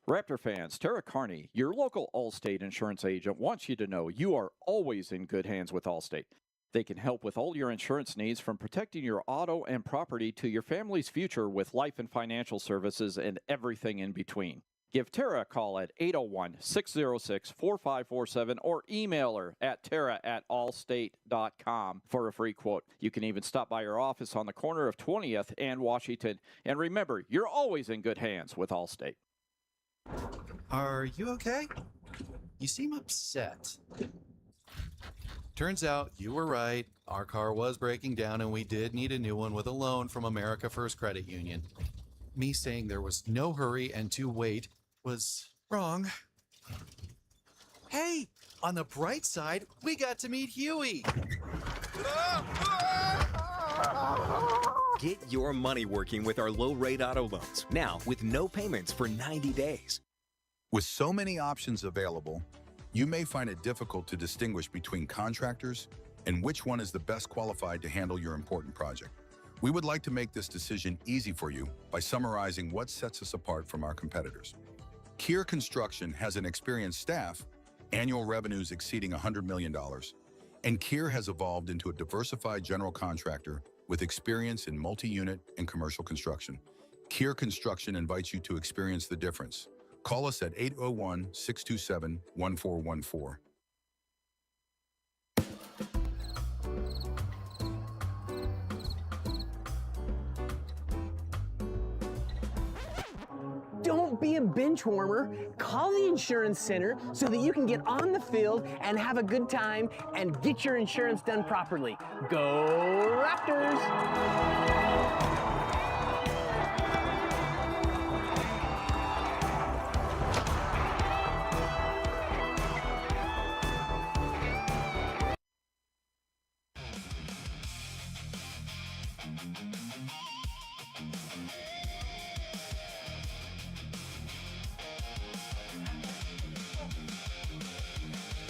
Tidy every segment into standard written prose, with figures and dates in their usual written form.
Raptor fans, Tara Carney, your local Allstate insurance agent, wants you to know you are always in good hands with Allstate. They can help with all your insurance needs, from protecting your auto and property to your family's future with life and financial services and everything in between. Give Tara a call at 801-606-4547 or email her at tara@allstate.com for a free quote. You can even stop by her office on the corner of 20th and Washington. And remember, you're always in good hands with Allstate. Are you okay? You seem upset. Turns out you were right. Our car was breaking down and we did need a new one with a loan from America First Credit Union. Me saying there was no hurry and to wait was wrong. Hey, on the bright side, we got to meet Huey. Get your money working with our low-rate auto loans, now with no payments for 90 days. With so many options available, you may find it difficult to distinguish between contractors and which one is the best qualified to handle your important project. We would like to make this decision easy for you by summarizing what sets us apart from our competitors. Kier Construction has an experienced staff, annual revenues exceeding $100 million, and Kier has evolved into a diversified general contractor with experience in multi-unit and commercial construction. Kier Construction invites you to experience the difference. Call us at 801-627-1414. Don't be a bench warmer. Call the insurance center so that you can get on the field and have a good time and get your insurance done properly. Go Raptors!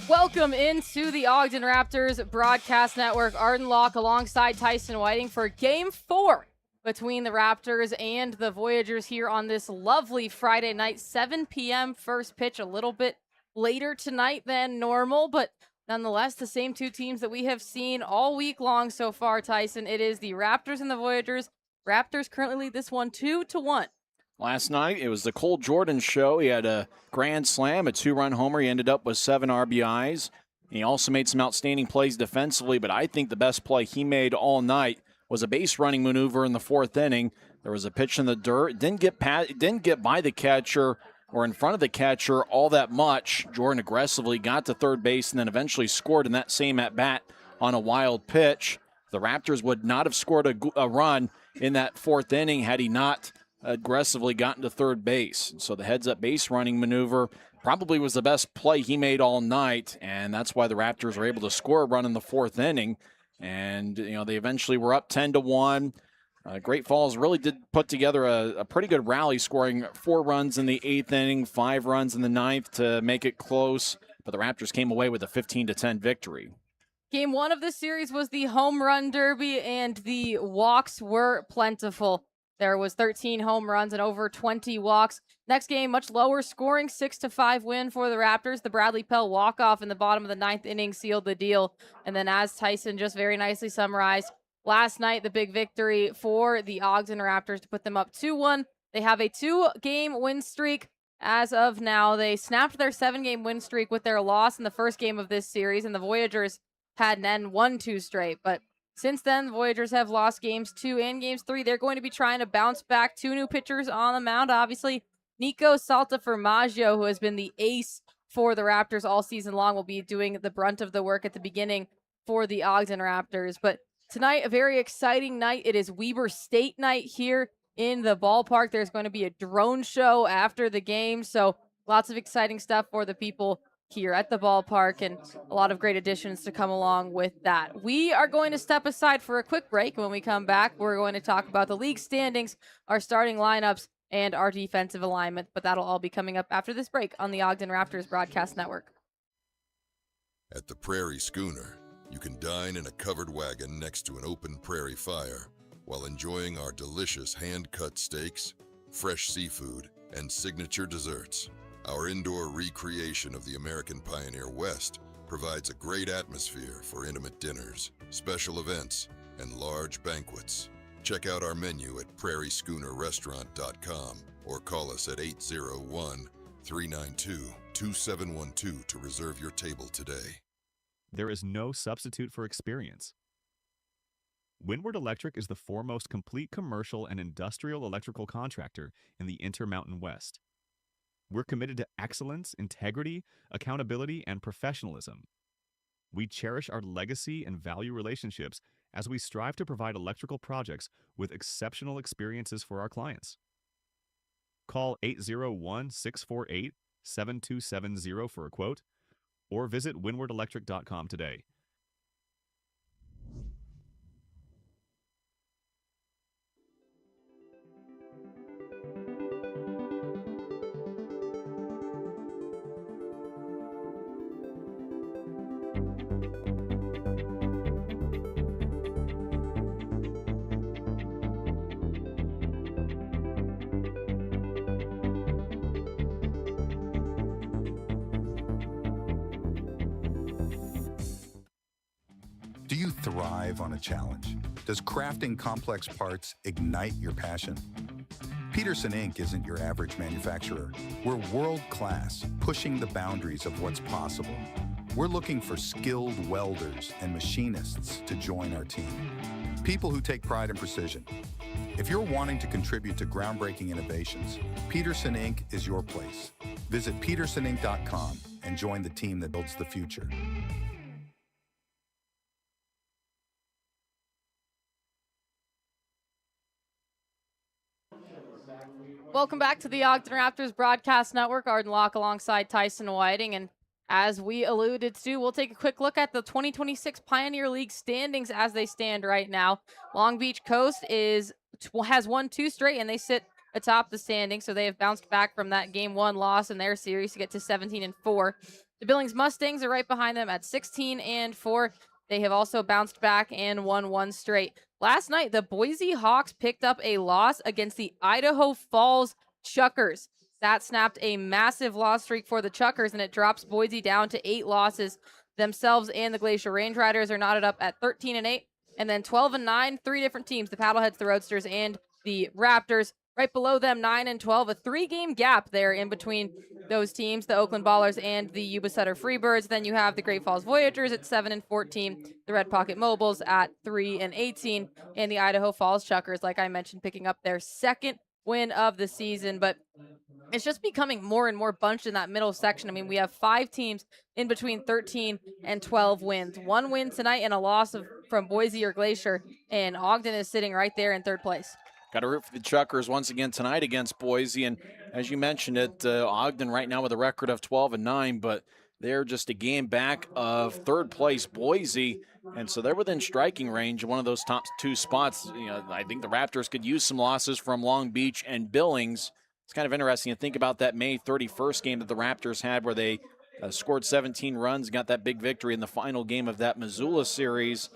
Welcome into the Ogden Raptors broadcast network. Arden Locke alongside Tyson Whiting for Game 4 between the Raptors and the Voyagers here on this lovely Friday night, 7 p.m. first pitch, a little bit later tonight than normal, but nonetheless, the same two teams that we have seen all week long so far, Tyson. It is the Raptors and the Voyagers. Raptors currently lead this one 2-1. Last night, it was the Cole Jordan show. He had a grand slam, a two-run homer. He ended up with 7 RBIs. He also made some outstanding plays defensively, but I think the best play he made all night was a base-running maneuver in the 4th inning. There was a pitch in the dirt. Didn't get by the catcher or in front of the catcher all that much. Jordan aggressively got to third base and then eventually scored in that same at-bat on a wild pitch. The Raptors would not have scored a run in that 4th inning had he not aggressively gotten to third base. So the heads-up base running maneuver probably was the best play he made all night, and that's why the Raptors were able to score a run in the 4th inning. And, they eventually were up 10-1. Great Falls really did put together a pretty good rally, scoring 4 runs in the 8th inning, 5 runs in the 9th to make it close. But the Raptors came away with a 15-10 victory. Game 1 of this series was the home run derby, and the walks were plentiful. There was 13 home runs and over 20 walks. Next game, much lower scoring, 6-5 win for the Raptors. The Bradley Pell walk-off in the bottom of the 9th inning sealed the deal. And then, as Tyson just very nicely summarized, last night, the big victory for the Ogden Raptors to put them up 2-1. They have a 2-game win streak as of now. They snapped their 7-game win streak with their loss in the first game of this series, and the Voyagers had then won 2 straight. But since then, the Voyagers have lost games 2 and games 3. They're going to be trying to bounce back. 2 new pitchers on the mound, obviously. Nico Saltaformaggio, who has been the ace for the Raptors all season long, will be doing the brunt of the work at the beginning for the Ogden Raptors. But tonight, a very exciting night. It is Weber State night here in the ballpark. There's going to be a drone show after the game, so lots of exciting stuff for the people here at the ballpark, and a lot of great additions to come along with that. We are going to step aside for a quick break. When we come back, we're going to talk about the league standings, our starting lineups, and our defensive alignment, but that'll all be coming up after this break on the Ogden Raptors Broadcast Network. At the Prairie Schooner, you can dine in a covered wagon next to an open prairie fire while enjoying our delicious hand-cut steaks, fresh seafood, and signature desserts. Our indoor recreation of the American Pioneer West provides a great atmosphere for intimate dinners, special events, and large banquets. Check out our menu at prairieschoonerrestaurant.com or call us at 801-392-2712 to reserve your table today. There is no substitute for experience. Windward Electric is the foremost complete commercial and industrial electrical contractor in the Intermountain West. We're committed to excellence, integrity, accountability, and professionalism. We cherish our legacy and value relationships as we strive to provide electrical projects with exceptional experiences for our clients. Call 801-648-7270 for a quote, or visit windwardelectric.com today. Do you thrive on a challenge? Does crafting complex parts ignite your passion? Peterson Inc. isn't your average manufacturer. We're world-class, pushing the boundaries of what's possible. We're looking for skilled welders and machinists to join our team. People who take pride in precision. If you're wanting to contribute to groundbreaking innovations, Peterson Inc. is your place. Visit petersoninc.com and join the team that builds the future. Welcome back to the Ogden Raptors Broadcast Network. Arden Locke alongside Tyson Whiting. And as we alluded to, we'll take a quick look at the 2026 Pioneer League standings as they stand right now. Long Beach Coast has won 2 straight, and they sit atop the standings, so they have bounced back from that Game 1 loss in their series to get to 17-4. The Billings Mustangs are right behind them at 16-4. They have also bounced back and won 1 straight. Last night, the Boise Hawks picked up a loss against the Idaho Falls Chuckers. That snapped a massive loss streak for the Chuckers, and it drops Boise down to 8 losses. Themselves and the Glacier Range Riders are knotted up at 13-8, and then 12-9, 3 different teams, the Paddleheads, the Roadsters, and the Raptors. Right below them, 9-12, a 3-game gap there in between those teams, the Oakland Ballers and the Yuba Sutter Freebirds. Then you have the Great Falls Voyagers at 7-14, the Red Pocket Mobiles at 3-18, and the Idaho Falls Chuckers, like I mentioned, picking up their 2nd win of the season. But it's just becoming more and more bunched in that middle section. I mean, we have 5 teams in between 13 and 12 wins. 1 win tonight and a loss from Boise or Glacier, and Ogden is sitting right there in 3rd place. Got to root for the Chuckers once again tonight against Boise. And as you mentioned it, Ogden right now with a record of 12-9, but they're just a game back of 3rd place Boise. And so they're within striking range of one of those top 2 spots. You know, I think the Raptors could use some losses from Long Beach and Billings. It's kind of interesting to think about that May 31st game that the Raptors had where they scored 17 runs, got that big victory in the final game of that Missoula series.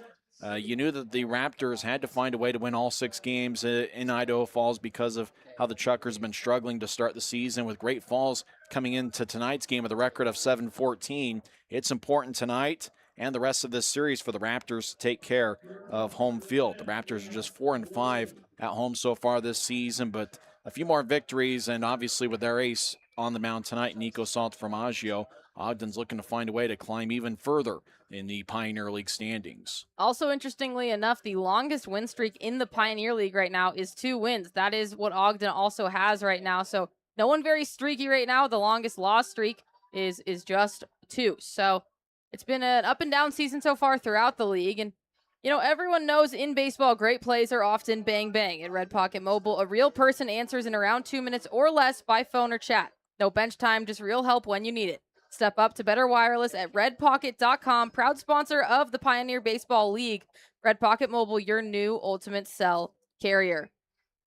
You knew that the Raptors had to find a way to win all 6 games in Idaho Falls because of how the Chuckers have been struggling to start the season, with Great Falls coming into tonight's game with a record of 7-14. It's important tonight and the rest of this series for the Raptors to take care of home field. The Raptors are just 4-5 at home so far this season, but a few more victories, and obviously with their ace on the mound tonight, Nico Santformaggio, Ogden's looking to find a way to climb even further in the Pioneer League standings. Also, interestingly enough, the longest win streak in the Pioneer League right now is 2 wins. That is what Ogden also has right now. So no one very streaky right now. The longest loss streak is just 2. So it's been an up and down season so far throughout the league. And, you know, everyone knows in baseball, great plays are often bang bang. At Red Pocket Mobile, a real person answers in around 2 minutes or less by phone or chat. No bench time, just real help when you need it. Step up to better wireless at redpocket.com, proud sponsor of the Pioneer Baseball League. Red Pocket Mobile, your new ultimate cell carrier.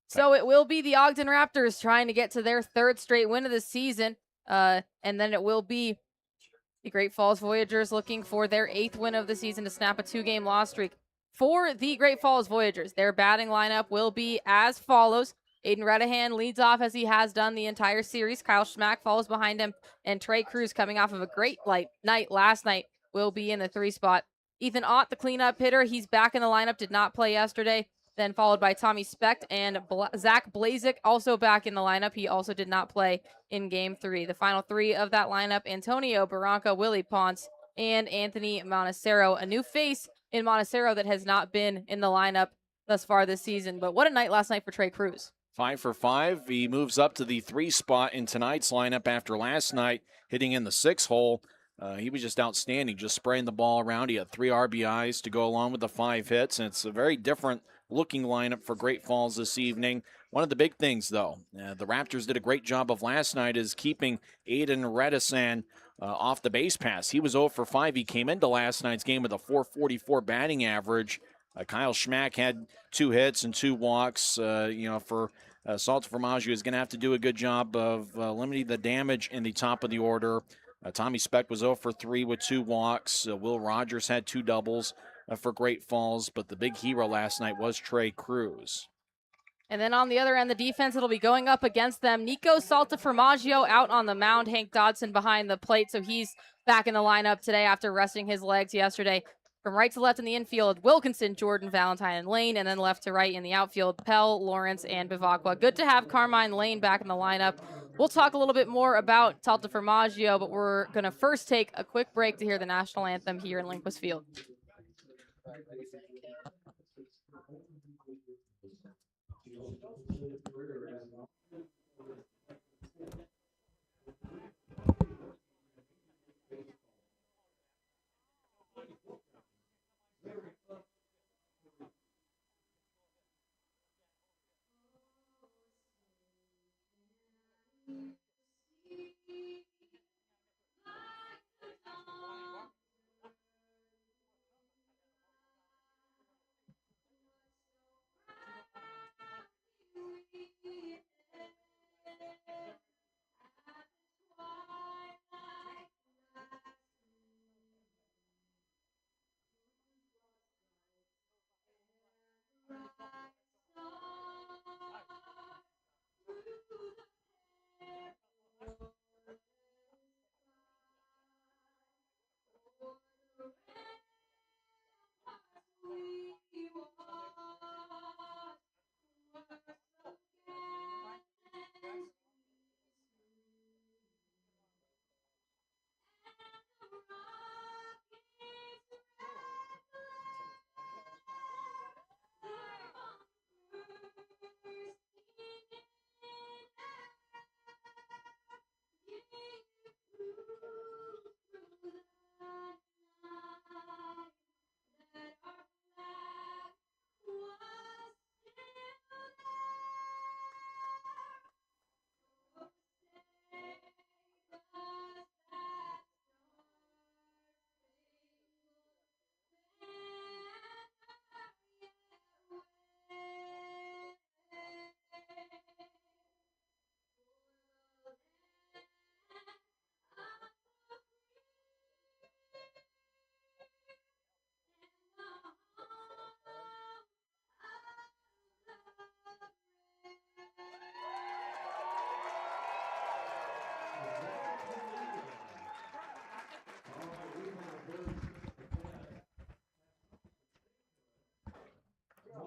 So it will be the Ogden Raptors trying to get to their 3rd straight win of the season. And then it will be the Great Falls Voyagers looking for their 8th win of the season to snap a 2-game loss streak. For the Great Falls Voyagers, their batting lineup will be as follows. Aiden Redahan leads off as he has done the entire series. Kyle Schmack follows behind him, and Trey Cruz, coming off of a great night last night, will be in the 3 spot. Ethan Ott, the cleanup hitter, he's back in the lineup, did not play yesterday. Then followed by Tommy Specht and Zach Blazik, also back in the lineup. He also did not play in Game 3. The final 3 of that lineup, Antonio Barranca, Willie Ponce, and Anthony Montecero. A new face in Montecero that has not been in the lineup thus far this season. But what a night last night for Trey Cruz. 5 for 5. He moves up to the 3 spot in tonight's lineup after last night hitting in the 6 hole. He was just outstanding, just spraying the ball around. He had 3 RBIs to go along with the 5 hits, and it's a very different looking lineup for Great Falls this evening. One of the big things, though, the Raptors did a great job of last night is keeping Aiden Redasan off the base pass. He was 0 for 5. He came into last night's game with a .444 batting average. Kyle Schmack had 2 hits and 2 walks. For Salta Formaggio is going to have to do a good job of limiting the damage in the top of the order. Tommy Specht was 0 for 3 with 2 walks. Will Rogers had 2 doubles for Great Falls, but the big hero last night was Trey Cruz. And then on the other end, the defense that'll be going up against them, Nico Salta Formaggio out on the mound, Hank Dodson behind the plate, so he's back in the lineup today after resting his legs yesterday. From right to left in the infield, Wilkinson, Jordan, Valentine, and Lane, and then left to right in the outfield, Pell, Lawrence, and Bivacqua. Good to have Carmine Lane back in the lineup. We'll talk a little bit more about Salta Formaggio, but we're going to first take a quick break to hear the national anthem here in Lindquist Field.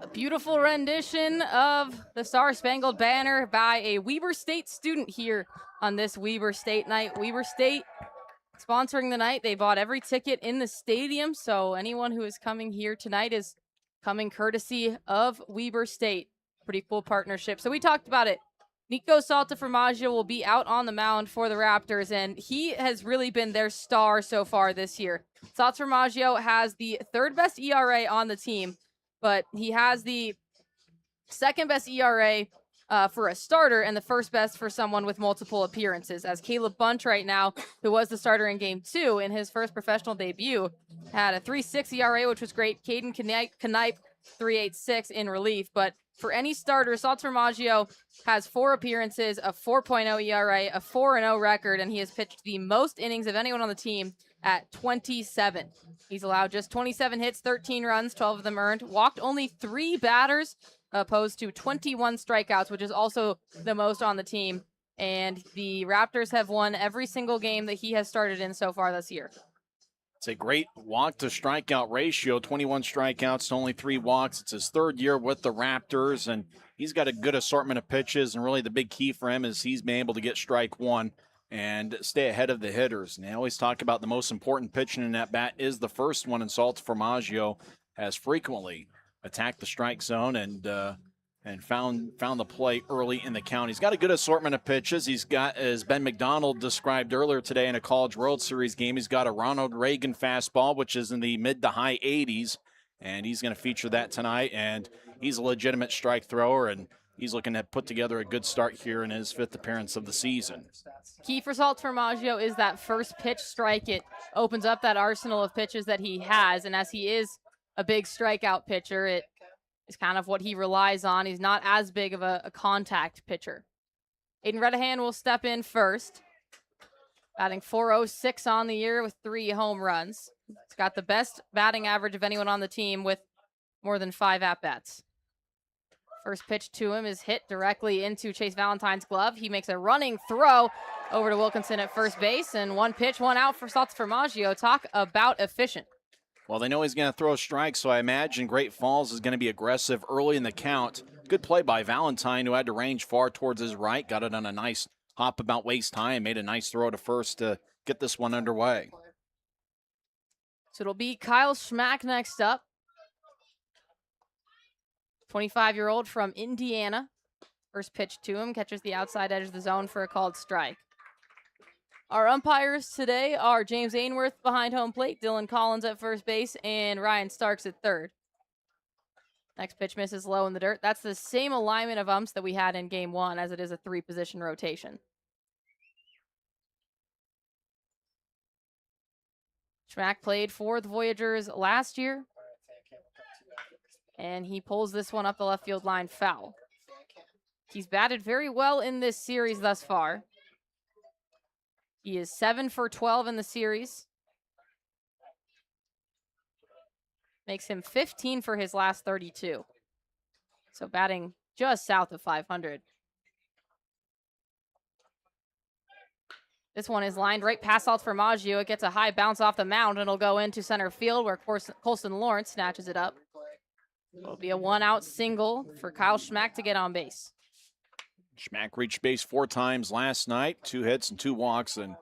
A beautiful rendition of the Star Spangled Banner by a Weber State student here on this Weber State night. Weber State sponsoring the night. They bought every ticket in the stadium, so anyone who is coming here tonight is coming courtesy of Weber State. Pretty cool partnership. So we talked about it. Nico Salta Formaggio will be out on the mound for the Raptors, and he has really been their star so far this year. Salta Formaggio has the 3rd best ERA on the team, but he has the 2nd best ERA for a starter and the 1st best for someone with multiple appearances, as Caleb Bunch right now, who was the starter in Game 2 in his first professional debut, had a 3.6 ERA, which was great. Caden Knipe 3.86 in relief, but for any starter, Salta Formaggio has 4 appearances, a 4.0 ERA, a 4-0 record, and he has pitched the most innings of anyone on the team at 27. He's allowed just 27 hits, 13 runs, 12 of them earned, walked only 3 batters, opposed to 21 strikeouts, which is also the most on the team. And the Raptors have won every single game that he has started in so far this year. It's a great walk to strikeout ratio, 21 strikeouts to only 3 walks. It's his 3rd year with the Raptors, and he's got a good assortment of pitches, and really the big key for him is he's been able to get strike one and stay ahead of the hitters. And they always talk about the most important pitching in that bat is the first one, and Salta Formaggio has frequently attacked the strike zone and found the play early in the count. He's got a good assortment of pitches. He's got, as Ben McDonald described earlier today in a College World Series game, he's got a Ronald Reagan fastball, which is in the mid to high 80s, and he's going to feature that tonight. And he's a legitimate strike thrower, and he's looking to put together a good start here in his 5th appearance of the season. Key for Salta Formaggio is that first pitch strike. It opens up that arsenal of pitches that he has, and as he is a big strikeout pitcher, it is kind of what he relies on. He's not as big of a contact pitcher. Aiden Redahan will step in first, batting .406 on the year with 3 home runs. He's got the best batting average of anyone on the team with more than 5 at-bats. First pitch to him is hit directly into Chase Valentine's glove. He makes a running throw over to Wilkinson at first base, and 1 pitch, 1 out for Salta Formaggio. Talk about efficient. Well, they know he's going to throw a strike, so I imagine Great Falls is going to be aggressive early in the count. Good play by Valentine, who had to range far towards his right. Got it on a nice hop about waist high and made a nice throw to first to get this one underway. So it'll be Kyle Schmack next up. 25-year-old from Indiana. First pitch to him, catches the outside edge of the zone for a called strike. Our umpires today are James Ainworth behind home plate, Dylan Collins at first base, and Ryan Starks at third. Next pitch misses low in the dirt. That's the same alignment of umps that we had in game 1, as it is a 3-position rotation. Schmack played for the Voyagers last year, and he pulls this one up the left field line foul. He's batted very well in this series thus far. He is 7 for 12 in the series. Makes him 15 for his last 32. So batting just south of 500. This one is lined right past Salta Formaggio. It gets a high bounce off the mound, and it'll go into center field where Colston Lawrence snatches it up. It'll be a 1-out single for Kyle Schmack to get on base. Schmack reached base 4 times last night, 2 hits and 2 walks, and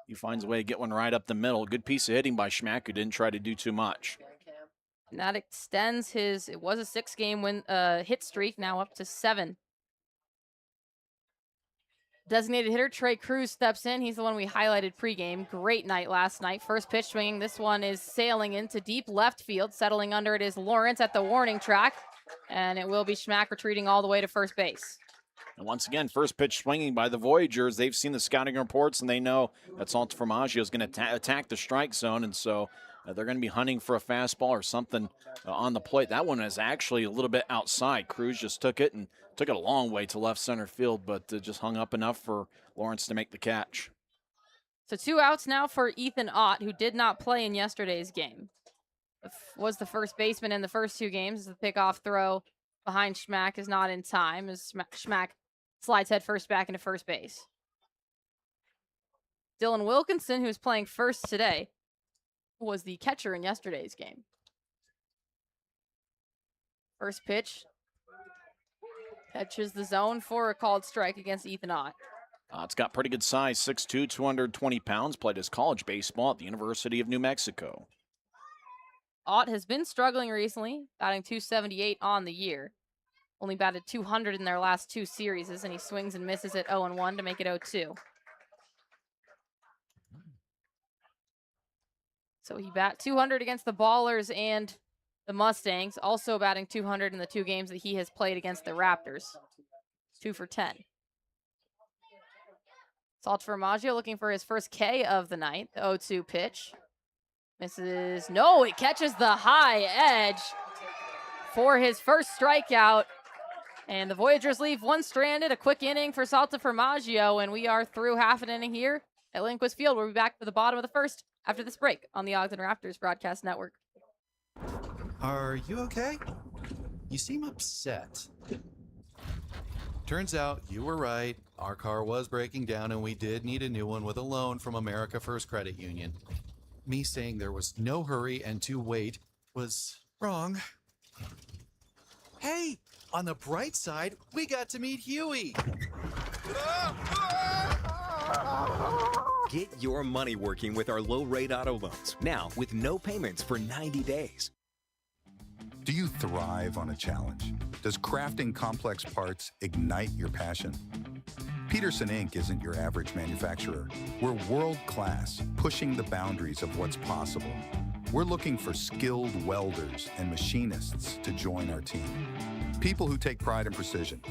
he finds a way to get one right up the middle. Good piece of hitting by Schmack, who didn't try to do too much. And that extends his, it was a 6-game hit streak, now up to 7. Designated hitter Trey Cruz steps in. He's the one we highlighted pregame. Great night last night. First pitch swinging. This one is sailing into deep left field. Settling under it is Lawrence at the warning track. And it will be Schmack retreating all the way to first base. And once again, first pitch swinging by the Voyagers. They've seen the scouting reports, and they know that Salta Formaggio is going to attack the strike zone, and so they're going to be hunting for a fastball or something on the plate. That one is actually a little bit outside. Cruz just took it and took it a long way to left center field, but just hung up enough for Lawrence to make the catch. So 2 outs now for Ethan Ott, who did not play in yesterday's game. Was the first baseman in the first 2 games. The pickoff throw behind Schmack is not in time as Schmack slides head first back into first base. Dylan Wilkinson, who's playing first today, was the catcher in yesterday's game. First pitch catches the zone for a called strike against Ethan Ott. Ott's got pretty good size, 6'2", 220 pounds, played his college baseball at the University of New Mexico. Ott has been struggling recently, batting .278 on the year. Only batted .200 in their last 2 series, and he swings and misses at 0-1 to make it 0-2. So he bat .200 against the Ballers and the Mustangs, also batting .200 in the 2 games that he has played against the Raptors. 2 for 10. Salta Formaggio looking for his first K of the night. The 0-2 pitch. Misses. No, it catches the high edge for his first strikeout. And the Voyagers leave one stranded. A quick inning for Salta Formaggio, and we are through half an inning here at Lindquist Field. We'll be back for the bottom of the first after this break on the Ogden Raptors Broadcast Network. Are you okay? You seem upset. Turns out you were right. Our car was breaking down and we did need a new one with a loan from America First Credit Union. Me saying there was no hurry and to wait was wrong. Hey, on the bright side, we got to meet Huey. Get your money working with our low-rate auto loans, now with no payments for 90 days. Do you thrive on a challenge? Does crafting complex parts ignite your passion? Peterson Inc. isn't your average manufacturer. We're world-class, pushing the boundaries of what's possible. We're looking for skilled welders and machinists to join our team. People who take pride in precision.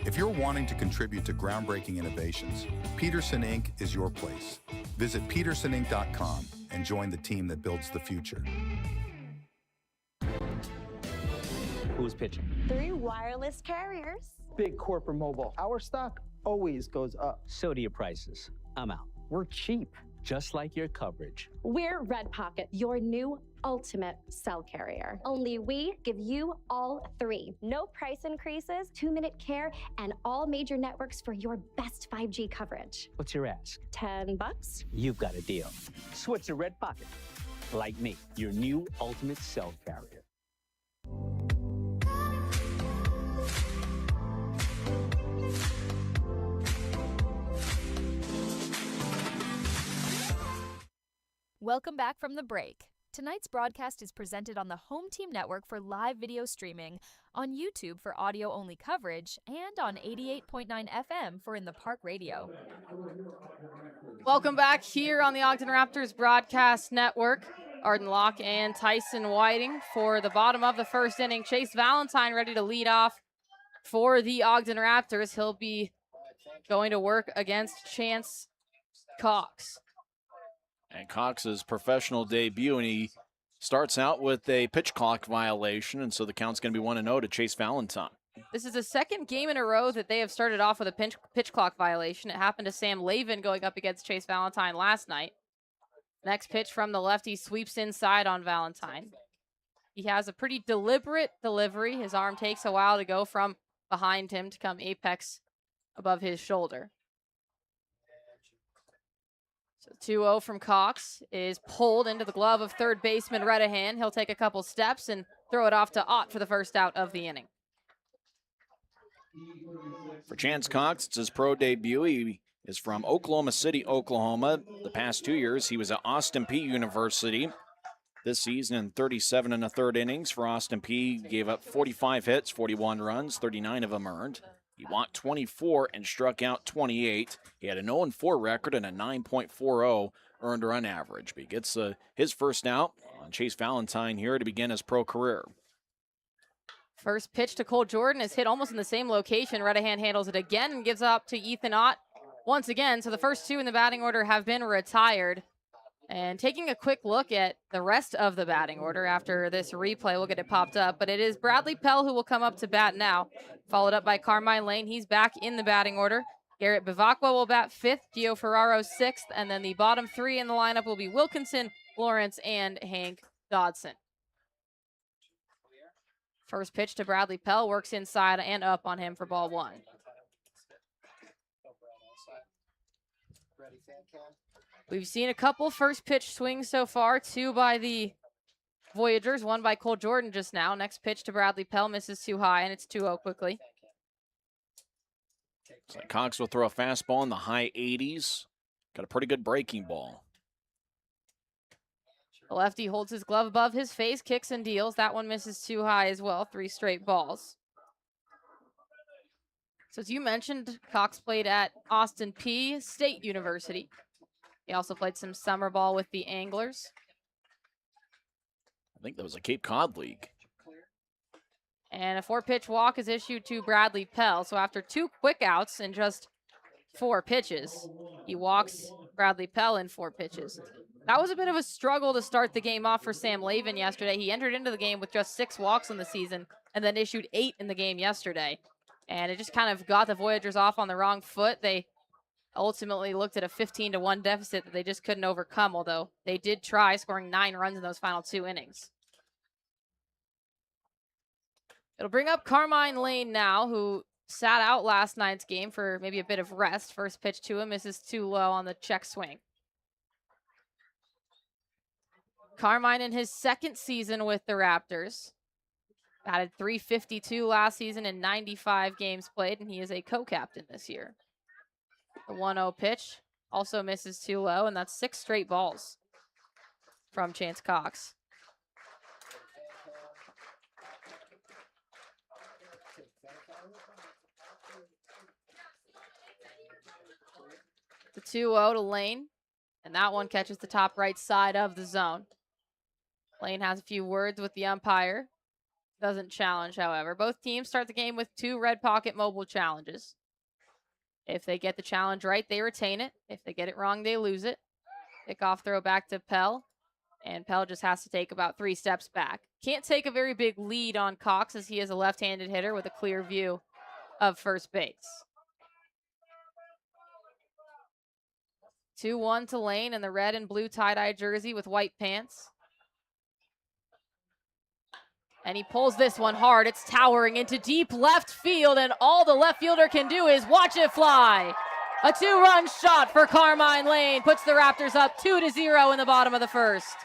If you're wanting to contribute to groundbreaking innovations, Peterson Inc. is your place. Visit petersoninc.com and join the team that builds the future. Who's pitching? 3 wireless carriers. Big corporate mobile. Our stock always goes up. So do your prices. I'm out. We're cheap. Just like your coverage. We're Red Pocket, your new ultimate cell carrier. Only we give you all 3. No price increases, 2-minute care, and all major networks for your best 5G coverage. What's your ask? $10? You've got a deal. Switch to Red Pocket. Like me, your new ultimate cell carrier. Welcome back from the break. Tonight's broadcast is presented on the Home Team Network for live video streaming, on YouTube for audio-only coverage, and on 88.9 FM for In the Park Radio. Welcome back here on the Ogden Raptors Broadcast Network. Arden Locke and Tyson Whiting for the bottom of the first inning. Chase Valentine ready to lead off for the Ogden Raptors. He'll be going to work against Chance Cox. And Cox's professional debut, and he starts out with a pitch clock violation, and so the count's going to be 1-0 to Chase Valentine. This is the second game in a row that they have started off with a pitch clock violation. It happened to Sam Lavin going up against Chase Valentine last night. Next pitch from the lefty sweeps inside on Valentine. He has a pretty deliberate delivery. His arm takes a while to go from behind him to come apex above his shoulder. So 2-0 from Cox is pulled into the glove of third baseman Redahan. He'll take a couple steps and throw it off to Ott for the first out of the inning. For Chance Cox, it's his pro debut. He is from Oklahoma City, Oklahoma. The past 2 years, he was at Austin Peay University. This season, in 37 1/3 innings for Austin Peay, gave up 45 hits, 41 runs, 39 of them earned. He walked 24 and struck out 28. He had an 0-4 record and a 9.40 earned run average. But he gets his first out on Chase Valentine here to begin his pro career. First pitch to Cole Jordan is hit almost in the same location. Redahan handles it again and gives up to Ethan Ott once again. So the first 2 in the batting order have been retired. And taking a quick look at the rest of the batting order after this replay, we'll get it popped up. But it is Bradley Pell who will come up to bat now, followed up by Carmine Lane. He's back in the batting order. Garrett Bivacqua will bat 5th, Gio Ferraro 6th, and then the bottom 3 in the lineup will be Wilkinson, Lawrence, and Hank Dodson. First pitch to Bradley Pell, works inside and up on him for ball 1. We've seen a couple first pitch swings so far, 2 by the Voyagers, 1 by Cole Jordan just now. Next pitch to Bradley Pell misses too high, and it's 2-0 quickly. So Cox will throw a fastball in the high 80s. Got a pretty good breaking ball. The lefty holds his glove above his face, kicks and deals. That one misses too high as well, 3 straight balls. So as you mentioned, Cox played at Austin Peay State University. He also played some summer ball with the Anglers. I think that was a Cape Cod League. And a 4-pitch walk is issued to Bradley Pell. So after 2 quick outs and just 4 pitches, he walks Bradley Pell in 4 pitches. That was a bit of a struggle to start the game off for Sam Lavin yesterday. He entered into the game with just 6 walks in the season and then issued 8 in the game yesterday. And it just kind of got the Voyagers off on the wrong foot. They ultimately looked at a 15-1 deficit that they just couldn't overcome, although they did try, scoring 9 runs in those final 2 innings. It'll bring up Carmine Lane now, who sat out last night's game for maybe a bit of rest. First pitch to him misses too low on the check swing. Carmine in his second season with the Raptors. Batted .352 last season in 95 games played, and he is a co-captain this year. The 1-0 pitch also misses too low, and that's 6 straight balls from Chance Cox. The 2-0 to Lane, and that one catches the top right side of the zone. Lane has a few words with the umpire. Doesn't challenge, however. Both teams start the game with 2 red pocket mobile challenges. If they get the challenge right, they retain it. If they get it wrong, they lose it. Pickoff throw back to Pell, and Pell just has to take about 3 steps back. Can't take a very big lead on Cox as he is a left-handed hitter with a clear view of first base. 2-1 to Lane in the red and blue tie-dye jersey with white pants. And he pulls this one hard. It's towering into deep left field, and all the left fielder can do is watch it fly. A 2-run shot for Carmine Lane puts the Raptors up 2-0 in the bottom of the first.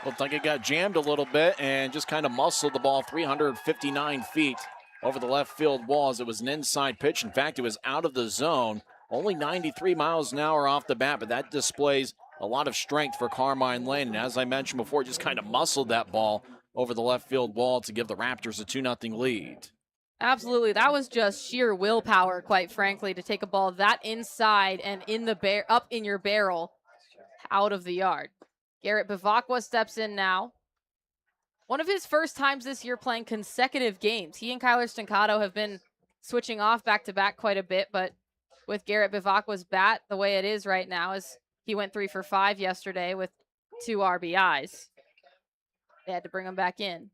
Looked like it got jammed a little bit and just kind of muscled the ball 359 feet over the left field wall as it was an inside pitch. In fact, it was out of the zone. Only 93 miles an hour off the bat, but that displays a lot of strength for Carmine Lane. And as I mentioned before, just kind of muscled that ball over the left field wall to give the Raptors a 2-0 lead. Absolutely. That was just sheer willpower, quite frankly, to take a ball that inside and up in your barrel out of the yard. Garrett Bavacqua steps in now. One of his first times this year playing consecutive games. He and Kyler Stancato have been switching off back-to-back quite a bit, but with Garrett Bavacqua's bat the way it is right now, as he went 3 for 5 yesterday with 2 RBIs. They had to bring him back in.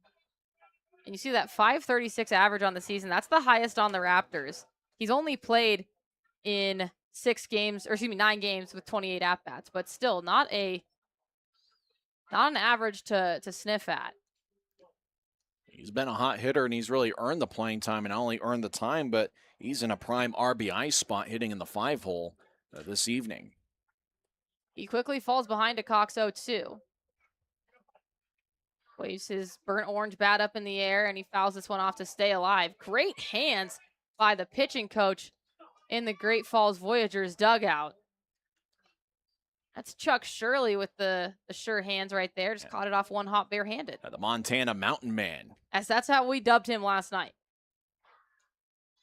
And you see that .536 average on the season. That's the highest on the Raptors. He's only played in 9 games with 28 at-bats, but still not an average to sniff at. He's been a hot hitter, and he's really earned the playing time, and not only earned the time, but he's in a prime RBI spot hitting in the 5-hole this evening. He quickly falls behind a Cox 0-2. Waves his burnt orange bat up in the air, and he fouls this one off to stay alive. Great hands by the pitching coach in the Great Falls Voyagers dugout. That's Chuck Shirley with the sure hands right there. Just caught it off one hop barehanded. The Montana Mountain Man. As that's how we dubbed him last night.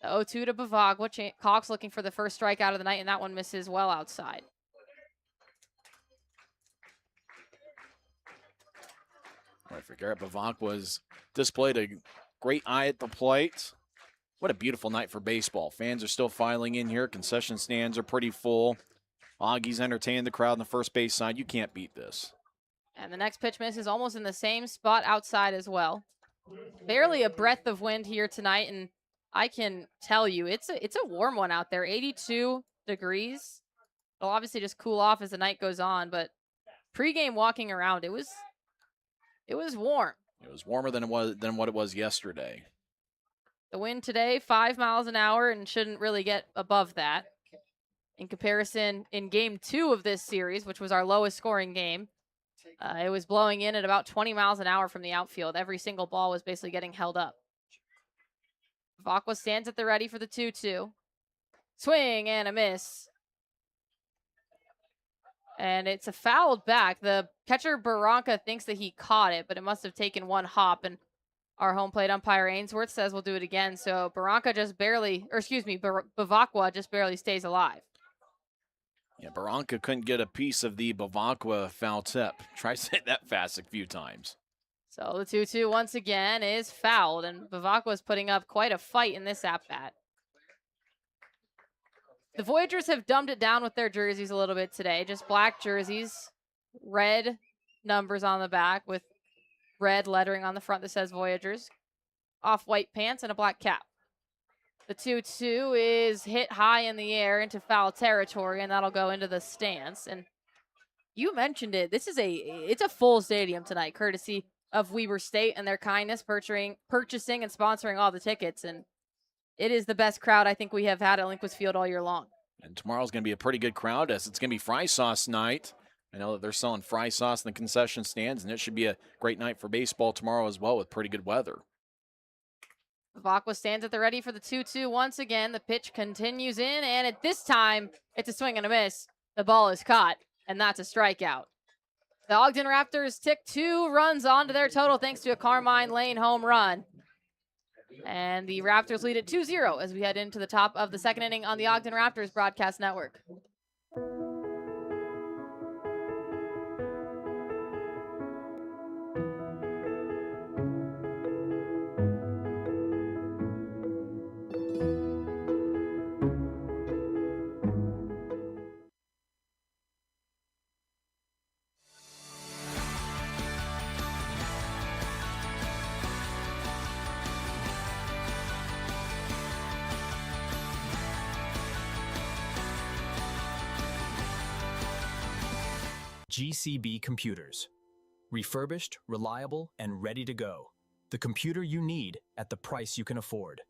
The 0-2 to Bavacqua. Cox looking for the first strikeout of the night, and that one misses well outside. All right, for Garrett Bavacqua's displayed a great eye at the plate. What a beautiful night for baseball. Fans are still filing in here. Concession stands are pretty full. Augie's entertaining the crowd on the first base side. You can't beat this. And the next pitch misses almost in the same spot outside as well. Barely a breath of wind here tonight, and I can tell you it's a warm one out there. 82 degrees. It'll obviously just cool off as the night goes on, but pregame walking around, it was warm. It was warmer than what it was yesterday. The wind today, 5 miles an hour, and shouldn't really get above that. In comparison, in game 2 of this series, which was our lowest scoring game, it was blowing in at about 20 miles an hour from the outfield. Every single ball was basically getting held up. Bavacqua stands at the ready for the 2-2. Swing and a miss. And it's a fouled back. The catcher Barranca thinks that he caught it, but it must have taken one hop. And our home plate umpire Ainsworth says we'll do it again. So Bavacqua just barely stays alive. Yeah, Barranca couldn't get a piece of the Bavacqua foul tip. Try to hit that fast a few times. So the 2-2 once again is fouled, and Bavacqua's putting up quite a fight in this at-bat. The Voyagers have dumbed it down with their jerseys a little bit today. Just black jerseys, red numbers on the back with red lettering on the front that says Voyagers, off-white pants, and a black cap. The 2-2 is hit high in the air into foul territory, and that'll go into the stance. And You mentioned it. It's a full stadium tonight, courtesy of Weber State and their kindness purchasing and sponsoring all the tickets. And it is the best crowd I think we have had at Linquist Field all year long. And tomorrow's going to be a pretty good crowd as it's going to be fry sauce night. I know that they're selling fry sauce in the concession stands, and it should be a great night for baseball tomorrow as well with pretty good weather. Vacqua stands at the ready for the 2-2 once again. The pitch continues in, and at this time, it's a swing and a miss. The ball is caught, and that's a strikeout. The Ogden Raptors tick 2 runs onto their total thanks to a Carmine Lane home run. And the Raptors lead it 2-0 as we head into the top of the second inning on the Ogden Raptors broadcast network. GCB Computers. Refurbished, reliable, and ready to go. The computer you need at the price you can afford.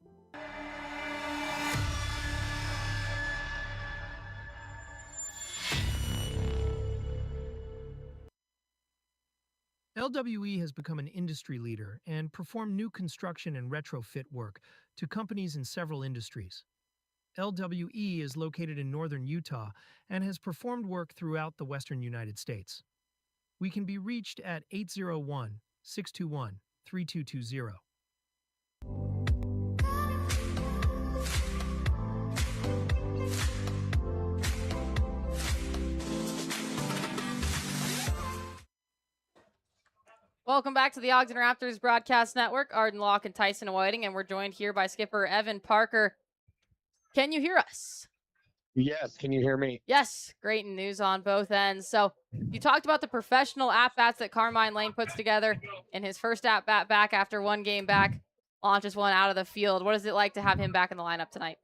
LWE has become an industry leader and performed new construction and retrofit work to companies in several industries. LWE is located in northern Utah and has performed work throughout the western United States. We can be reached at 801-621-3220. Welcome back to the Ogden Raptors broadcast network. Arden Locke and Tyson Whiting, and we're joined here by skipper Evan Parker. Can you hear us? Yes, can you hear me? Yes, great news on both ends. So you talked about the professional at-bats that Carmine Lane puts together in his first at-bat back after one game back, launches one out of the field. What is it like to have him back in the lineup tonight?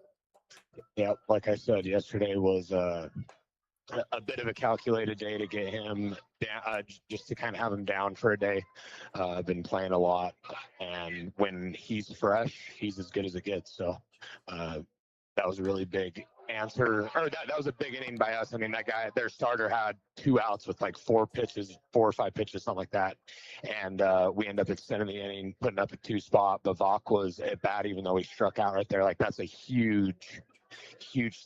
Yeah, like I said, yesterday was a bit of a calculated day to get him down, just to kind of have him down for a day. I've been playing a lot, and when he's fresh, he's as good as it gets. So that was a really big answer, or that was a big inning by us. I mean, that guy, their starter, had 2 outs with like 4 or 5 pitches, something like that. And we end up extending the inning, putting up a 2 spot. But Vach was at bat, even though he struck out right there. Like, that's a huge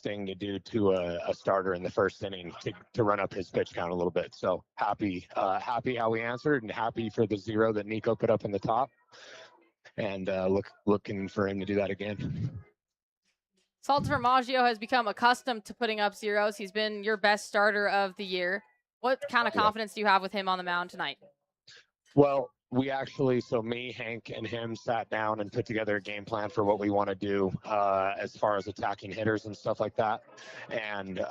thing to do to a starter in the first inning to run up his pitch count a little bit. So happy how we answered, and happy for the 0 that Nico put up in the top, and looking for him to do that again. Salter Maggio has become accustomed to putting up zeros. He's been your best starter of the year. What kind of confidence do you have with him on the mound tonight? Well, we actually, so me, Hank, and him sat down and put together a game plan for what we want to do as far as attacking hitters and stuff like that. And,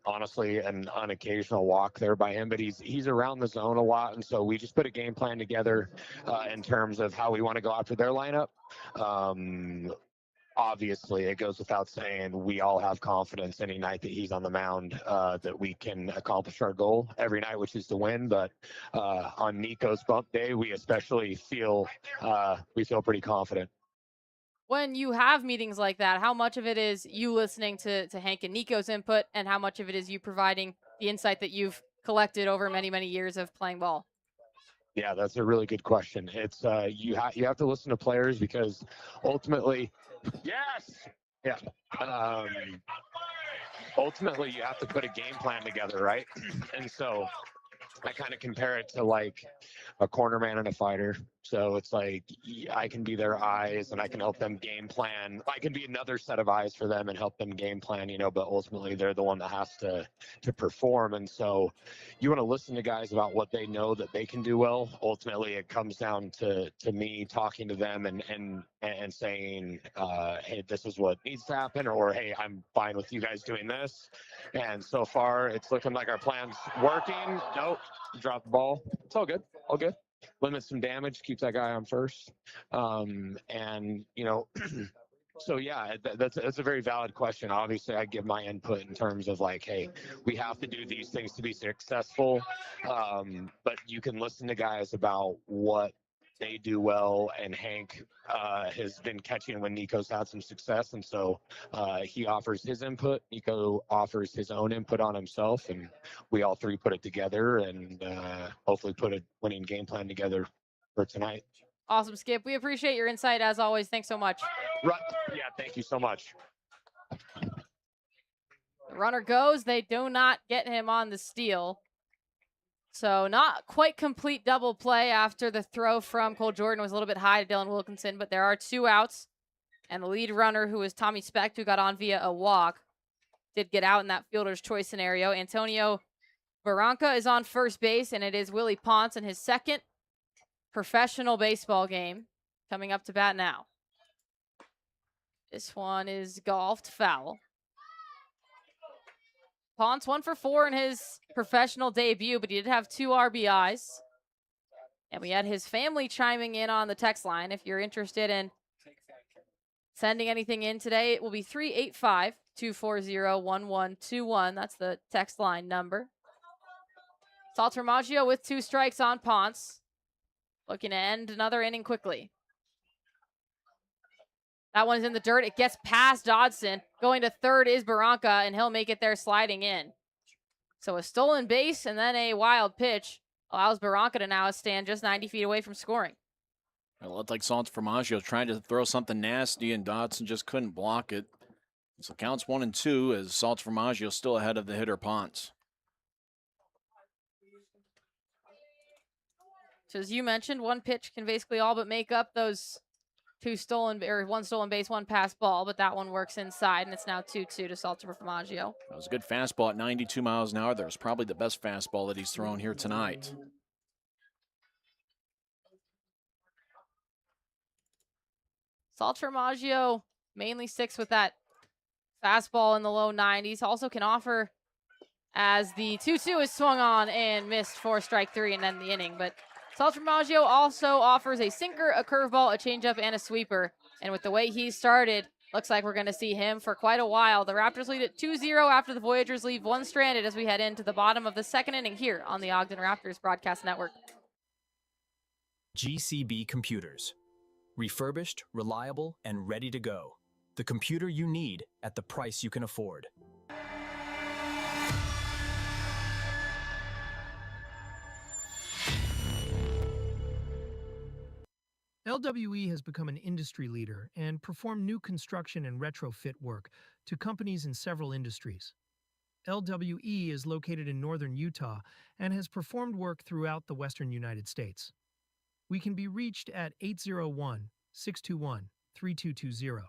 honestly, an occasional walk there by him, but he's around the zone a lot. And so we just put a game plan together in terms of how we want to go after their lineup. Obviously, it goes without saying, we all have confidence any night that he's on the mound that we can accomplish our goal every night, which is to win. But on Nico's bump day, we especially feel pretty confident. When you have meetings like that, how much of it is you listening to Hank and Nico's input, and how much of it is you providing the insight that you've collected over many, many years of playing ball? Yeah, that's a really good question. It's you have to listen to players, because ultimately, ultimately you have to put a game plan together, right? And so I kind of compare it to like a corner man and a fighter. So it's like I can be their eyes and I can help them game plan. I can be another set of eyes for them and help them game plan, but ultimately they're the one that has to perform. And so you want to listen to guys about what they know that they can do well. Ultimately, it comes down to me talking to them and saying, hey, this is what needs to happen, or hey, I'm fine with you guys doing this. And so far, it's looking like our plan's working. Nope, drop the ball. It's all good. All good. Limit some damage, keep that guy on first. So yeah, that's a very valid question. Obviously, I give my input in terms of like, hey, we have to do these things to be successful. But you can listen to guys about what they do well, and Hank has been catching when Nico's had some success, and so he offers his input. Nico offers his own input on himself, and we all three put it together, and hopefully put a winning game plan together for tonight. Awesome, Skip. We appreciate your insight as always. Thanks so much. Right. Yeah, thank you so much. The runner goes. They do not get him on the steal. So not quite complete double play after the throw from Cole Jordan was a little bit high to Dylan Wilkinson, but there are 2 outs. And the lead runner, who is Tommy Specht, who got on via a walk, did get out in that fielder's choice scenario. Antonio Barranca is on first base, and it is Willie Ponce in his second professional baseball game coming up to bat now. This one is golfed foul. Ponce 1 for 4 in his professional debut, but he did have 2 RBIs. And we had his family chiming in on the text line. If you're interested in sending anything in today, it will be 385-240-1121. That's the text line number. Salter Maggio with 2 strikes on Ponce. Looking to end another inning quickly. That one's in the dirt. It gets past Dodson. Going to third is Barranca, and he'll make it there sliding in. So a stolen base and then a wild pitch allows Barranca to now stand just 90 feet away from scoring. It looked like Salter Formaggio trying to throw something nasty, and Dodson just couldn't block it. So counts 1-2 as Salter Formaggio still ahead of the hitter Ponce. So as you mentioned, one pitch can basically all but make up those 1 stolen base, 1 pass ball, but that one works inside, and it's now 2-2 to Salter Formaggio. That was a good fastball at 92 miles an hour. That was probably the best fastball that he's thrown here tonight. Salter Formaggio mainly sticks with that fastball in the low 90s. Also can offer as the 2-2 is swung on and missed for strike 3 and then the inning, but Salter Formaggio also offers a sinker, a curveball, a changeup, and a sweeper. And with the way he started, looks like we're going to see him for quite a while. The Raptors lead at 2-0 after the Voyagers leave 1 stranded as we head into the bottom of the 2nd inning here on the Ogden Raptors Broadcast Network. GCB Computers. Refurbished, reliable, and ready to go. The computer you need at the price you can afford. LWE has become an industry leader and performed new construction and retrofit work to companies in several industries. LWE is located in northern Utah and has performed work throughout the western United States. We can be reached at 801-621-3220.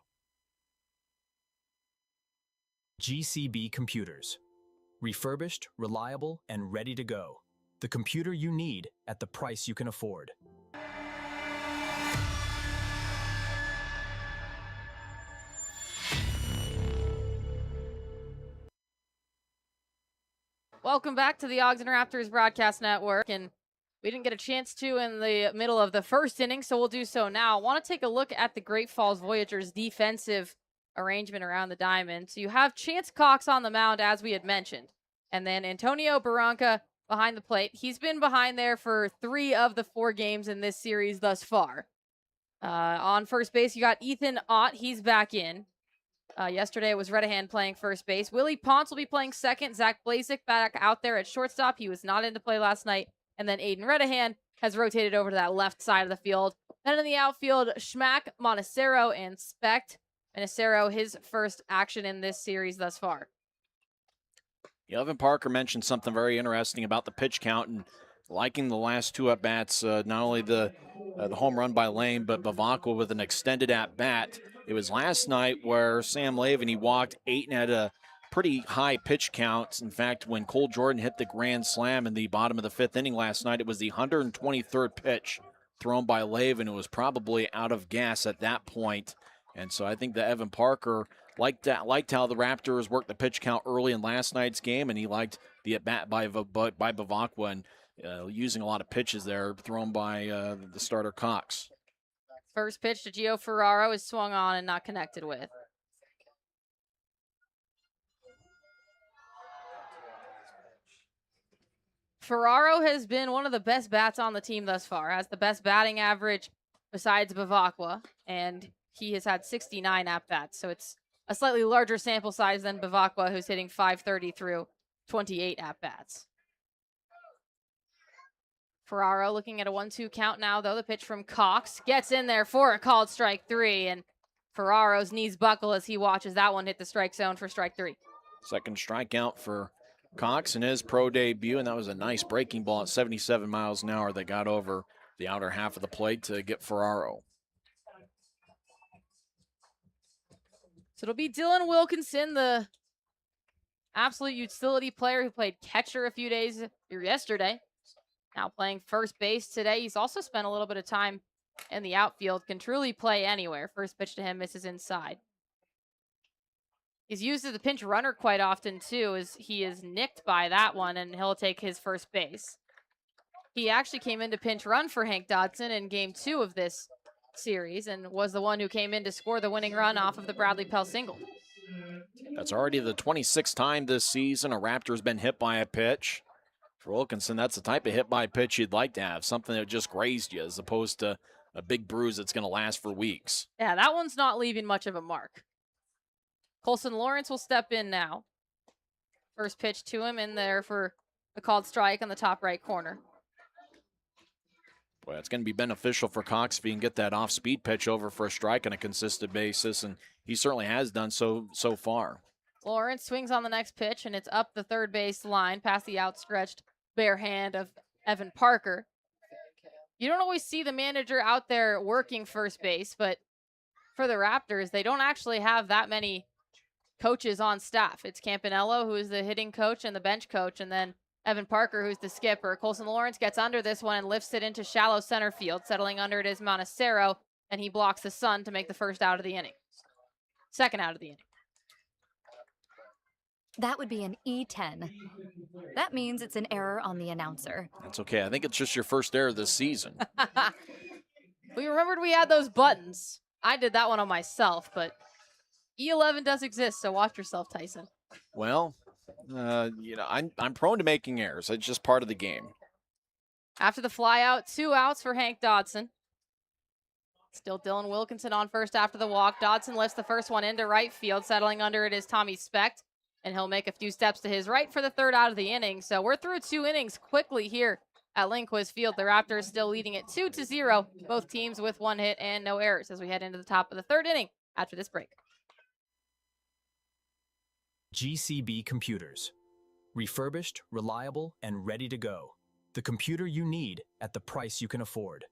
GCB Computers. Refurbished, reliable, and ready to go. The computer you need at the price you can afford. Welcome back to the Ogden Raptors Broadcast Network, and we didn't get a chance to in the middle of the 1st inning, so we'll do so now. I want to take a look at the Great Falls Voyagers defensive arrangement around the diamond. So you have Chance Cox on the mound, as we had mentioned, and then Antonio Barranca behind the plate. He's been behind there for 3 of the 4 games in this series thus far. On first base, you got Ethan Ott. He's back in. Yesterday it was Redahan playing first base. Willie Ponce will be playing second. Zach Blazik back out there at shortstop. He was not into play last night. And then Aiden Redahan has rotated over to that left side of the field. Then in the outfield, Schmack, Montecero, and Specht. Montecero, his first action in this series thus far. Evan Parker mentioned something very interesting about the pitch count and liking the last 2 at-bats, not only the home run by Lane, but Bavacqua with an extended at-bat. It was last night where Sam Lavin, he walked 8 and had a pretty high pitch count. In fact, when Cole Jordan hit the grand slam in the bottom of the 5th inning last night, it was the 123rd pitch thrown by Lavin. It was probably out of gas at that point. And so I think that Evan Parker liked how the Raptors worked the pitch count early in last night's game, and he liked the at-bat by Bavacqua and using a lot of pitches there thrown by the starter Cox. First pitch to Gio Ferraro is swung on and not connected with. Ferraro has been one of the best bats on the team thus far, has the best batting average besides Bavacqua, and he has had 69 at-bats, so it's a slightly larger sample size than Bavacqua, who's hitting .530 through 28 at-bats. Ferraro looking at a 1-2 count now, though. The pitch from Cox gets in there for a called strike 3, and Ferraro's knees buckle as he watches that one hit the strike zone for strike 3. Second strikeout for Cox in his pro debut, and that was a nice breaking ball at 77 miles an hour that got over the outer half of the plate to get Ferraro. So it'll be Dylan Wilkinson, the absolute utility player who played catcher a few days yesterday. Now playing first base today. He's also spent a little bit of time in the outfield, can truly play anywhere. First pitch to him misses inside. He's used as a pinch runner quite often, too, as he is nicked by that one, and he'll take his first base. He actually came in to pinch run for Hank Dodson in Game 2 of this series and was the one who came in to score the winning run off of the Bradley Pell single. That's already the 26th time this season a Raptor's been hit by a pitch. For Wilkinson, that's the type of hit by pitch you'd like to have, something that just grazed you as opposed to a big bruise that's going to last for weeks. Yeah, that one's not leaving much of a mark. Colson Lawrence will step in now. First pitch to him in there for a called strike on the top right corner. Boy, it's going to be beneficial for Cox if he can get that off-speed pitch over for a strike on a consistent basis, and he certainly has done so far. Lawrence swings on the next pitch, and it's up the third base line past the outstretched bare hand of Evan Parker. You don't always see the manager out there working first base, but for the Raptors, they don't actually have that many coaches on staff. It's Campanello, who is the hitting coach and the bench coach, and then Evan Parker, who's the skipper. Colson Lawrence gets under this one and lifts it into shallow center field. Settling under it is Montecero, and he blocks the sun to make the first out of the inning. Second out of the inning. That would be an E10. That means it's an error on the announcer. That's okay. I think it's just your first error this season. We remembered we had those buttons. I did that one on myself, but E11 does exist, so watch yourself, Tyson. Well, I'm prone to making errors. It's just part of the game. After the fly out, 2 outs for Hank Dodson. Still Dylan Wilkinson on first after the walk. Dodson lifts the first one into right field. Settling under it is Tommy Specht, and he'll make a few steps to his right for the third out of the inning. So we're through 2 innings quickly here at Lindquist Field. The Raptors still leading it 2-0. Both teams with 1 hit and no errors as we head into the top of the third inning after this break. GCB Computers. Refurbished, reliable, and ready to go. The computer you need at the price you can afford.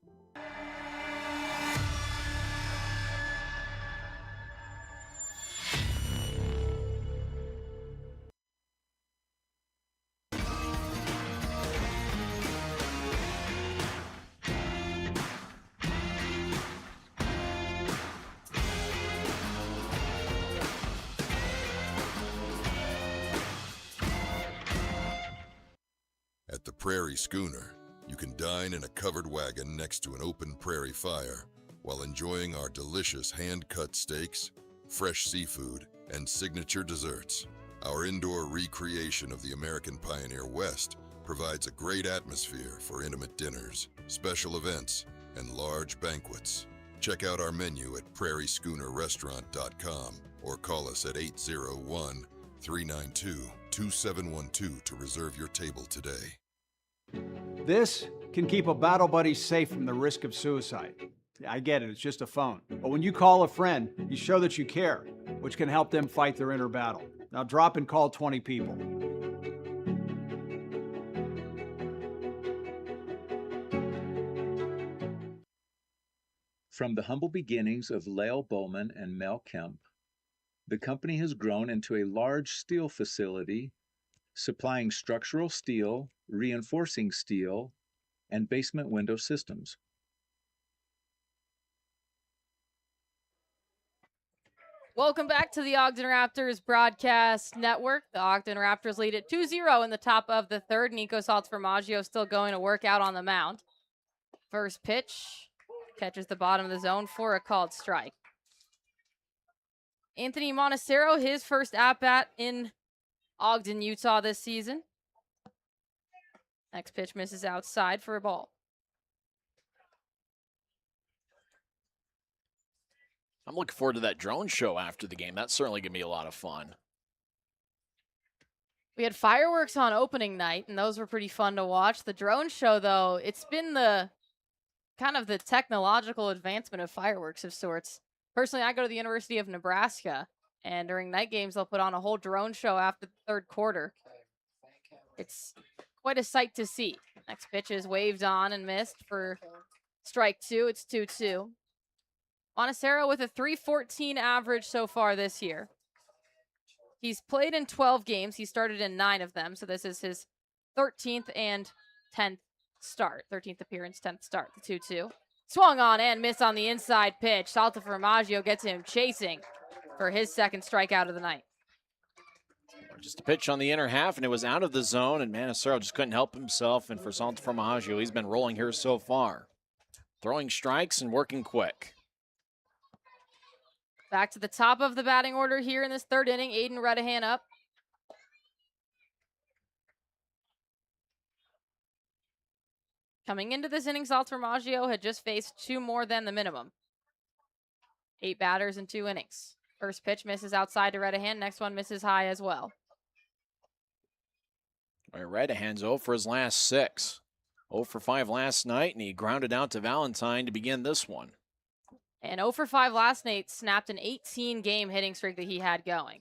At the Prairie Schooner, you can dine in a covered wagon next to an open prairie fire while enjoying our delicious hand-cut steaks, fresh seafood, and signature desserts. Our indoor recreation of the American Pioneer West provides a great atmosphere for intimate dinners, special events, and large banquets. Check out our menu at prairieschoonerrestaurant.com or call us at 801-392-2712 to reserve your table today. This can keep a battle buddy safe from the risk of suicide. I get it, it's just a phone. But when you call a friend, you show that you care, which can help them fight their inner battle. Now drop and call 20 people. From the humble beginnings of Lael Bowman and Mel Kemp, the company has grown into a large steel facility supplying structural steel, reinforcing steel, and basement window systems. Welcome back to the Ogden Raptors broadcast network. The Ogden Raptors lead at 2-0 in the top of the third. Nico Saltzformaggio still going to work out on the mound. First pitch Catches the bottom of the zone for a called strike. Anthony Montecero, his first at-bat in Ogden, Utah this season. Next pitch misses outside for a ball. I'm looking forward to that drone show after the game. That's certainly going to be a lot of fun. We had fireworks on opening night, and those were pretty fun to watch. The drone show, though, it's been the kind of the technological advancement of fireworks of sorts. Personally, I go to the University of Nebraska, and during night games, they'll put on a whole drone show after the third quarter. It's quite a sight to see. Next pitch is waved on and missed for strike two. It's 2-2. Montecero with a .314 average so far this year. He's played in 12 games. He started in 9 of them, so this is his 13th and 10th start. 13th appearance, 10th start, the 2-2. Swung on and missed on the inside pitch. Salta Formaggio gets him chasing for his second strikeout of the night. Just a pitch on the inner half, and it was out of the zone, and Montecero just couldn't help himself. And for Salta Formaggio, he's been rolling here so far. Throwing strikes and working quick. Back to the top of the batting order here in this third inning. Aiden Redahan up. Coming into this inning, Salta Formaggio had just faced 2 more than the minimum. 8 batters in 2 innings. First pitch misses outside to Redahan. Next one misses high as well. Redahan's 0 for his last 6. 0 for 5 last night, and he grounded out to Valentine to begin this one. And 0 for 5 last night snapped an 18-game hitting streak that he had going.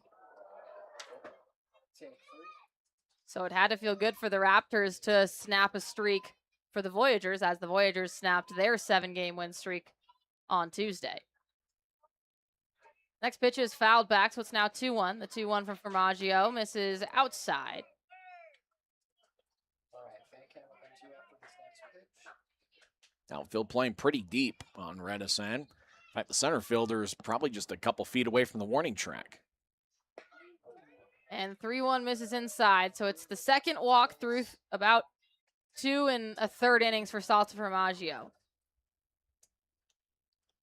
So it had to feel good for the Raptors to snap a streak for the Voyagers, as the Voyagers snapped their 7-game win streak on Tuesday. Next pitch is fouled back, so it's now 2-1. The 2-1 from Formaggio misses outside. Outfield playing pretty deep on Redahan. In fact, the center fielder is probably just a couple feet away from the warning track. And 3-1 misses inside, so it's the second walk through about 2 1/3 innings for Salta Formaggio.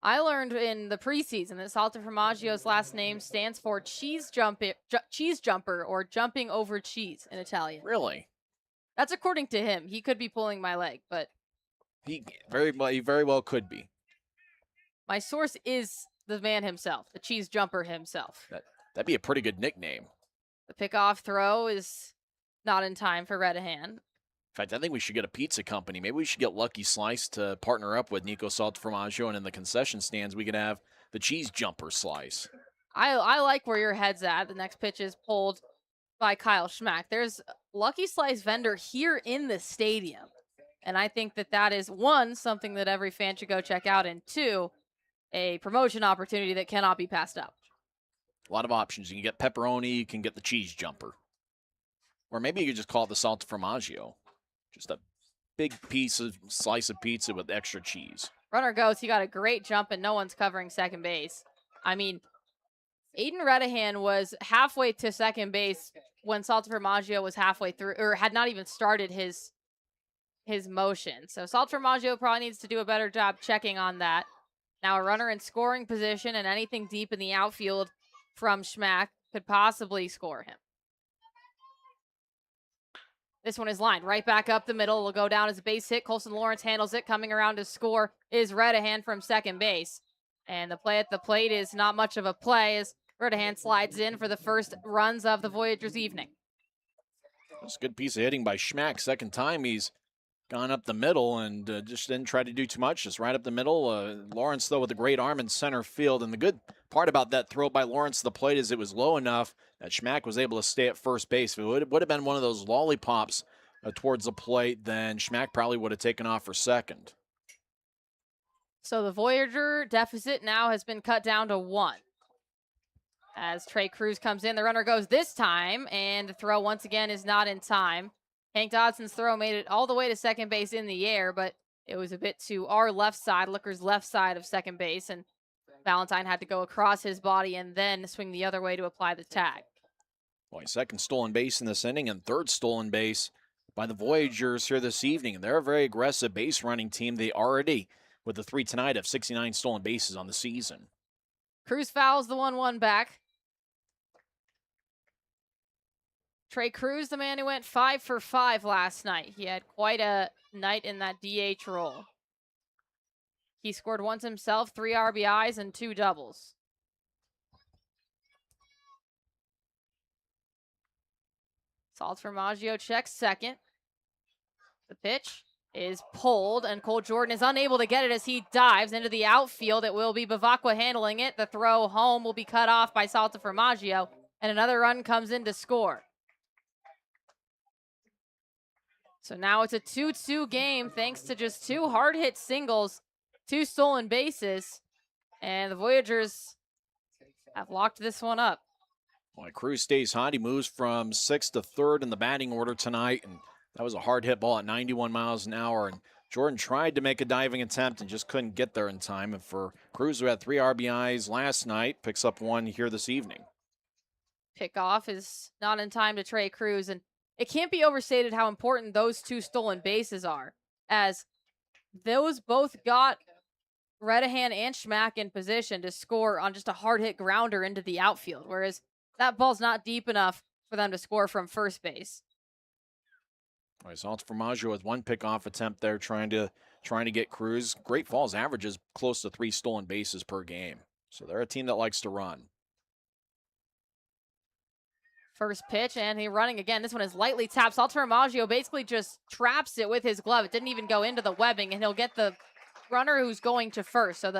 I learned in the preseason that Salta Formaggio's last name stands for cheese jumper, or jumping over cheese in Italian. Really? That's according to him. He could be pulling my leg, but He very well could be. my source is the man himself, the cheese jumper himself. That'd be a pretty good nickname. The pickoff throw is not in time for Redahan. In fact, I think we should get a pizza company. Maybe we should get Lucky Slice to partner up with Nico Salta Formaggio, and in the concession stands, we could have the cheese jumper slice. I like where your head's at. The next pitch is pulled by Kyle Schmack. There's Lucky Slice vendor here in the stadium. And I think that that is, 1, something that every fan should go check out, and 2, a promotion opportunity that cannot be passed up. A lot of options. You can get pepperoni, you can get the cheese jumper. Or maybe you could just call it the Salta Formaggio. Just a big slice of pizza with extra cheese. Runner goes. He got a great jump, and no one's covering second base. I mean, Aiden Redahan was halfway to second base when Salta Formaggio was halfway through, or had not even started his motion. So Salta Formaggio probably needs to do a better job checking on that. Now a runner in scoring position, and anything deep in the outfield from Schmack could possibly score him. This one is lined right back up the middle. It'll go down as a base hit. Colson Lawrence handles it. Coming around to score is Redahan from second base. And the play at the plate is not much of a play as Redahan slides in for the first runs of the Voyagers' evening. That's a good piece of hitting by Schmack. Second time he's gone up the middle and just didn't try to do too much, just right up the middle. Lawrence, though, with a great arm in center field. And the good part about that throw by Lawrence to the plate is it was low enough that Schmack was able to stay at first base. If it would have been one of those lollipops towards the plate, then Schmack probably would have taken off for second. So the Voyager deficit now has been cut down to 1. As Trey Cruz comes in, the runner goes this time, and the throw once again is not in time. Hank Dodson's throw made it all the way to second base in the air, but it was a bit to our left side, Looker's left side of second base, and Valentine had to go across his body and then swing the other way to apply the tag. Boy, second stolen base in this inning and third stolen base by the Voyagers here this evening. And they're a very aggressive base running team. They already with the 3 tonight of 69 stolen bases on the season. Cruz fouls the 1-1 back. Trey Cruz, the man who went 5 for 5 last night. He had quite a night in that DH role. He scored once himself, 3 RBIs and 2 doubles. Salts for Maggio checks second. The pitch is pulled, and Cole Jordan is unable to get it as he dives into the outfield. It will be Bavacqua handling it. The throw home will be cut off by Salta Formaggio, and another run comes in to score. So now it's a 2-2 game thanks to just 2 hard-hit singles, 2 stolen bases, and the Voyagers have locked this one up. Boy, Cruz stays hot. He moves from 6th to 3rd in the batting order tonight, and that was a hard hit ball at 91 miles an hour. And Jordan tried to make a diving attempt and just couldn't get there in time. And for Cruz, who had 3 RBIs last night, picks up 1 here this evening. Pickoff is not in time to Trey Cruz, and it can't be overstated how important those 2 stolen bases are, as those both got Redahan and Schmack in position to score on just a hard hit grounder into the outfield, whereas that ball's not deep enough for them to score from first base. All right, Salts Formaggio with 1 pickoff attempt there, trying to get Cruz. Great Falls averages close to 3 stolen bases per game, so they're a team that likes to run. First pitch, and he running again. This one is lightly tapped. Salts Formaggio basically just traps it with his glove. It didn't even go into the webbing, and he'll get the runner who's going to first, so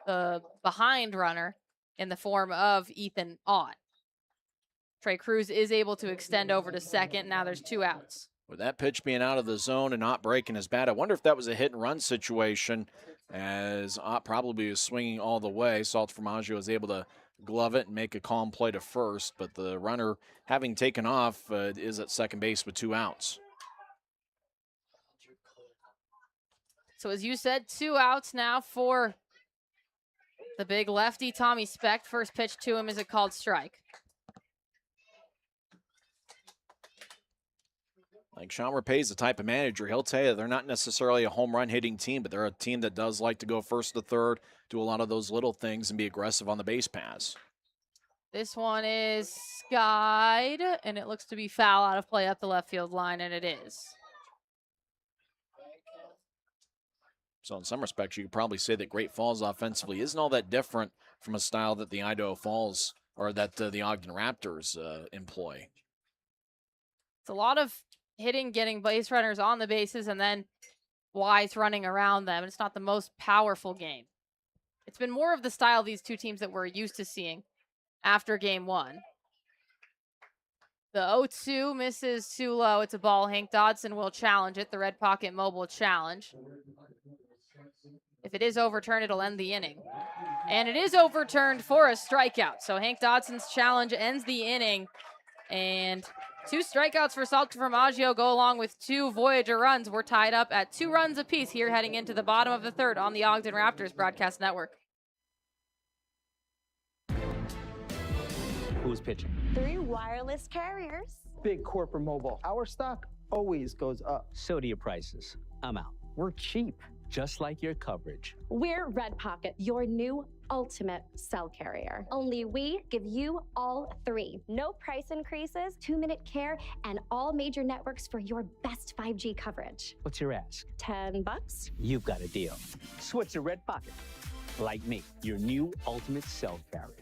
the behind runner in the form of Ethan Ott. Trey Cruz is able to extend over to second. Now there's 2 outs. With that pitch being out of the zone and not breaking his bat, I wonder if that was a hit and run situation, as Ott probably was swinging all the way. Salts Formaggio was able to glove it and make a calm play to first, but the runner, having taken off, is at second base with 2 outs. So as you said, 2 outs now for the big lefty, Tommy Specht. First pitch to him is a called strike. Like Sean Rapay is the type of manager, he'll tell you they're not necessarily a home run hitting team, but they're a team that does like to go 1st to 3rd, do a lot of those little things, and be aggressive on the base pass. This one is skied, and it looks to be foul out of play up the left field line, and it is. So in some respects, you could probably say that Great Falls offensively isn't all that different from a style that the Idaho Falls, or that the Ogden Raptors employ. It's a lot of hitting, getting base runners on the bases, and then Wise running around them. It's not the most powerful game. It's been more of the style of these 2 teams that we're used to seeing after game 1. The 0-2 misses too low. It's a ball. Hank Dodson will challenge it. The Red Pocket Mobile challenge. If it is overturned, it'll end the inning. And it is overturned for a strikeout. So Hank Dodson's challenge ends the inning. And 2 strikeouts for Salta Formaggio go along with 2 Voyager runs. We're tied up at 2 runs apiece here heading into the bottom of the 3rd on the Ogden Raptors broadcast network. Who's pitching? 3 wireless carriers. Big corporate mobile. Our stock always goes up. So do your prices. I'm out. We're cheap, just like your coverage. We're Red Pocket, your new ultimate cell carrier. Only we give you all 3. No price increases, 2-minute care, and all major networks for your best 5G coverage. What's your ask? $10. You've got a deal. Switch to Red Pocket, like me, your new ultimate cell carrier.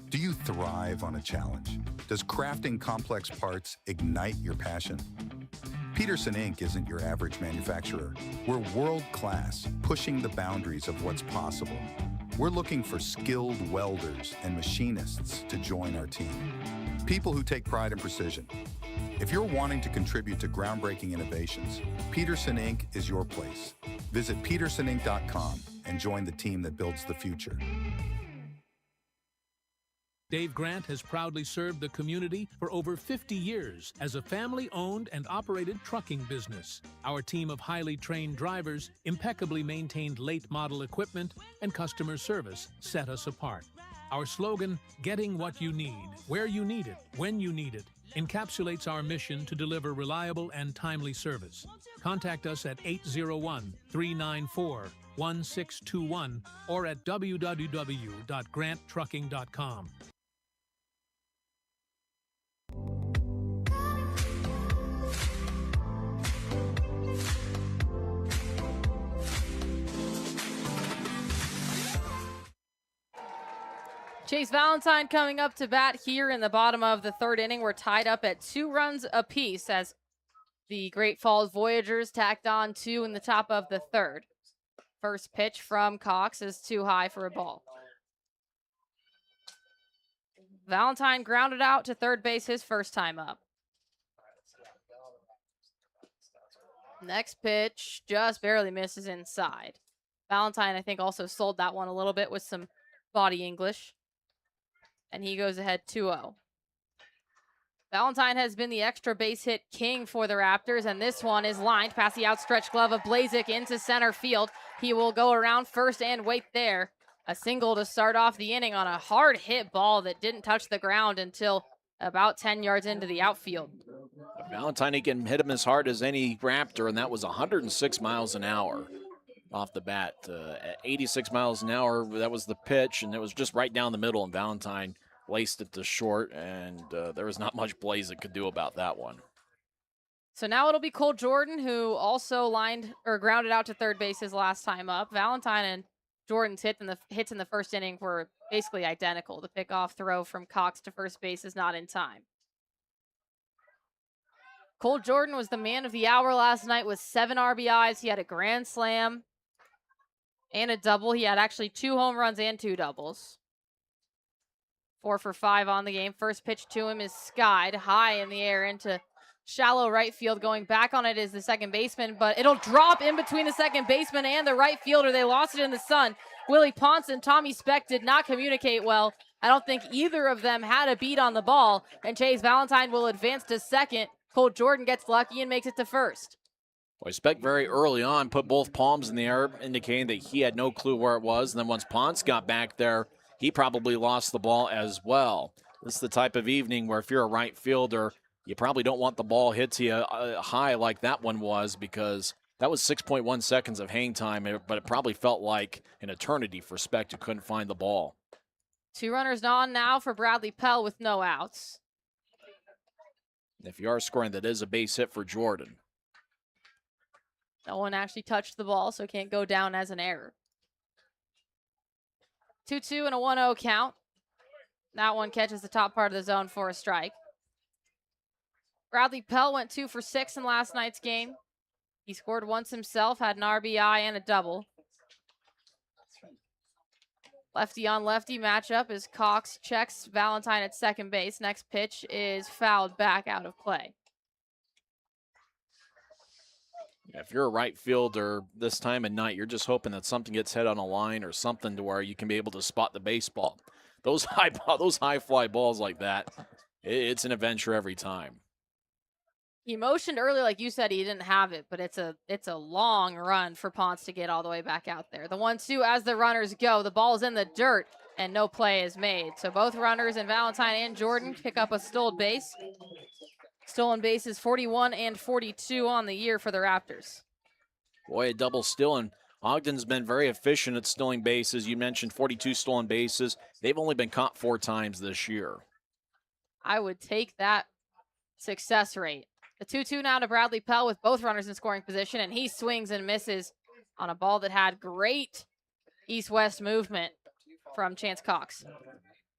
Do you thrive on a challenge? Does crafting complex parts ignite your passion? Peterson Inc. isn't your average manufacturer. We're world-class, pushing the boundaries of what's possible. We're looking for skilled welders and machinists to join our team. People who take pride in precision. If you're wanting to contribute to groundbreaking innovations, Peterson Inc. is your place. Visit petersoninc.com and join the team that builds the future. Dave Grant has proudly served the community for over 50 years as a family-owned and operated trucking business. Our team of highly trained drivers, impeccably maintained late-model equipment, and customer service set us apart. Our slogan, Getting What You Need, Where You Need It, When You Need It, encapsulates our mission to deliver reliable and timely service. Contact us at 801-394-1621 or at www.granttrucking.com. Chase Valentine coming up to bat here in the bottom of the third inning. We're tied up at 2 runs apiece as the Great Falls Voyagers tacked on 2 in the top of the third. First pitch from Cox is too high for a ball. Valentine grounded out to third base his first time up. Next pitch just barely misses inside. Valentine, I think, also sold that one a little bit with some body English. And he goes ahead 2-0. Valentine has been the extra base hit king for the Raptors, and this one is lined past the outstretched glove of Blazik into center field. He will go around first and wait there. A single to start off the inning on a hard hit ball that didn't touch the ground until about 10 yards into the outfield. Valentine, he can hit him as hard as any Raptor, and that was 106 miles an hour off the bat. At 86 miles an hour, that was the pitch, and it was just right down the middle, and Valentine laced it to short, and there was not much Blazik could do about that one. So now it'll be Cole Jordan, who also lined or grounded out to third base his last time up. Valentine and Jordan's hits in the first inning were basically identical. The pickoff throw from Cox to first base is not in time. Cole Jordan was the man of the hour last night with 7 RBIs. He had a grand slam and a double. He had actually 2 home runs and 2 doubles. 4 for 5 on the game. First pitch to him is skied high in the air into shallow right field. Going back on it is the second baseman, but it'll drop in between the second baseman and the right fielder. They lost it in the sun. Willie Ponce and Tommy Speck did not communicate well. I don't think either of them had a beat on the ball, and Chase Valentine will advance to second. Cole Jordan gets lucky and makes it to first. Boy, Speck very early on put both palms in the air, indicating that he had no clue where it was. And then once Ponce got back there, he probably lost the ball as well. This is the type of evening where if you're a right fielder, you probably don't want the ball hit to you high like that one was, because that was 6.1 seconds of hang time, but it probably felt like an eternity for Speck who couldn't find the ball. 2 runners on now for Bradley Pell with no outs. If you are scoring, that is a base hit for Jordan. No one actually touched the ball, so it can't go down as an error. 2-2 and a 1-0 count. That one catches the top part of the zone for a strike. Bradley Pell went 2 for 6 in last night's game. He scored once himself, had an RBI and a double. Lefty on lefty matchup as Cox checks Valentine at second base. Next pitch is fouled back out of play. If you're a right fielder this time of night, you're just hoping that something gets hit on a line or something to where you can be able to spot the baseball. Those high fly balls like that, it's an adventure every time. He motioned earlier, like you said, he didn't have it, but it's a long run for Ponce to get all the way back out there. The 1-2 as the runners go. The ball's in the dirt, and no play is made. So both runners, and Valentine and Jordan, pick up a stolen base. Stolen bases 41 and 42 on the year for the Raptors. Boy, a double steal, and Ogden's been very efficient at stealing bases. You mentioned 42 stolen bases. They've only been caught 4 times this year. I would take that success rate. The 2-2 now to Bradley Pell with both runners in scoring position, and he swings and misses on a ball that had great east-west movement from Chance Cox.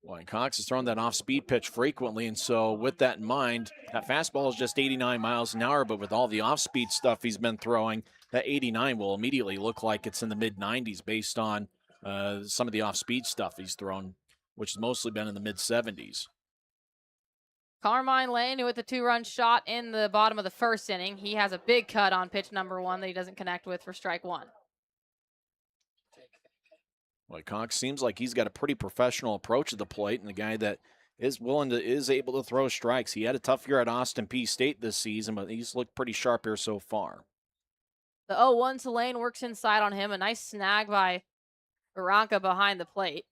Well, and Cox has thrown that off-speed pitch frequently, and so with that in mind, that fastball is just 89 miles an hour, but with all the off-speed stuff he's been throwing, that 89 will immediately look like it's in the mid-90s based on some of the off-speed stuff he's thrown, which has mostly been in the mid-70s. Carmine Lane with a 2-run shot in the bottom of the first inning. He has a big cut on pitch number 1 that he doesn't connect with for strike 1. Well, Cox seems like he's got a pretty professional approach to the plate, and the guy that is able to throw strikes. He had a tough year at Austin Peay State this season, but he's looked pretty sharp here so far. The 0-1 to Lane works inside on him. A nice snag by Barranca behind the plate.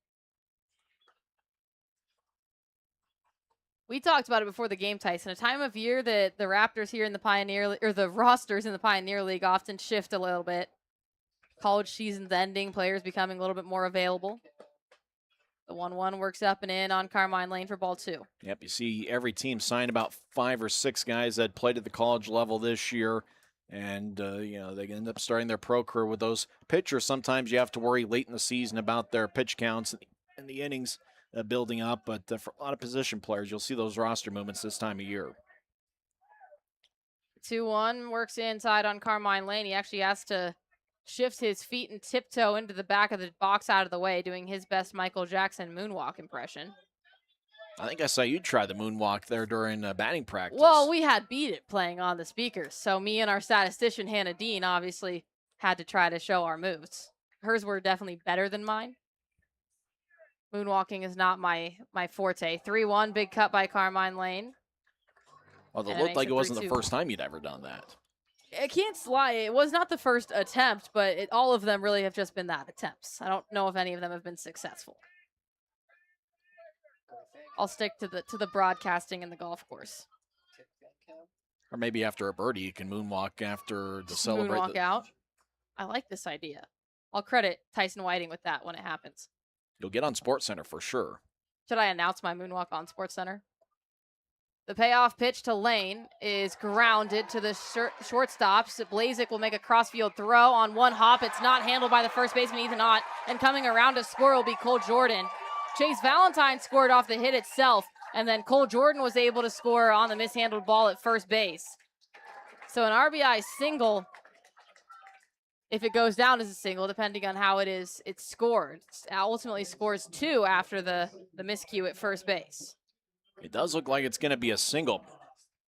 We talked about it before the game, Tyson. A time of year that the Raptors here in the Pioneer or the rosters in the Pioneer League often shift a little bit. College season's ending, players becoming a little bit more available. The 1-1 works up and in on Carmine Lane for ball 2. Yep, you see every team sign about 5 or 6 guys that played at the college level this year. And, they end up starting their pro career with those pitchers. Sometimes you have to worry late in the season about their pitch counts and the innings building up. But for a lot of position players, you'll see those roster movements this time of year. 2-1 works inside on Carmine Lane. He actually has to shift his feet and tiptoe into the back of the box out of the way, doing his best Michael Jackson moonwalk impression. I think I saw you try the moonwalk there during batting practice. Well, we had Beat It playing on the speakers, so me and our statistician, Hannah Dean, obviously had to try to show our moves. Hers were definitely better than mine. Moonwalking is not my forte. 3-1, big cut by Carmine Lane. Although it looked like it wasn't the first time you'd ever done that. I can't lie. It was not the first attempt, but all of them really have just been that attempts. I don't know if any of them have been successful. I'll stick to the broadcasting and the golf course. Or maybe after a birdie, you can moonwalk after the celebrate. Moonwalk out. I like this idea. I'll credit Tyson Whiting with that when it happens. You'll get on SportsCenter for sure. Should I announce my moonwalk on SportsCenter? The payoff pitch to Lane is grounded to the shortstop. Blazik will make a crossfield throw on one hop. It's not handled by the first baseman, Ethan Ott. And coming around to score will be Cole Jordan. Chase Valentine scored off the hit itself, and then Cole Jordan was able to score on the mishandled ball at first base. So an RBI single, if it goes down as a single, depending on how it's scored. It ultimately scores 2 after the miscue at first base. It does look like it's going to be a single.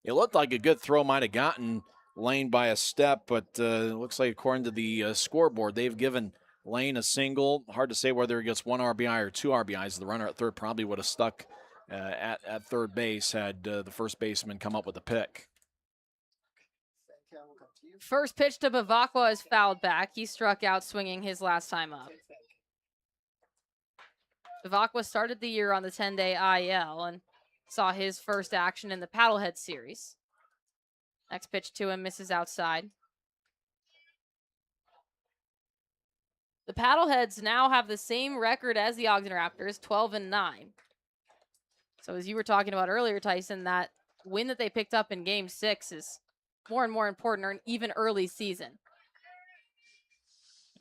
It looked like a good throw might have gotten Lane by a step, but it looks like according to the scoreboard, they've given Lane a single. Hard to say whether he gets 1 RBI or 2 RBIs. The runner at third probably would have stuck at third base had the first baseman come up with a pick. First pitch to Bavacqua is fouled back. He struck out swinging his last time up. Bavacqua started the year on the 10-day IL and saw his first action in the Paddlehead series. Next pitch to him misses outside. The Paddleheads now have the same record as the Ogden Raptors, 12-9. So as you were talking about earlier, Tyson, that win that they picked up in Game 6 is more and more important, or even early season.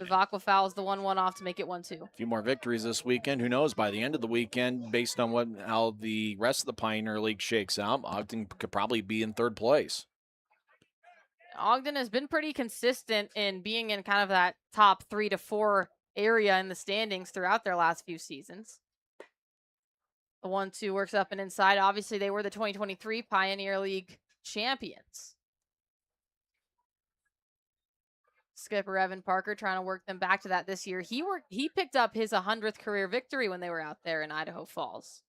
Bavacqua fouls the 1-1 off to make it 1-2. A few more victories this weekend. Who knows, by the end of the weekend, based on how the rest of the Pioneer League shakes out, Ogden could probably be in third place. Ogden has been pretty consistent in being in kind of that top 3 to 4 area in the standings throughout their last few seasons. The 1-2 works up and inside. Obviously, they were the 2023 Pioneer League champions. Skipper Evan Parker trying to work them back to that this year. He picked up his 100th career victory when they were out there in Idaho Falls.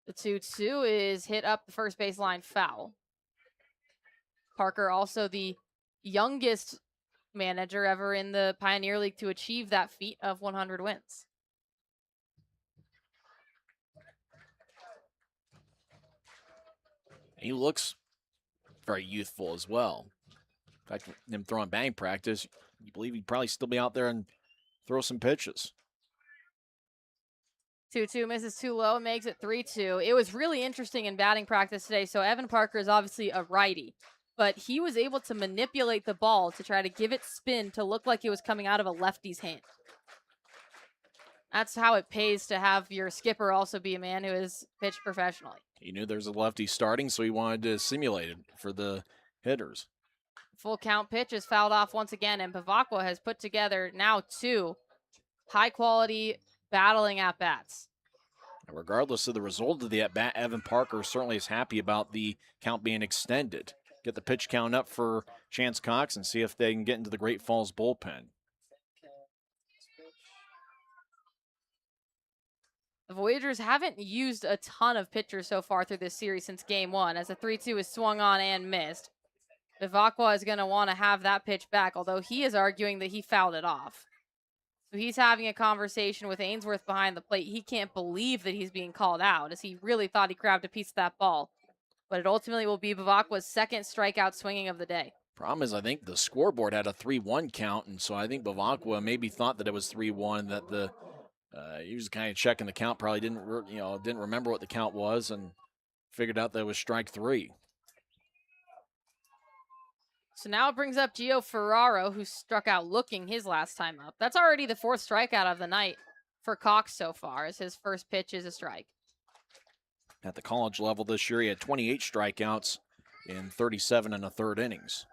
The 2-2 is hit up the first baseline foul. Parker also the youngest manager ever in the Pioneer League to achieve that feat of 100 wins. He looks very youthful as well. In fact, him throwing batting practice, you believe he'd probably still be out there and throw some pitches. 2-2 misses too low and makes it 3-2. It was really interesting in batting practice today. So Evan Parker is obviously a righty, but he was able to manipulate the ball to try to give it spin to look like it was coming out of a lefty's hand. That's how it pays to have your skipper also be a man who has pitched professionally. He knew there's a lefty starting, so he wanted to simulate it for the hitters. Full count pitch is fouled off once again, and Bavacqua has put together now 2 high-quality battling at-bats. Regardless of the result of the at-bat, Evan Parker certainly is happy about the count being extended. Get the pitch count up for Chance Cox and see if they can get into the Great Falls bullpen. The Voyagers haven't used a ton of pitchers so far through this series since Game 1, as the 3-2 is swung on and missed. Bavacqua is going to want to have that pitch back, although he is arguing that he fouled it off. So he's having a conversation with Ainsworth behind the plate. He can't believe that he's being called out, as he really thought he grabbed a piece of that ball. But it ultimately will be Bavacqua's second strikeout swinging of the day. Problem is, I think the scoreboard had a 3-1 count, and so I think Bavacqua maybe thought that it was 3-1. That the he was kind of checking the count, probably didn't remember what the count was, and figured out that it was strike 3. So now it brings up Gio Ferraro, who struck out looking his last time up. That's already the 4th strikeout of the night for Cox so far, as his first pitch is a strike. At the college level this year, he had 28 strikeouts in 37 1/3 innings.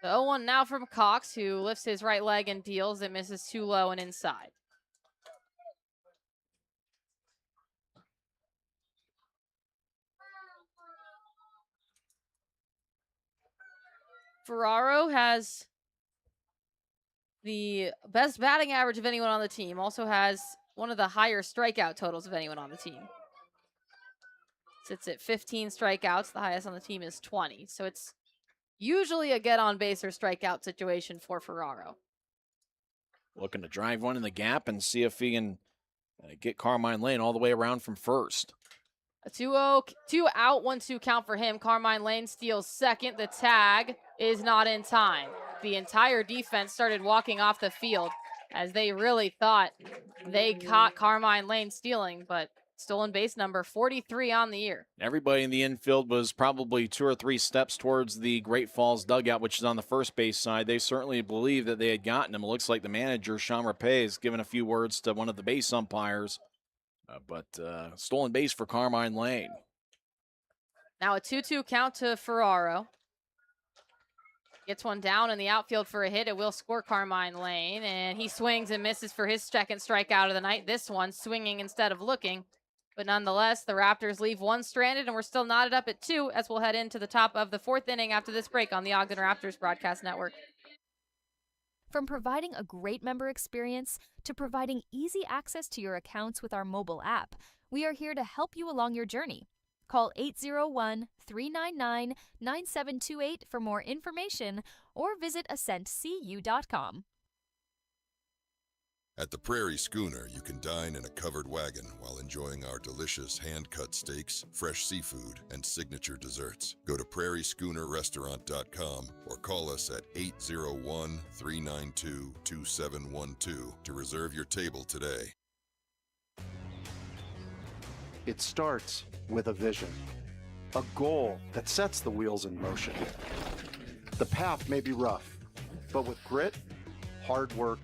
The 0-1 now from Cox, who lifts his right leg and deals. It misses too low and inside. Ferraro has the best batting average of anyone on the team. Also has one of the higher strikeout totals of anyone on the team. Sits at 15 strikeouts. The highest on the team is 20. So it's usually a get on base or strikeout situation for Ferraro. Looking to drive one in the gap and see if he can get Carmine Lane all the way around from first. A 2-0, 2-out, 1-2 count for him. Carmine Lane steals second. The tag is not in time. The entire defense started walking off the field as they really thought they caught Carmine Lane stealing, but stolen base number 43 on the year. Everybody in the infield was probably 2 or 3 steps towards the Great Falls dugout, which is on the first base side. They certainly believed that they had gotten him. It looks like the manager, Sean Rapé, has given a few words to one of the base umpires. But stolen base for Carmine Lane. Now a 2-2 count to Ferraro. Gets one down in the outfield for a hit. It will score Carmine Lane, and he swings and misses for his second strikeout of the night. This one swinging instead of looking. But nonetheless, the Raptors leave one stranded, and we're still knotted up at 2 as we'll head into the top of the 4th inning after this break on the Ogden Raptors Broadcast Network. From providing a great member experience to providing easy access to your accounts with our mobile app, we are here to help you along your journey. Call 801-399-9728 for more information or visit ascentcu.com. At the Prairie Schooner, you can dine in a covered wagon while enjoying our delicious hand-cut steaks, fresh seafood, and signature desserts. Go to prairieschoonerrestaurant.com or call us at 801-392-2712 to reserve your table today. It starts with a vision, a goal that sets the wheels in motion. The path may be rough, but with grit, hard work,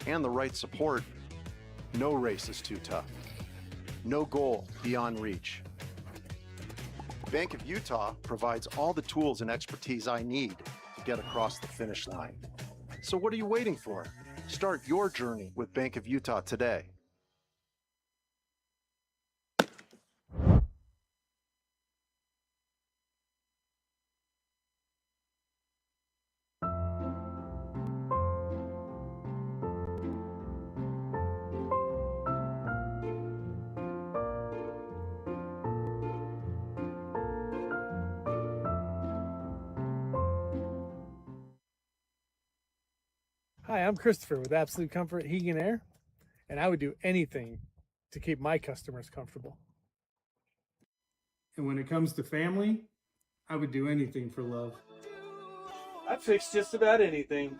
and the right support, no race is too tough. No goal beyond reach. Bank of Utah provides all the tools and expertise I need to get across the finish line. So what are you waiting for? Start your journey with Bank of Utah today. Hi, I'm Christopher with Absolute Comfort Heating and Air, and I would do anything to keep my customers comfortable. And when it comes to family, I would do anything for love. I'd fix just about anything.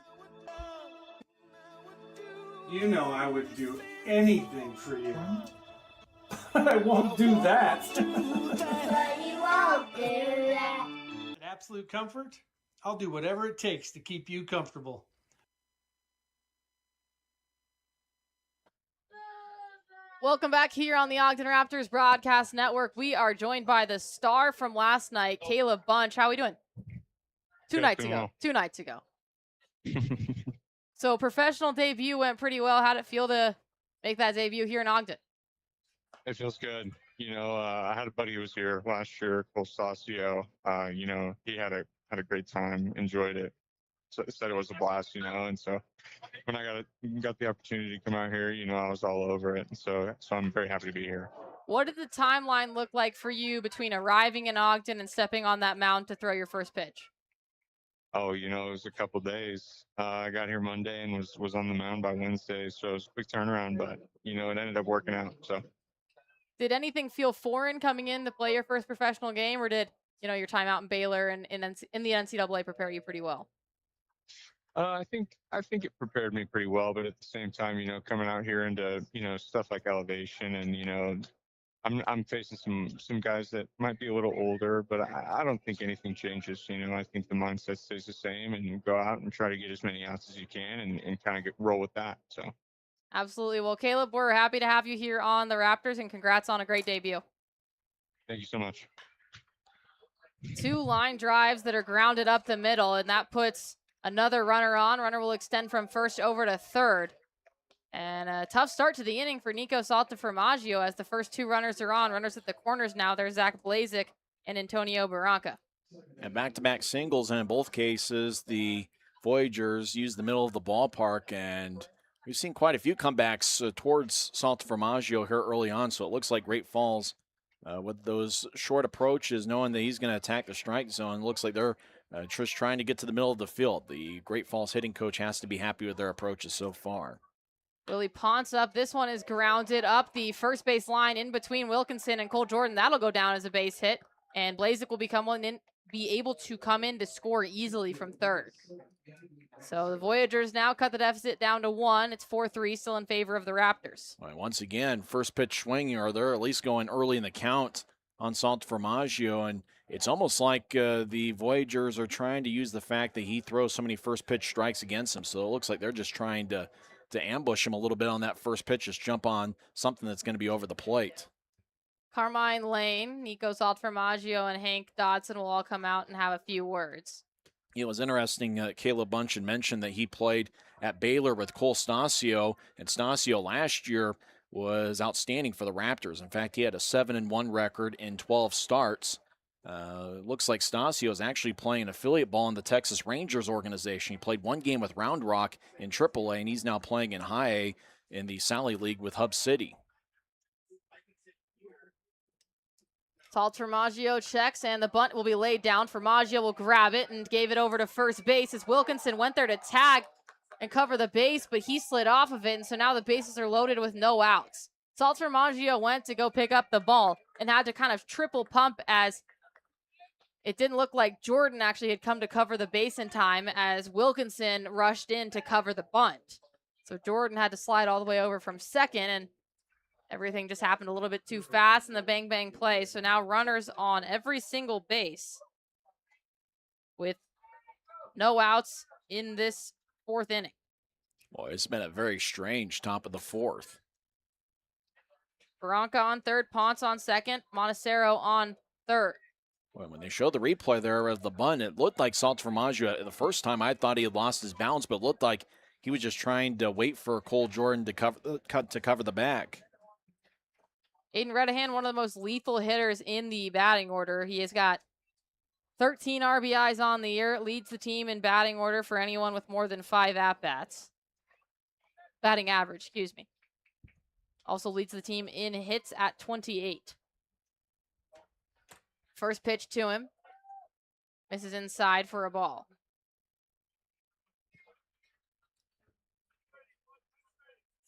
You know I would do anything for you. I won't do that. But you won't do that. At Absolute Comfort, I'll do whatever it takes to keep you comfortable. Welcome back here on the Ogden Raptors Broadcast Network. We are joined by the star from last night, Caleb Bunch. How are we doing? Two nights ago. So professional debut went pretty well. How'd it feel to make that debut here in Ogden? It feels good. You know, I had a buddy who was here last year, Cole Stasio. You know, he had a great time, enjoyed it. So said it was a blast, you know, and so when I got the opportunity to come out here, you know, I was all over it. So I'm very happy to be here. What did the timeline look like for you between arriving in Ogden and stepping on that mound to throw your first pitch? oh, it was a couple days. I got here Monday and was on the mound by Wednesday, so it was a quick turnaround. But it ended up working out. So Did anything feel foreign coming in to play your first professional game, or did your time out in Baylor and in the NCAA prepare you pretty well? I think it prepared me pretty well, but at the same time, coming out here into stuff like elevation, and I'm facing some guys that might be a little older, but I don't think anything changes. I think the mindset stays the same, and you go out and try to get as many outs as you can, and kind of roll with that. So Absolutely. Well, Caleb, we're happy to have you here on the Raptors, and congrats on a great debut. thank you so much. 2 line drives that are grounded up the middle, and that puts another runner on. Runner will extend from first over to third. And a tough start to the inning for Nico Saltaformaggio as the first 2 runners are on. Runners at the corners now. There's Zach Blazik and Antonio Barranca. And back-to-back singles, and in both cases, the Voyagers used the middle of the ballpark, and we've seen quite a few comebacks towards Saltaformaggio here early on, so it looks like Great Falls with those short approaches, knowing that he's going to attack the strike zone. Looks like they're just trying to get to the middle of the field. The Great Falls hitting coach has to be happy with their approaches so far. Willie Ponce up. This one is grounded up the first base line in between Wilkinson and Cole Jordan. That'll go down as a base hit, and Blazik will be able to come in to score easily from third. So the Voyagers now cut the deficit down to 1. It's 4-3, still in favor of the Raptors. Right, once again, first pitch swinging, or they're at least going early in the count on Saltaformaggio, and it's almost like the Voyagers are trying to use the fact that he throws so many first pitch strikes against him. So it looks like they're just trying to ambush him a little bit on that first pitch, just jump on something that's going to be over the plate. Carmine Lane, Nico Saltaformaggio, and Hank Dodson will all come out and have a few words. It was interesting, Caleb Bunchen mentioned that he played at Baylor with Cole Stasio, and Stasio last year was outstanding for the Raptors. In fact, he had a 7-1 record in 12 starts. Looks like Stasio is actually playing affiliate ball in the Texas Rangers organization. He played 1 game with Round Rock in AAA, and he's now playing in High A in the Sally League with Hub City. Saltaformaggio checks, and the bunt will be laid down. Formaggio will grab it and gave it over to first base as Wilkinson went there to tag and cover the base, but he slid off of it, and so now the bases are loaded with no outs. Saltaformaggio went to go pick up the ball and had to kind of triple pump as it didn't look like Jordan actually had come to cover the base in time as Wilkinson rushed in to cover the bunt. So Jordan had to slide all the way over from second, and everything just happened a little bit too fast in the bang-bang play. So now runners on every single base with no outs in this 4th inning. Boy, it's been a very strange top of the 4th. Barranca on third, Ponce on second, Montecero on third. Well, when they showed the replay there of the bunt, it looked like Saltaformaggio, the first time I thought he had lost his balance, but it looked like he was just trying to wait for Cole Jordan to cover the back. Aiden Redahan, one of the most lethal hitters in the batting order. He has got 13 RBIs on the year, leads the team in batting order for anyone with more than 5 at-bats. Batting average, excuse me. Also leads the team in hits at 28. First pitch to him. Misses inside for a ball.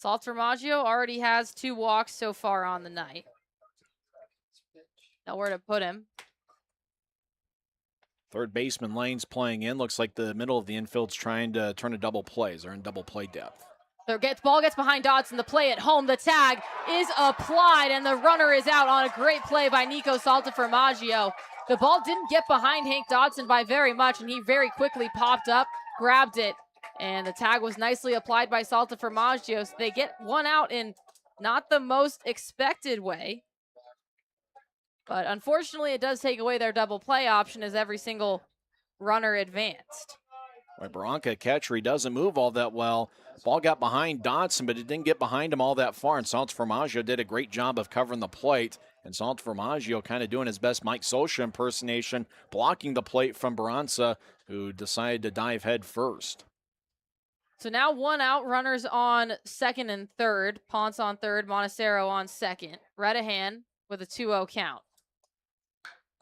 Saltaformaggio already has 2 walks so far on the night. Nowhere to put him. Third baseman Lane's playing in. Looks like the middle of the infield's trying to turn a double play. They're in double play depth. The ball gets behind Dodson. The play at home. The tag is applied, and the runner is out on a great play by Nico Saltaformaggio. The ball didn't get behind Hank Dodson by very much, and he very quickly popped up, grabbed it, and the tag was nicely applied by Saltaformaggio. So they get 1 out in not the most expected way. But unfortunately, it does take away their double play option as every single runner advanced. Right, Barranca, catcher, he doesn't move all that well. Ball got behind Dodson, but it didn't get behind him all that far, and Saltaformaggio did a great job of covering the plate. And Saltaformaggio kind of doing his best Mike Sosha impersonation, blocking the plate from Barranca, who decided to dive head first. So now 1 out, runners on second and third. Ponce on third, Montecero on second. Redahan with a 2-0 count.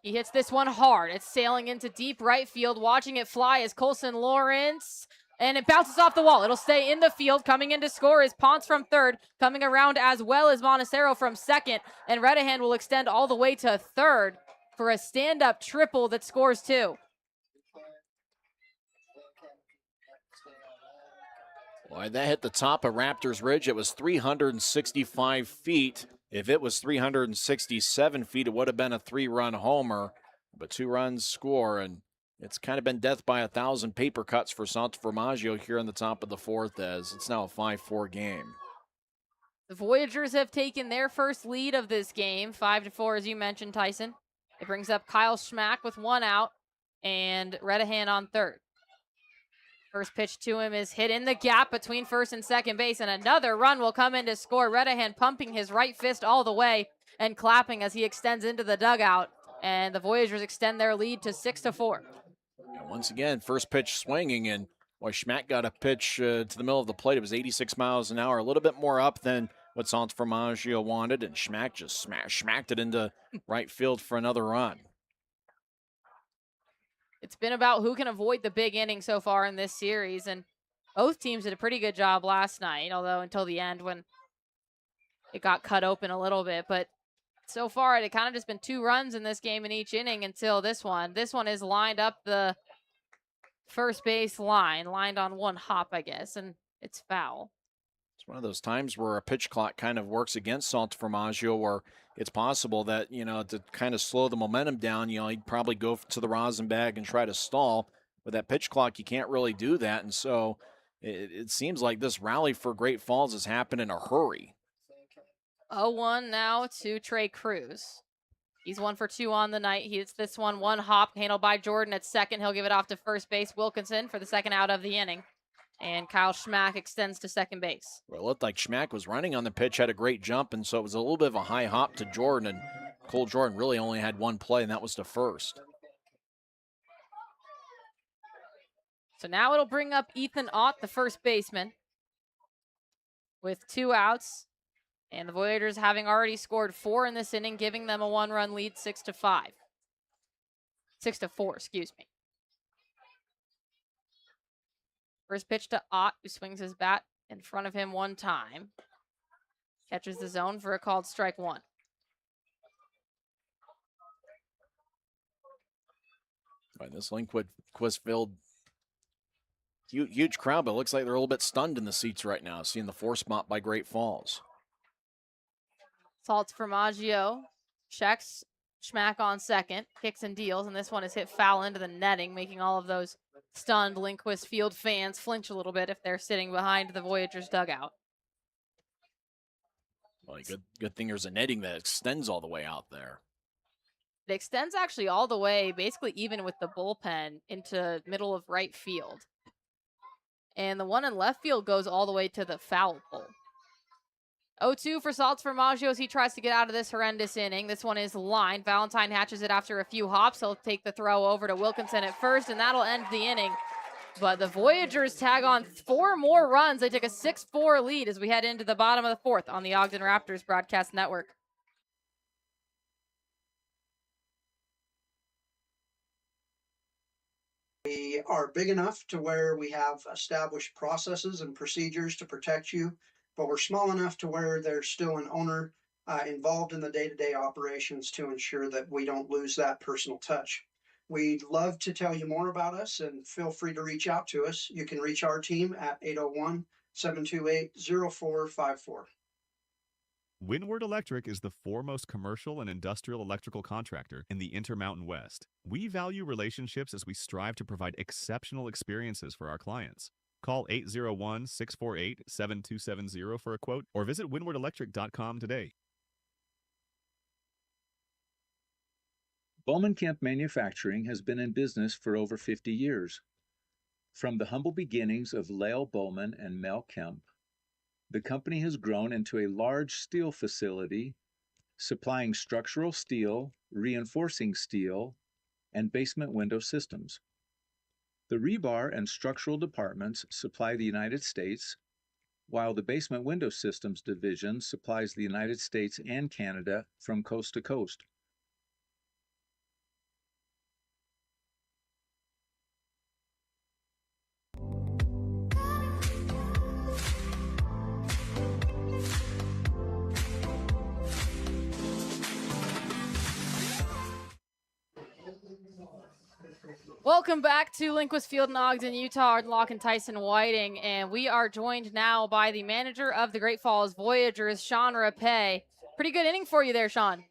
He hits this one hard. It's sailing into deep right field. Watching it fly is Colson Lawrence. And it bounces off the wall. It'll stay in the field. Coming in to score is Ponce from third. Coming around as well as Montecero from second. And Redahan will extend all the way to third for a stand-up triple that scores two. Boy, that hit the top of Raptors Ridge. It was 365 feet. If it was 367 feet, it would have been a 3-run homer. But 2 runs score, and it's kind of been death by 1,000 paper cuts for Santo Formaggio here in the top of the fourth, as it's now a 5-4 game. The Voyagers have taken their first lead of this game, 5-4, as you mentioned, Tyson. It brings up Kyle Schmack with 1 out and Redahan on third. First pitch to him is hit in the gap between first and second base, and another run will come in to score. Redahan pumping his right fist all the way and clapping as he extends into the dugout, and the Voyagers extend their lead to 6-4. And once again, first pitch swinging, and boy, Schmack got a pitch to the middle of the plate. It was 86 miles an hour, a little bit more up than what Santo Formaggio wanted, and Schmack just smacked it into right field for another run. It's been about who can avoid the big inning so far in this series, and both teams did a pretty good job last night, although until the end when it got cut open a little bit. But so far, it kind of just been 2 runs in this game in each inning until this one. This one is lined up the first base line, lined on 1 hop, I guess, and it's foul. It's one of those times where a pitch clock kind of works against Santo Formaggio, where it's possible that, to kind of slow the momentum down, he'd probably go to the rosin bag and try to stall. With that pitch clock, you can't really do that. And so it seems like this rally for Great Falls has happened in a hurry. 0-1 now to Trey Cruz. He's 1 for 2 on the night. He hits this one 1 hop, handled by Jordan at second. He'll give it off to first base Wilkinson for the second out of the inning. And Kyle Schmack extends to second base. Well, it looked like Schmack was running on the pitch, had a great jump, and so it was a little bit of a high hop to Jordan, and Cole Jordan really only had 1 play, and that was to first. So now it'll bring up Ethan Ott, the first baseman, with 2 outs. And the Voyagers having already scored 4 in this inning, giving them a 1-run lead, 6-5. 6-4, excuse me. First pitch to Ott, who swings his bat in front of him 1 time. Catches the zone for a called strike 1. By this Lindquist-filled huge crowd, but it looks like they're a little bit stunned in the seats right now, seeing the 4 spot by Great Falls. Santo Formaggio checks Schmack on second, kicks and deals, and this one is hit foul into the netting, making all of those stunned Lindquist Field fans flinch a little bit if they're sitting behind the Voyagers dugout. Well, good thing there's a netting that extends all the way out there. It extends actually all the way, basically even with the bullpen, into middle of right field. And the one in left field goes all the way to the foul pole. 0-2 for Santo Formaggio as he tries to get out of this horrendous inning. This one is lined. Valentine hatches it after a few hops. He'll take the throw over to Wilkinson at first, and that'll end the inning. But the Voyagers tag on 4 more runs. They take a 6-4 lead as we head into the bottom of the 4th on the Ogden Raptors broadcast network. We are big enough to where we have established processes and procedures to protect you, but we're small enough to where there's still an owner involved in the day-to-day operations to ensure that we don't lose that personal touch. We'd love to tell you more about us, and feel free to reach out to us. You can reach our team at 801-728-0454. Windward Electric is the foremost commercial and industrial electrical contractor in the Intermountain West. We value relationships as we strive to provide exceptional experiences for our clients. Call 801-648-7270 for a quote, or visit windwardelectric.com today. Bowman Kemp Manufacturing has been in business for over 50 years. From the humble beginnings of Lael Bowman and Mel Kemp, the company has grown into a large steel facility supplying structural steel, reinforcing steel, and basement window systems. The rebar and structural departments supply the United States, while the basement window systems division supplies the United States and Canada from coast to coast. Welcome back to Linquist Field in Ogden, Utah. Arden Locke and Tyson Whiting, and we are joined now by the manager of the Great Falls Voyagers, Sean Rapay. Pretty good inning for you there, Sean.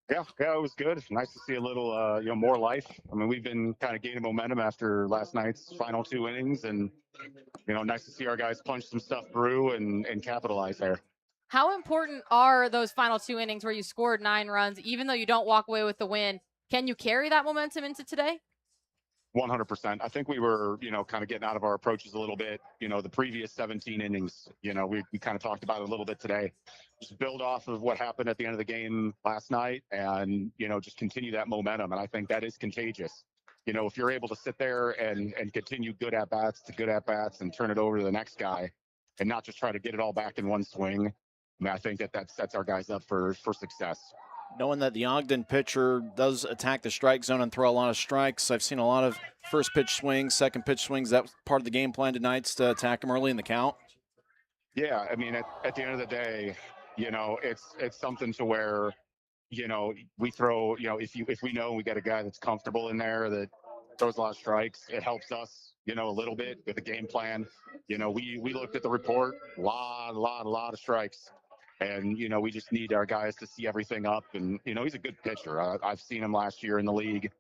Yeah, it was good. Nice to see a little, more life. I mean, we've been kind of gaining momentum after last night's final 2 innings, and nice to see our guys punch some stuff through and capitalize there. How important are those final 2 innings where you scored 9 runs, even though you don't walk away with the win? Can you carry that momentum into today? 100%. I think we were, kind of getting out of our approaches a little bit. The previous 17 innings, we kind of talked about it a little bit today. Just build off of what happened at the end of the game last night and, just continue that momentum. And I think that is contagious. If you're able to sit there and continue good at-bats and turn it over to the next guy and not just try to get it all back in one swing, I mean, I think that sets our guys up for success. Knowing that the Ogden pitcher does attack the strike zone and throw a lot of strikes, I've seen a lot of first pitch swings, second pitch swings. That was part of the game plan tonight, to attack them early in the count. Yeah, I mean, at the end of the day, it's something to where, we throw, if we know we got a guy that's comfortable in there that throws a lot of strikes, it helps us, a little bit with the game plan. We looked at the report, a lot of strikes. And, we just need our guys to see everything up. And, he's a good pitcher. I've seen him last year in the league.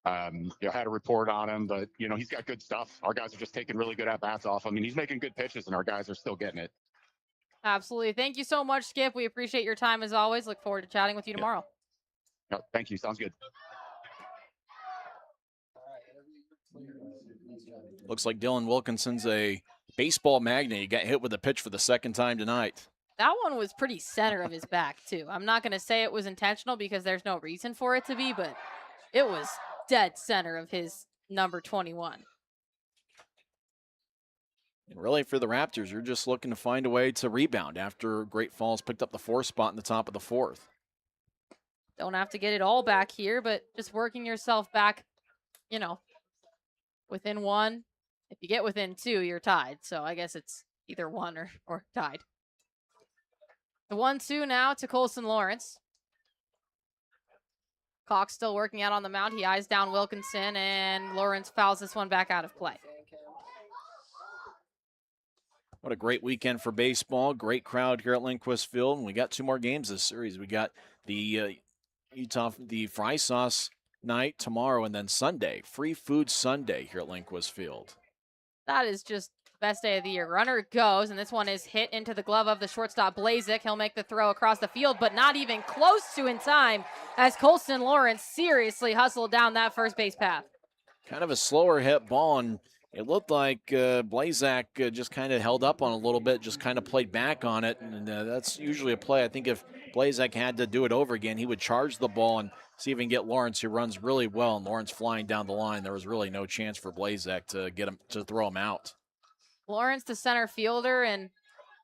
Had a report on him, but, he's got good stuff. Our guys are just taking really good at-bats off him. I mean, he's making good pitches, and our guys are still getting it. Absolutely. Thank you so much, Skip. We appreciate your time as always. Look forward to chatting with you tomorrow. No, thank you. Sounds good. Looks like Dylan Wilkinson's a baseball magnet. He got hit with a pitch for the second time tonight. That one was pretty center of his back, too. I'm not going to say it was intentional because there's no reason for it to be, but it was dead center of his number 21. And really, for the Raptors, you're just looking to find a way to rebound after Great Falls picked up the 4th spot in the top of the 4th. Don't have to get it all back here, but just working yourself back, within 1. If you get within 2, you're tied. So I guess it's either 1 or tied. The 1-2 now to Colson Lawrence. Cox still working out on the mound. He eyes down Wilkinson, and Lawrence fouls this one back out of play. What a great weekend for baseball. Great crowd here at Linquist Field. And we got 2 more games this series. We got the the Fry Sauce night tomorrow, and then Sunday, Free Food Sunday here at Linquist Field. That is just best day of the year. Runner goes, and this one is hit into the glove of the shortstop, Blazek. He'll make the throw across the field, but not even close to in time as Colson Lawrence seriously hustled down that first base path. Kind of a slower hit ball, and it looked like Blazek just kind of held up on a little bit, just kind of played back on it, and that's usually a play. I think if Blazek had to do it over again, he would charge the ball and see if he can get Lawrence, who runs really well, and Lawrence flying down the line. There was really no chance for Blazek to get him to throw him out. Lawrence, the center fielder, and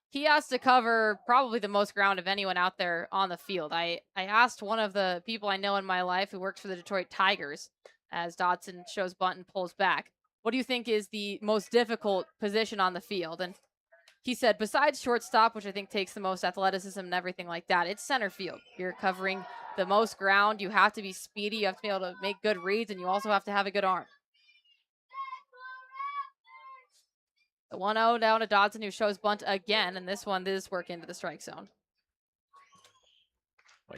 he has to cover probably the most ground of anyone out there on the field. I asked one of the people I know in my life who works for the Detroit Tigers as Dodson shows bunt and pulls back, what do you think is the most difficult position on the field? And he said, besides shortstop, which I think takes the most athleticism and everything like that, it's center field. You're covering the most ground. You have to be speedy. You have to be able to make good reads, and you also have to have a good arm. The 1-0 down to Dodson, who shows bunt again, and this one does work into the strike zone.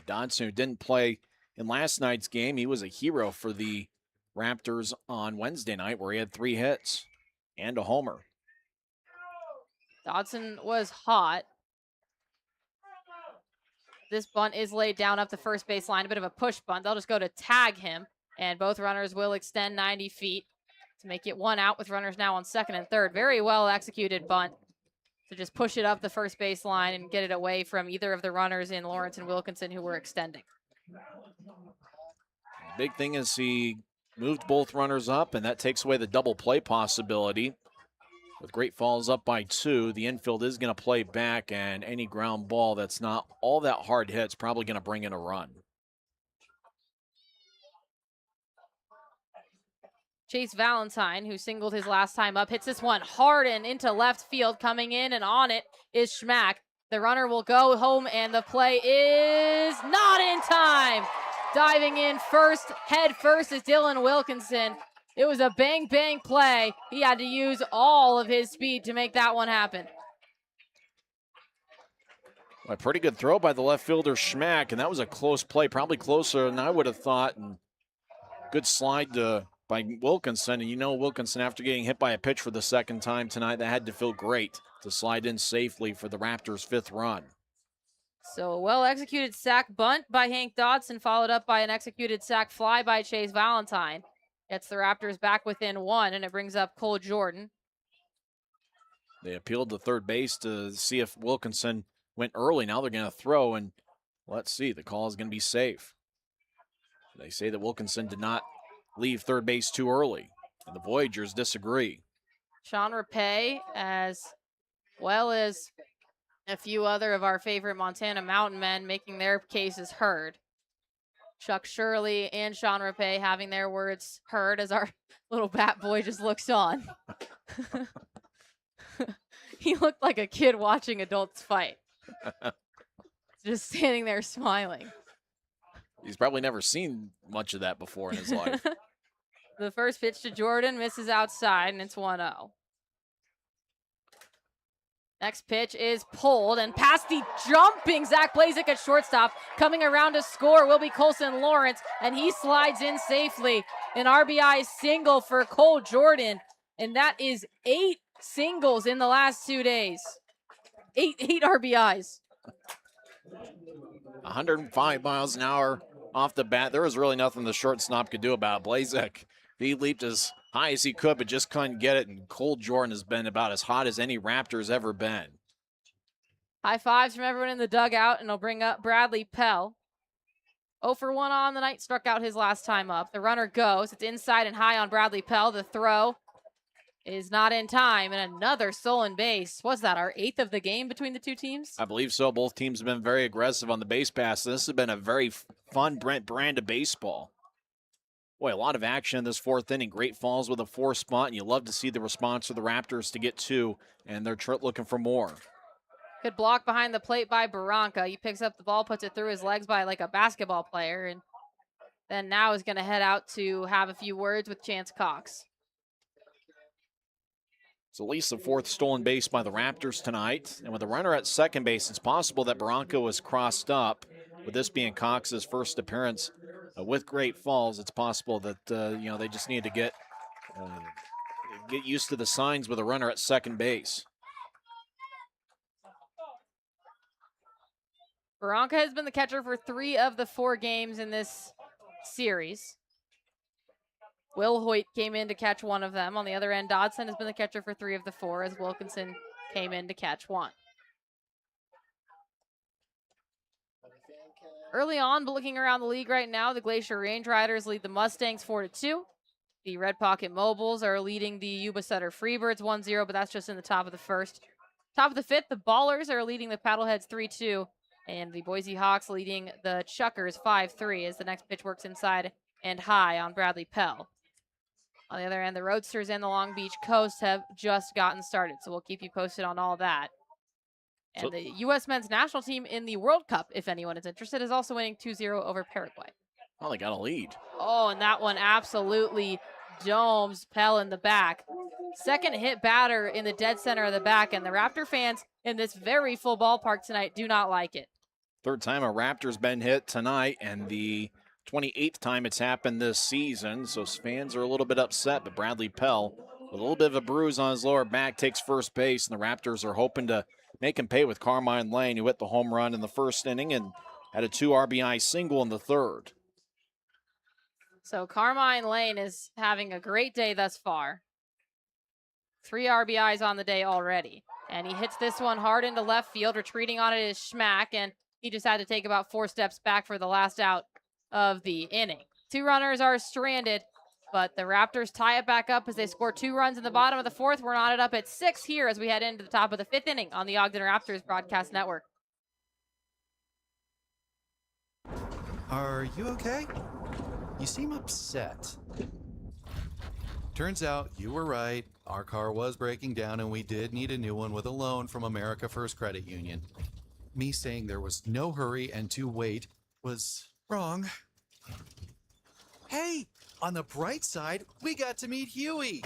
Dodson, who didn't play in last night's game, he was a hero for the Raptors on Wednesday night, where he had 3 hits and a homer. Dodson was hot. This bunt is laid down up the first base line, a bit of a push bunt. They'll just go to tag him, and both runners will extend 90 feet to make it 1 out with runners now on second and third. Very well executed bunt to just push it up the first base line and get it away from either of the runners in Lawrence and Wilkinson who were extending. Big thing is he moved both runners up, and that takes away the double play possibility. With Great Falls up by 2, the infield is going to play back, and any ground ball that's not all that hard hit is probably going to bring in a run. Chase Valentine, who singled his last time up, hits this one hard and into left field. Coming in and on it is Schmack. The runner will go home, and the play is not in time. Diving in first, head first, is Dylan Wilkinson. It was a bang play. He had to use all of his speed to make that one happen. A pretty good throw by the left fielder Schmack, and that was a close play, probably closer than I would have thought. And good slide by Wilkinson. And you know Wilkinson, after getting hit by a pitch for the second time tonight, that had to feel great to slide in safely for the Raptors' 5th run. So a well-executed sack bunt by Hank Dodson, followed up by an executed sack fly by Chase Valentine. Gets the Raptors back within 1, and it brings up Cole Jordan. They appealed to third base to see if Wilkinson went early. Now they're going to throw, and let's see. The call is going to be safe. They say that Wilkinson did not leave third base too early, and the Voyagers disagree. Sean Rapay, as well as a few other of our favorite Montana Mountain men, making their cases heard. Chuck Shirley and Sean Rapay having their words heard as our little bat boy just looks on. He looked like a kid watching adults fight. Just standing there smiling. He's probably never seen much of that before in his life. The first pitch to Jordan misses outside, and it's 1-0. Next pitch is pulled, and past the jumping Zach Blazek at shortstop. Coming around to score will be Colson Lawrence, and he slides in safely. An RBI single for Cole Jordan, and that is 8 singles in the last 2 days. 8 RBIs. 105 miles an hour off the bat. There was really nothing the shortstop could do about it. Blazek, he leaped as high as he could, but just couldn't get it. And Cole Jordan has been about as hot as any Raptor's ever been. High fives from everyone in the dugout, and it'll bring up Bradley Pell. 0 for 1 on the night, struck out his last time up. The runner goes. It's inside and high on Bradley Pell. The throw is not in time, and another stolen base. Was that our 8th of the game between the two teams? I believe so. Both teams have been very aggressive on the base pass. This has been a very fun brand of baseball. Boy, a lot of action in this 4th inning. Great Falls with a 4 spot, and you love to see the response of the Raptors to get 2, and they're looking for more. Good block behind the plate by Barranca. He picks up the ball, puts it through his legs by like a basketball player, and then now is going to head out to have a few words with Chance Cox. It's at least the 4th stolen base by the Raptors tonight. And with a runner at second base, it's possible that Barranca was crossed up. With this being Cox's first appearance with Great Falls, it's possible that they just need to get used to the signs with a runner at second base. Barranca has been the catcher for 3 of the 4 games in this series. Will Hoyt came in to catch 1 of them. On the other end, Dodson has been the catcher for 3 of the 4, as Wilkinson came in to catch 1. Early on, but looking around the league right now, the Glacier Range Riders lead the Mustangs 4-2. The Red Pocket Mobiles are leading the Yuba Sutter Freebirds 1-0, but that's just in the top of the 1st. Top of the 5th, the Ballers are leading the Paddleheads 3-2, and the Boise Hawks leading the Chuckers 5-3 as the next pitch works inside and high on Bradley Pell. On the other end, the Roadsters and the Long Beach Coast have just gotten started, so we'll keep you posted on all that. And the U.S. men's national team in the World Cup, if anyone is interested, is also winning 2-0 over Paraguay. Well, they got a lead. Oh, and that one absolutely domes Pell in the back. Second hit batter in the dead center of the back, and the Raptor fans in this very full ballpark tonight do not like it. 3rd time a Raptor's been hit tonight, and the 28th time it's happened this season, so fans are a little bit upset, but Bradley Pell, with a little bit of a bruise on his lower back, takes first base, and the Raptors are hoping to make him pay with Carmine Lane, who hit the home run in the 1st inning and had a 2 RBI single in the 3rd. So Carmine Lane is having a great day thus far. 3 RBIs on the day already. And he hits this one hard into left field. Retreating on it is Schmack, and he just had to take about 4 steps back for the last out of the inning. 2 runners are stranded, but the Raptors tie it back up as they score 2 runs in the bottom of the 4th. We're knotted up at 6 here as we head into the top of the 5th inning on the Ogden Raptors broadcast network. Are you okay? You seem upset. Turns out you were right. Our car was breaking down and we did need a new one with a loan from America First Credit Union. Me saying there was no hurry and to wait was wrong. Hey, on the bright side, we got to meet Huey.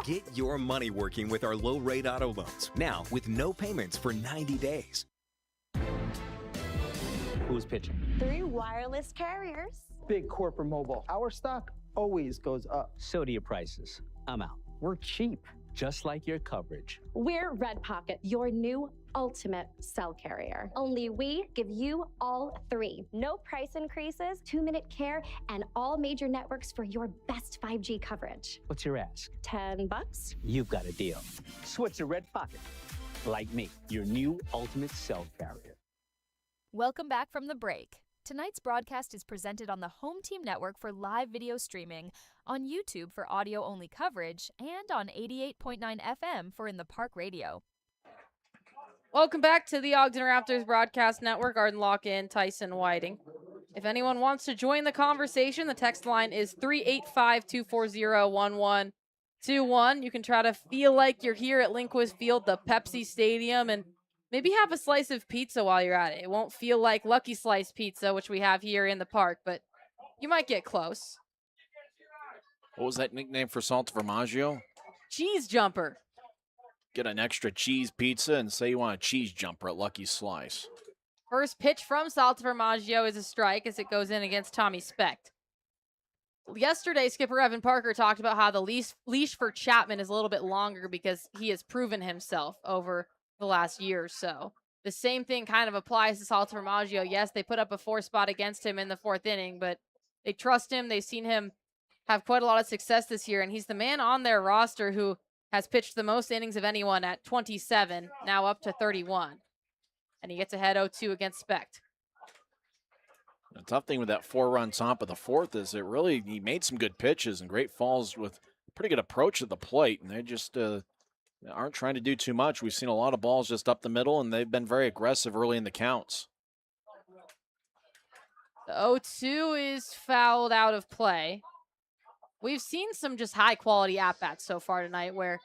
Get your money working with our low-rate auto loans, now with no payments for 90 days. Who's pitching? 3 wireless carriers. Big corporate mobile. Our stock always goes up. So do your prices. I'm out. We're cheap, just like your coverage. We're Red Pocket, your new ultimate cell carrier. Only we give you all 3. No price increases, 2-minute care, and all major networks for your best 5G coverage. What's your ask? $10? You've got a deal. Switch to Red Pocket. Like me, your new ultimate cell carrier. Welcome back from the break. Tonight's broadcast is presented on the Home Team Network for live video streaming, on YouTube for audio-only coverage, and on 88.9 FM for In the Park Radio. Welcome back to the Ogden Raptors Broadcast Network. Arden Lock-in, Tyson Whiting. If anyone wants to join the conversation, the text line is 385-240-1121. You can try to feel like you're here at Linquist Field, the Pepsi Stadium, and maybe have a slice of pizza while you're at it. It won't feel like Lucky Slice pizza, which we have here in the park, but you might get close. What was that nickname for Salta Formaggio? Cheese jumper. Get an extra cheese pizza and say you want a cheese jumper at Lucky Slice. First pitch from Salta Formaggio is a strike as it goes in against Tommy Specht. Yesterday, skipper Evan Parker talked about how the leash for Chapman is a little bit longer because he has proven himself over the last year or so. The same thing kind of applies to Salta Formaggio. Yes, they put up a 4 spot against him in the 4th inning, but they trust him. They've seen him have quite a lot of success this year, and he's the man on their roster who has pitched the most innings of anyone at 27, now up to 31. And he gets ahead 0-2 against Specht. The tough thing with that 4-run top of the 4th is he made some good pitches and great falls with pretty good approach at the plate, and they just aren't trying to do too much. We've seen a lot of balls just up the middle, and they've been very aggressive early in the counts. The 0-2 is fouled out of play. We've seen some just high-quality at-bats so far tonight where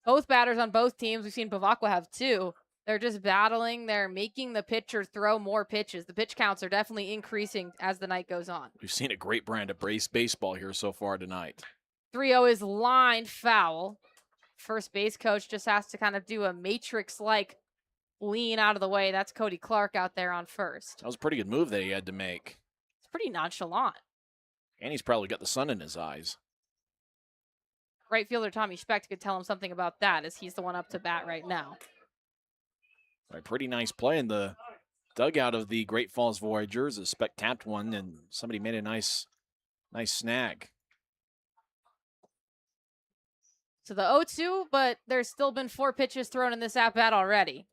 both batters on both teams, we've seen Bavacqua have 2. They're just battling. They're making the pitcher throw more pitches. The pitch counts are definitely increasing as the night goes on. We've seen a great brand of baseball here so far tonight. 3-0 is lined foul. First base coach just has to kind of do a matrix-like lean out of the way. That's Cody Clark out there on first. That was a pretty good move that he had to make. It's pretty nonchalant. And he's probably got the sun in his eyes. Right fielder Tommy Specht could tell him something about that as he's the one up to bat right now. All right, pretty nice play in the dugout of the Great Falls Voyagers. A Specht tapped one, and somebody made a nice snag. So the 0-2, but there's still been 4 pitches thrown in this at-bat already.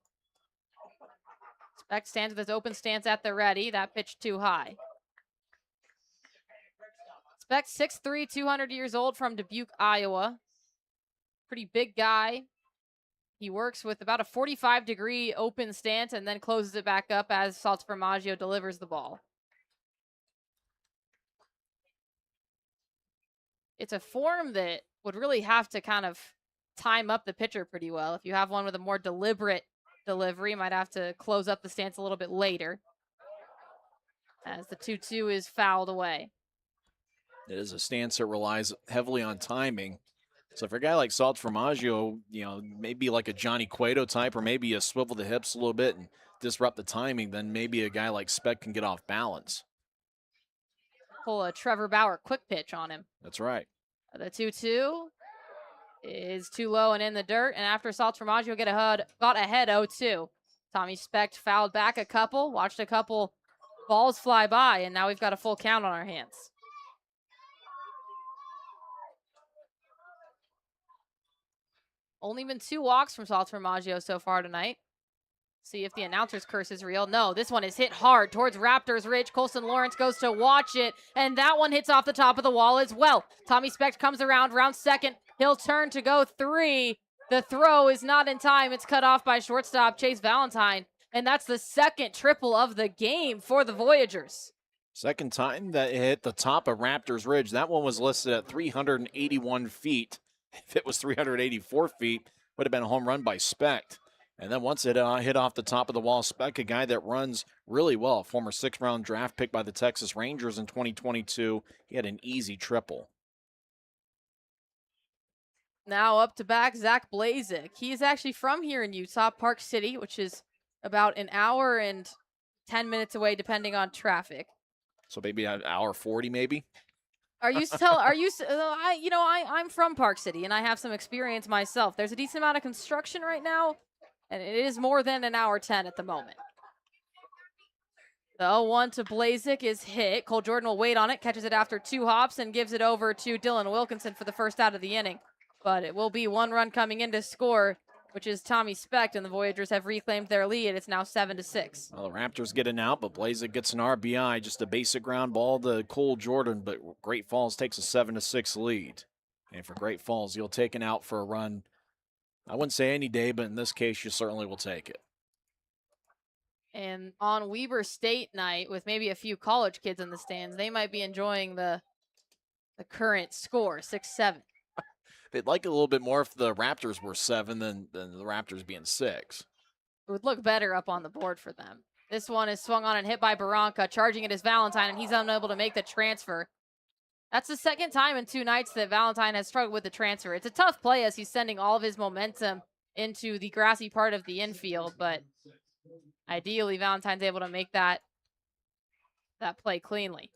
Specht stands with his open stance at the ready. That pitch too high. Specht, 6'3", 200 years old from Dubuque, Iowa. Pretty big guy. He works with about a 45-degree open stance and then closes it back up as Salta Formaggio delivers the ball. It's a form that would really have to kind of time up the pitcher pretty well. If you have one with a more deliberate delivery, you might have to close up the stance a little bit later as the 2-2 is fouled away. It is a stance that relies heavily on timing. So for a guy like Salta Formaggio, maybe like a Johnny Cueto type, or maybe a swivel the hips a little bit and disrupt the timing, then maybe a guy like Specht can get off balance. Pull a Trevor Bauer quick pitch on him. That's right. The 2-2 is too low and in the dirt, and after Salta Formaggio got ahead 0-2. Tommy Specht fouled back a couple, watched a couple balls fly by, and now we've got a full count on our hands. Only been 2 walks from Salta Formaggio so far tonight. See if the announcer's curse is real. No, this one is hit hard towards Raptors Ridge. Colson Lawrence goes to watch it, and that one hits off the top of the wall as well. Tommy Specht comes around second. He'll turn to go 3. The throw is not in time. It's cut off by shortstop Chase Valentine, and that's the second triple of the game for the Voyagers. Second time that it hit the top of Raptors Ridge. That one was listed at 381 feet. If it was 384 feet, would have been a home run by Specht. And then once it hit off the top of the wall spec, a guy that runs really well, former 6th-round draft pick by the Texas Rangers in 2022, he had an easy triple. Now up to back, Zach Blazik. He is actually from here in Utah, Park City, which is about an hour and 10 minutes away, depending on traffic. So maybe an hour 40, maybe? I'm from Park City, and I have some experience myself. There's a decent amount of construction right now, and it is more than an hour 10 at the moment. The 0-1 to Blazik is hit. Cole Jordan will wait on it, catches it after 2 hops, and gives it over to Dylan Wilkinson for the first out of the inning. But it will be 1 run coming in to score, which is Tommy Specht, and the Voyagers have reclaimed their lead. It's now 7-6. Well, the Raptors get an out, but Blazik gets an RBI, just a basic ground ball to Cole Jordan, but Great Falls takes a 7-6 lead. And for Great Falls, you'll take an out for a run. I wouldn't say any day, but in this case, you certainly will take it. And on Weber State night, with maybe a few college kids in the stands, they might be enjoying the current score, 6-7. They'd like it a little bit more if the Raptors were 7 than the Raptors being 6. It would look better up on the board for them. This one is swung on and hit by Barranca. Charging it is Valentine, and he's unable to make the transfer. That's the second time in 2 nights that Valentine has struggled with the transfer. It's a tough play as he's sending all of his momentum into the grassy part of the infield, but ideally Valentine's able to make that play cleanly.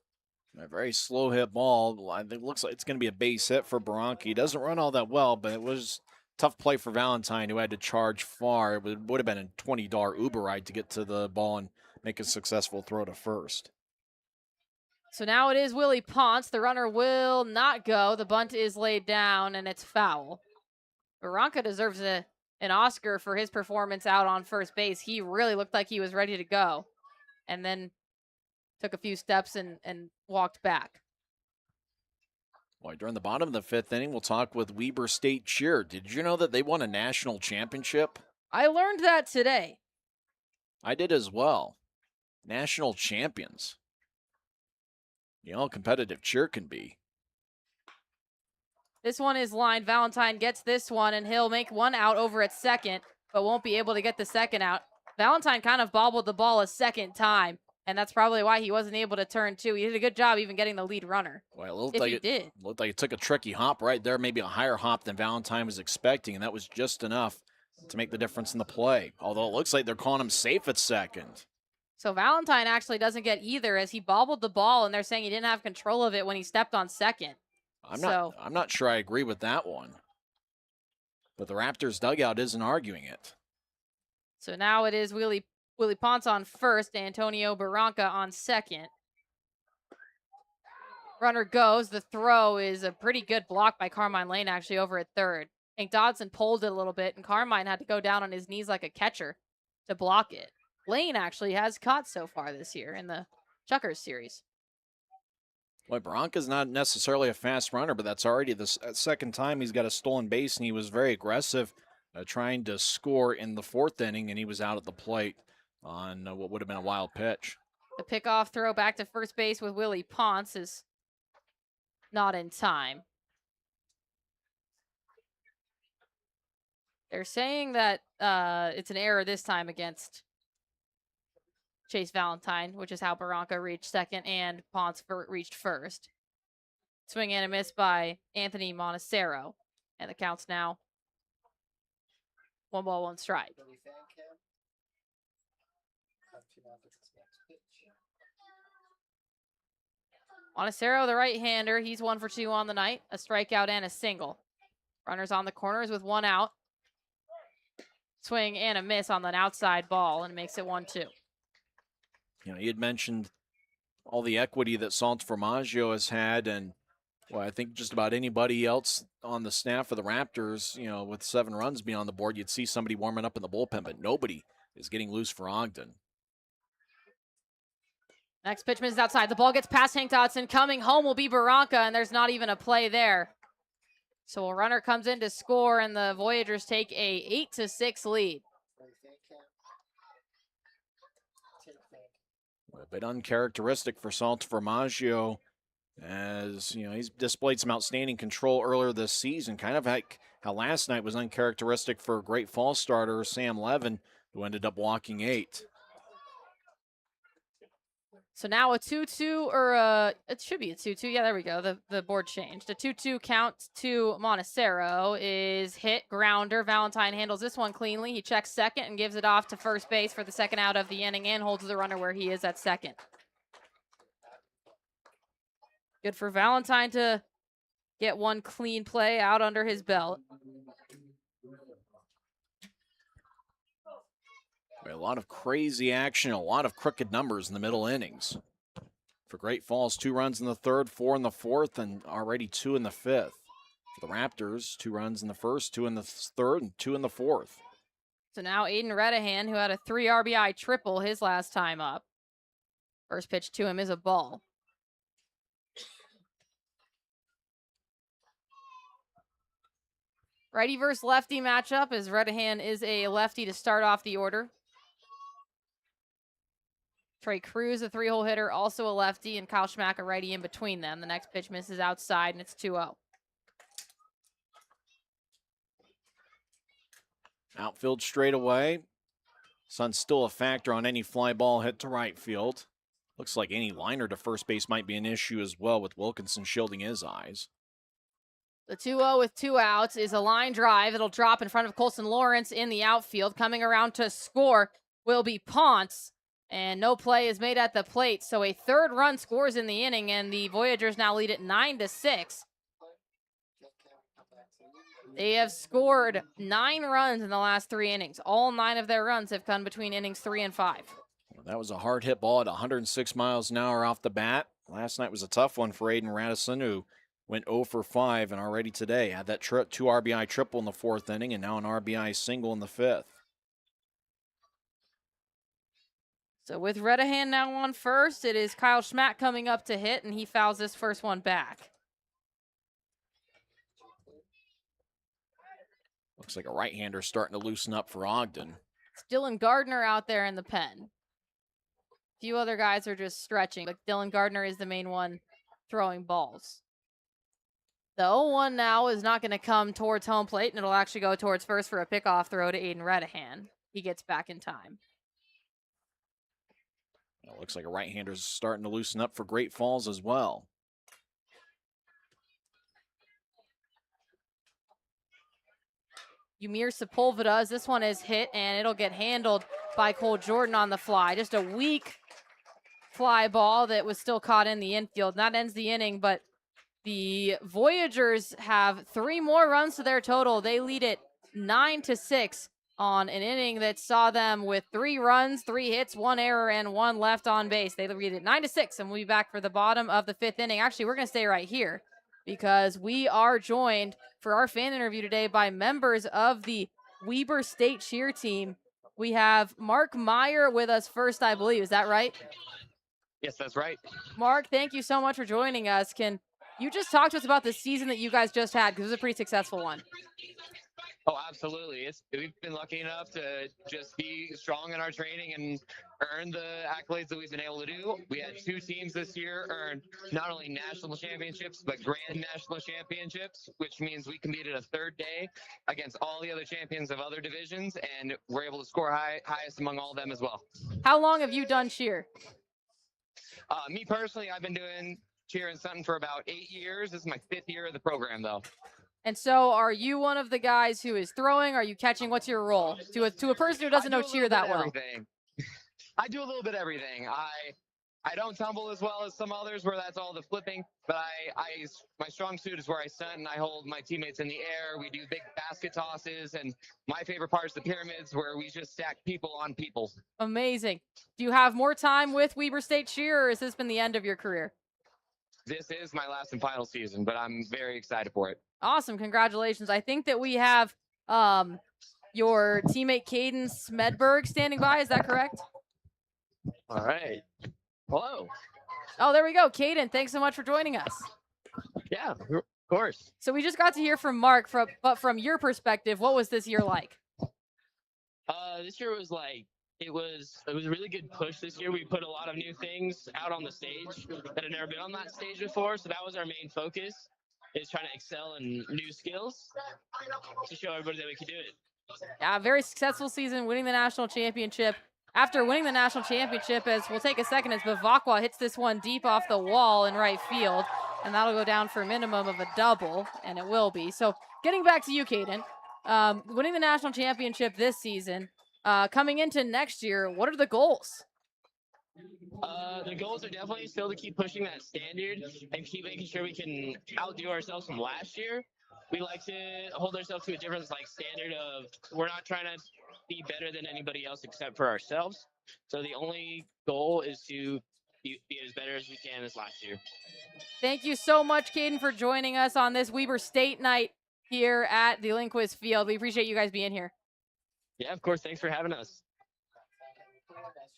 A very slow hit ball. It looks like it's going to be a base hit for Barranca. He doesn't run all that well, but it was a tough play for Valentine, who had to charge far. It would have been a $20 Uber ride to get to the ball and make a successful throw to first. So now it is Willie Ponce. The runner will not go. The bunt is laid down, and it's foul. Barranca deserves an Oscar for his performance out on first base. He really looked like he was ready to go, and then took a few steps and walked back. Well, during the bottom of the 5th inning, we'll talk with Weber State Cheer. Did you know that they won a national championship? I learned that today. I did as well. National champions. You know how competitive cheer can be. This one is lined. Valentine gets this one, and he'll make 1 out over at second, but won't be able to get the second out. Valentine kind of bobbled the ball a second time, and that's probably why he wasn't able to turn 2. He did a good job even getting the lead runner. Well, it looked like it took a tricky hop right there, maybe a higher hop than Valentine was expecting, and that was just enough to make the difference in the play. Although it looks like they're calling him safe at second. So Valentine actually doesn't get either, as he bobbled the ball, and they're saying he didn't have control of it when he stepped on second. I'm not sure I agree with that one. But the Raptors dugout isn't arguing it. So now it is Willie Ponce on first, Antonio Barranca on second. Runner goes. The throw is a pretty good block by Carmine Lane, actually, over at third. Hank Dodson pulled it a little bit, and Carmine had to go down on his knees like a catcher to block it. Lane actually has caught so far this year in the Chuckers series. Well, Barranca's not necessarily a fast runner, but that's already the second time he's got a stolen base, and he was very aggressive trying to score in the 4th inning, and he was out at the plate on what would have been a wild pitch. The pickoff throw back to first base with Willie Ponce is not in time. They're saying that it's an error this time against Chase Valentine, which is how Barranca reached second and Ponce reached first. Swing and a miss by Anthony Montecero, and the count's now 1 ball, 1 strike. Montecero, the right-hander, he's 1 for 2 on the night, a strikeout and a single. Runners on the corners with 1 out. Swing and a miss on an outside ball, and makes it 1-2. You know, you had mentioned all the equity that Sant Formaggio has had, and well, I think just about anybody else on the staff of the Raptors, you know, with 7 runs being on the board, you'd see somebody warming up in the bullpen, but nobody is getting loose for Ogden. Next pitch misses outside. The ball gets past Hank Dodson. Coming home will be Barranca, and there's not even a play there. So a runner comes in to score, and the Voyagers take a 8-6 lead. A bit uncharacteristic for Sant Formaggio, as you know, he's displayed some outstanding control earlier this season. Kind of how last night was uncharacteristic for Great Falls starter Sam Levin, who ended up walking 8. So now a 2-2, it should be a 2-2. Yeah, there we go. The board changed. A 2-2 count to Montecero is hit, grounder. Valentine handles this one cleanly. He checks second and gives it off to first base for the second out of the inning and holds the runner where he is at second. Good for Valentine to get one clean play out under his belt. A lot of crazy action, a lot of crooked numbers in the middle innings. For Great Falls, 2 runs in the third, 4 in the fourth, and already 2 in the fifth. For the Raptors, 2 runs in the first, 2 in the third, and 2 in the fourth. So now Aiden Redahan, who had a 3 RBI triple his last time up. First pitch to him is a ball. Righty versus lefty matchup, as Redahan is a lefty to start off the order. Trey Cruz, a 3-hole hitter, also a lefty, and Kyle Schmack, a righty in between them. The next pitch misses outside, and it's 2-0. Outfield straight away. Sun's still a factor on any fly ball hit to right field. Looks like any liner to first base might be an issue as well, with Wilkinson shielding his eyes. The 2-0 with 2 outs is a line drive. It'll drop in front of Colson Lawrence in the outfield. Coming around to score will be Ponce. And no play is made at the plate. So a third run scores in the inning, and the Voyagers now lead it 9-6. They have scored 9 runs in the last 3 innings. All 9 of their runs have come between innings 3 and 5. Well, that was a hard hit ball at 106 miles an hour off the bat. Last night was a tough one for Aiden Radisson, who went 0 for 5, and already today had that 2 RBI triple in the 4th inning and now an RBI single in the 5th. So with Redahan now on first, it is Kyle Schmack coming up to hit, and he fouls this first one back. Looks like a right-hander starting to loosen up for Ogden. It's Dylan Gardner out there in the pen. A few other guys are just stretching, but Dylan Gardner is the main one throwing balls. The 0-1 now is not going to come towards home plate, and it'll actually go towards first for a pickoff throw to Aiden Redahan. He gets back in time. It looks like a right-hander's starting to loosen up for Great Falls as well. Yumir Sepulveda, this one is hit, and it'll get handled by Cole Jordan on the fly. Just a weak fly ball that was still caught in the infield. And that ends the inning, but the Voyagers have 3 more runs to their total. They lead it 9-6 on an inning that saw them with 3 runs, 3 hits, 1 error, and 1 left on base. They lead it 9-6, and we'll be back for the bottom of the 5th inning. Actually, we're going to stay right here because we are joined for our fan interview today by members of the Weber State cheer team. We have Mark Meyer with us first, I believe. Is that right? Yes, that's right. Mark, thank you so much for joining us. Can you just talk to us about the season that you guys just had, because it was a pretty successful one? Oh, absolutely. We've been lucky enough to just be strong in our training and earn the accolades that we've been able to do. We had 2 teams this year earn not only national championships, but grand national championships, which means we competed a 3rd day against all the other champions of other divisions, and we're able to score highest among all of them as well. How long have you done cheer? Me personally, I've been doing cheer in Sutton for about 8 years. This is my 5th year of the program, though. And so are you one of the guys who is throwing? Are you catching? What's your role? To a person who doesn't know cheer that well. Everything. I do a little bit of everything. I don't tumble as well as some others where that's all the flipping, but my strong suit is where I stunt and I hold my teammates in the air. We do big basket tosses, and my favorite part is the pyramids where we just stack people on people. Amazing. Do you have more time with Weber State cheer, or has this been the end of your career? This is my last and final season, but I'm very excited for it. Awesome. Congratulations. I think that we have your teammate Caden Smedberg standing by. Is that correct? All right. Hello. Oh, there we go. Caden, thanks so much for joining us. Yeah, of course. So we just got to hear from Mark, but from your perspective, what was this year like? This year was like, it was a really good push this year. We put a lot of new things out on the stage that had never been on that stage before, so that was our main focus. is trying to excel in new skills to show everybody that we can do it. Yeah, very successful season, winning the national championship. After winning the national championship, as we'll take a second, as Bavakwa hits this one deep off the wall in right field, and that'll go down for a minimum of a double, and it will be. So getting back to you, Caden, winning the national championship this season, coming into next year, what are the goals? The goals are definitely still to keep pushing that standard and keep making sure we can outdo ourselves from last year. We like to hold ourselves to a different standard of we're not trying to be better than anybody else except for ourselves. So the only goal is to be as better as we can as last year. Thank you so much, Caden, for joining us on this Weber State night here at the Lindquist Field. We appreciate you guys being here. Yeah, of course. Thanks for having us.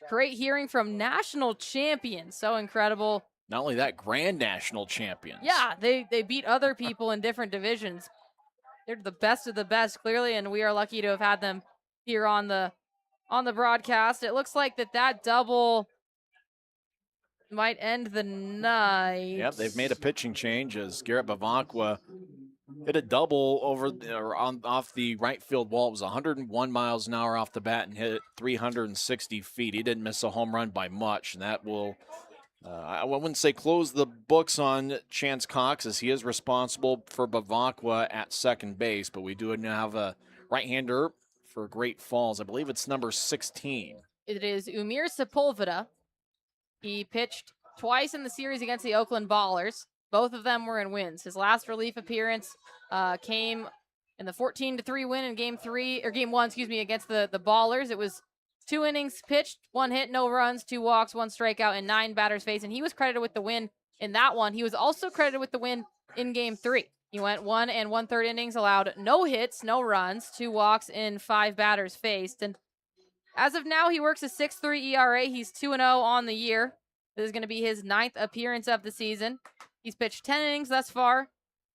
Great hearing from national champions. So incredible. Not only that, grand national champions. Yeah, they beat other people in different divisions. They're the best of the best, clearly, and we are lucky to have had them here on the broadcast. It looks like that double might end the night. Yep, they've made a pitching change as Garrett Bavakwa hit a double off the right field wall. It was 101 miles an hour off the bat and hit it 360 feet. He didn't miss a home run by much, and that will, I wouldn't say close the books on Chance Cox, as he is responsible for Bavakwa at second base, but we do now have a right-hander for Great Falls. I believe it's number 16. It is Umir Sepulveda. He pitched twice in the series against the Oakland Ballers. Both of them were in wins. His last relief appearance came in the 14-3 win in game one, against the Ballers. It was 2 innings pitched, 1 hit, no runs, 2 walks, 1 strikeout, and 9 batters faced. And he was credited with the win in that one. He was also credited with the win in game 3. He went 1 1/3 innings, allowed no hits, no runs, 2 walks in 5 batters faced. And as of now, he works a 6.3 ERA. He's 2-0 on the year. This is going to be his 9th appearance of the season. He's pitched 10 innings thus far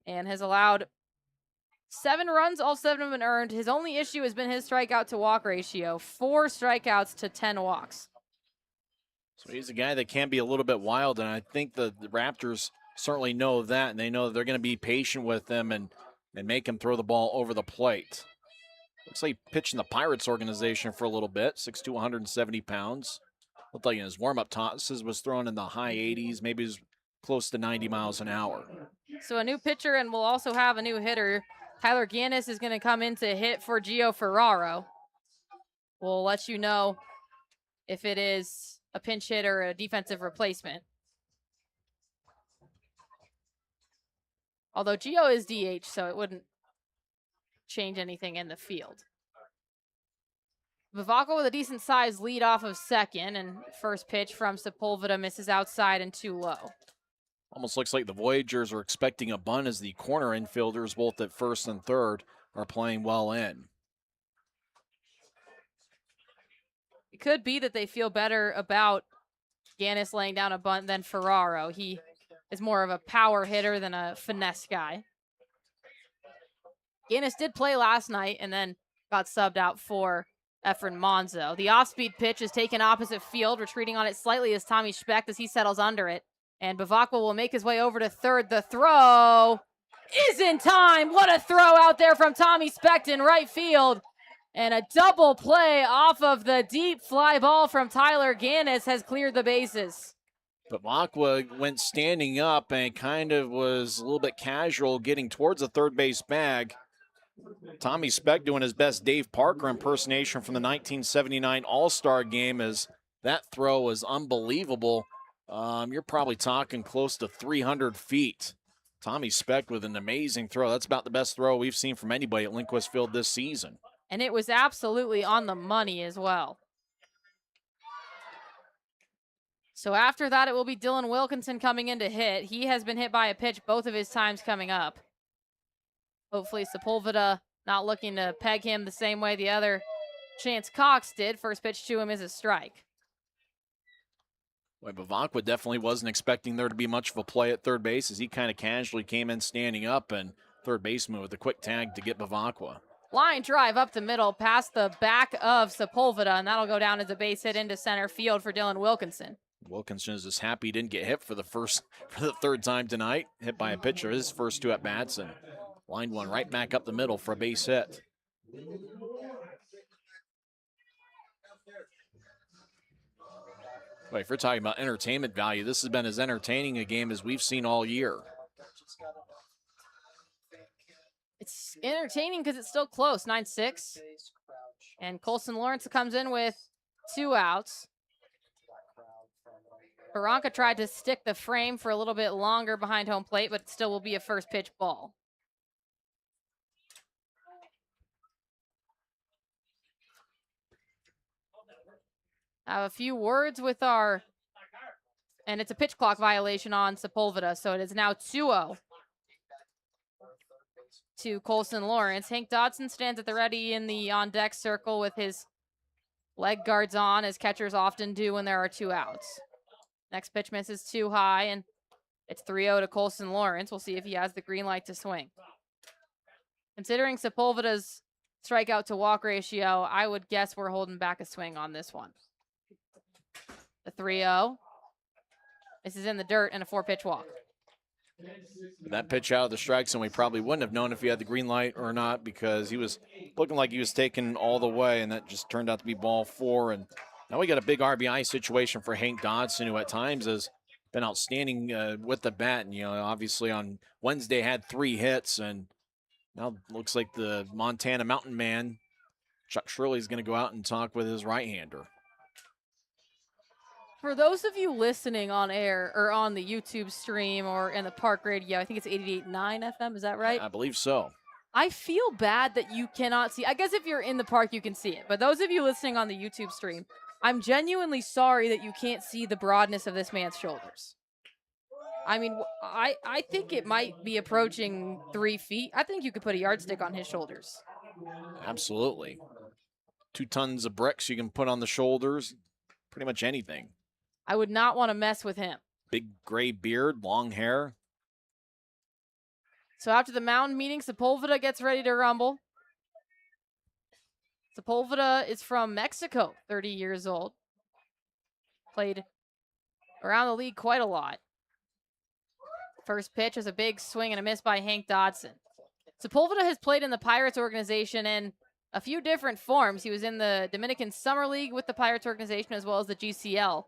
and has allowed 7 runs. All 7 have been earned. His only issue has been his strikeout to walk ratio, 4 strikeouts to 10 walks. So he's a guy that can be a little bit wild, and I think the Raptors certainly know that, and they know that they're going to be patient with him and make him throw the ball over the plate. Looks like he pitched in the Pirates organization for a little bit, 6'2", 170 pounds. Looked like in his warm-up tosses was thrown in the high 80s, maybe he's close to 90 miles an hour. So a new pitcher, and we'll also have a new hitter. Tyler Gannis is going to come in to hit for Gio Ferraro. We'll let you know if it is a pinch hit or a defensive replacement. Although Gio is DH, so it wouldn't change anything in the field. Bavakwa with a decent size lead off of second, and first pitch from Sepulveda misses outside and too low. Almost looks like the Voyagers are expecting a bunt as the corner infielders, both at first and third, are playing well in. It could be that they feel better about Gannis laying down a bunt than Ferraro. He is more of a power hitter than a finesse guy. Gannis did play last night and then got subbed out for Efren Monzo. The off-speed pitch is taken opposite field, retreating on it slightly as Tommy Specht as he settles under it. And Bavakwa will make his way over to third. The throw is in time. What a throw out there from Tommy Specht in right field. And a double play off of the deep fly ball from Tyler Gannis has cleared the bases. Bavakwa went standing up and kind of was a little bit casual getting towards the third base bag. Tommy Specht doing his best Dave Parker impersonation from the 1979 All-Star game, as that throw was unbelievable. You're probably talking close to 300 feet. Tommy Specht with an amazing throw. That's about the best throw we've seen from anybody at Lindquist Field this season. And it was absolutely on the money as well. So after that, it will be Dylan Wilkinson coming in to hit. He has been hit by a pitch both of his times coming up. Hopefully Sepulveda not looking to peg him the same way the other Chance Cox did. First pitch to him is a strike. Well, Bavakwa definitely wasn't expecting there to be much of a play at third base, as he kind of casually came in standing up, and third baseman with a quick tag to get Bavakwa. Line drive up the middle past the back of Sepulveda, and that'll go down as a base hit into center field for Dylan Wilkinson. Wilkinson is just happy he didn't get hit for the third time tonight. Hit by a pitcher his first 2 at-bats and lined one right back up the middle for a base hit. Well, if you're talking about entertainment value, this has been as entertaining a game as we've seen all year. It's entertaining because it's still close, 9-6. And Colson Lawrence comes in with 2 outs. Barranca tried to stick the frame for a little bit longer behind home plate, but it still will be a first pitch ball. I have a few words with and it's a pitch clock violation on Sepulveda, so it is now 2-0 to Colson Lawrence. Hank Dodson stands at the ready in the on-deck circle with his leg guards on, as catchers often do when there are 2 outs. Next pitch misses too high, and it's 3-0 to Colson Lawrence. We'll see if he has the green light to swing. Considering Sepulveda's strikeout to walk ratio, I would guess we're holding back a swing on this one. The 3-0. This is in the dirt and a 4-pitch walk. That pitch out of the strike zone, we probably wouldn't have known if he had the green light or not, because he was looking like he was taken all the way, and that just turned out to be ball 4. And now we got a big RBI situation for Hank Dodson, who at times has been outstanding with the bat. And, obviously on Wednesday had 3 hits, and now looks like the Montana Mountain Man, Chuck Shirley, is going to go out and talk with his right-hander. For those of you listening on air or on the YouTube stream or in the park radio, I think it's 88.9 FM. Is that right? I believe so. I feel bad that you cannot see. I guess if you're in the park, you can see it. But those of you listening on the YouTube stream, I'm genuinely sorry that you can't see the broadness of this man's shoulders. I mean, I think it might be approaching 3 feet. I think you could put a yardstick on his shoulders. Absolutely. 2 tons of bricks you can put on the shoulders. Pretty much anything. I would not want to mess with him. Big gray beard, long hair. So after the mound meeting, Sepulveda gets ready to rumble. Sepulveda is from Mexico, 30 years old. Played around the league quite a lot. First pitch is a big swing and a miss by Hank Dodson. Sepulveda has played in the Pirates organization in a few different forms. He was in the Dominican Summer League with the Pirates organization as well as the GCL.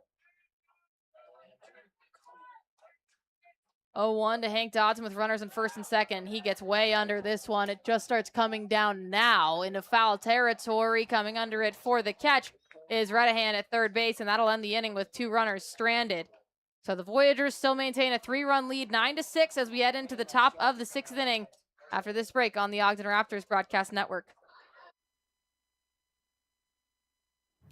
0-1 to Hank Dodson with runners in first and second. He gets way under this one. It just starts coming down now into foul territory. Coming under it for the catch is Redahan at third base, and that'll end the inning with 2 runners stranded. So the Voyagers still maintain a 3-run lead, 9-6, as we head into the top of the 6th inning after this break on the Ogden Raptors Broadcast Network.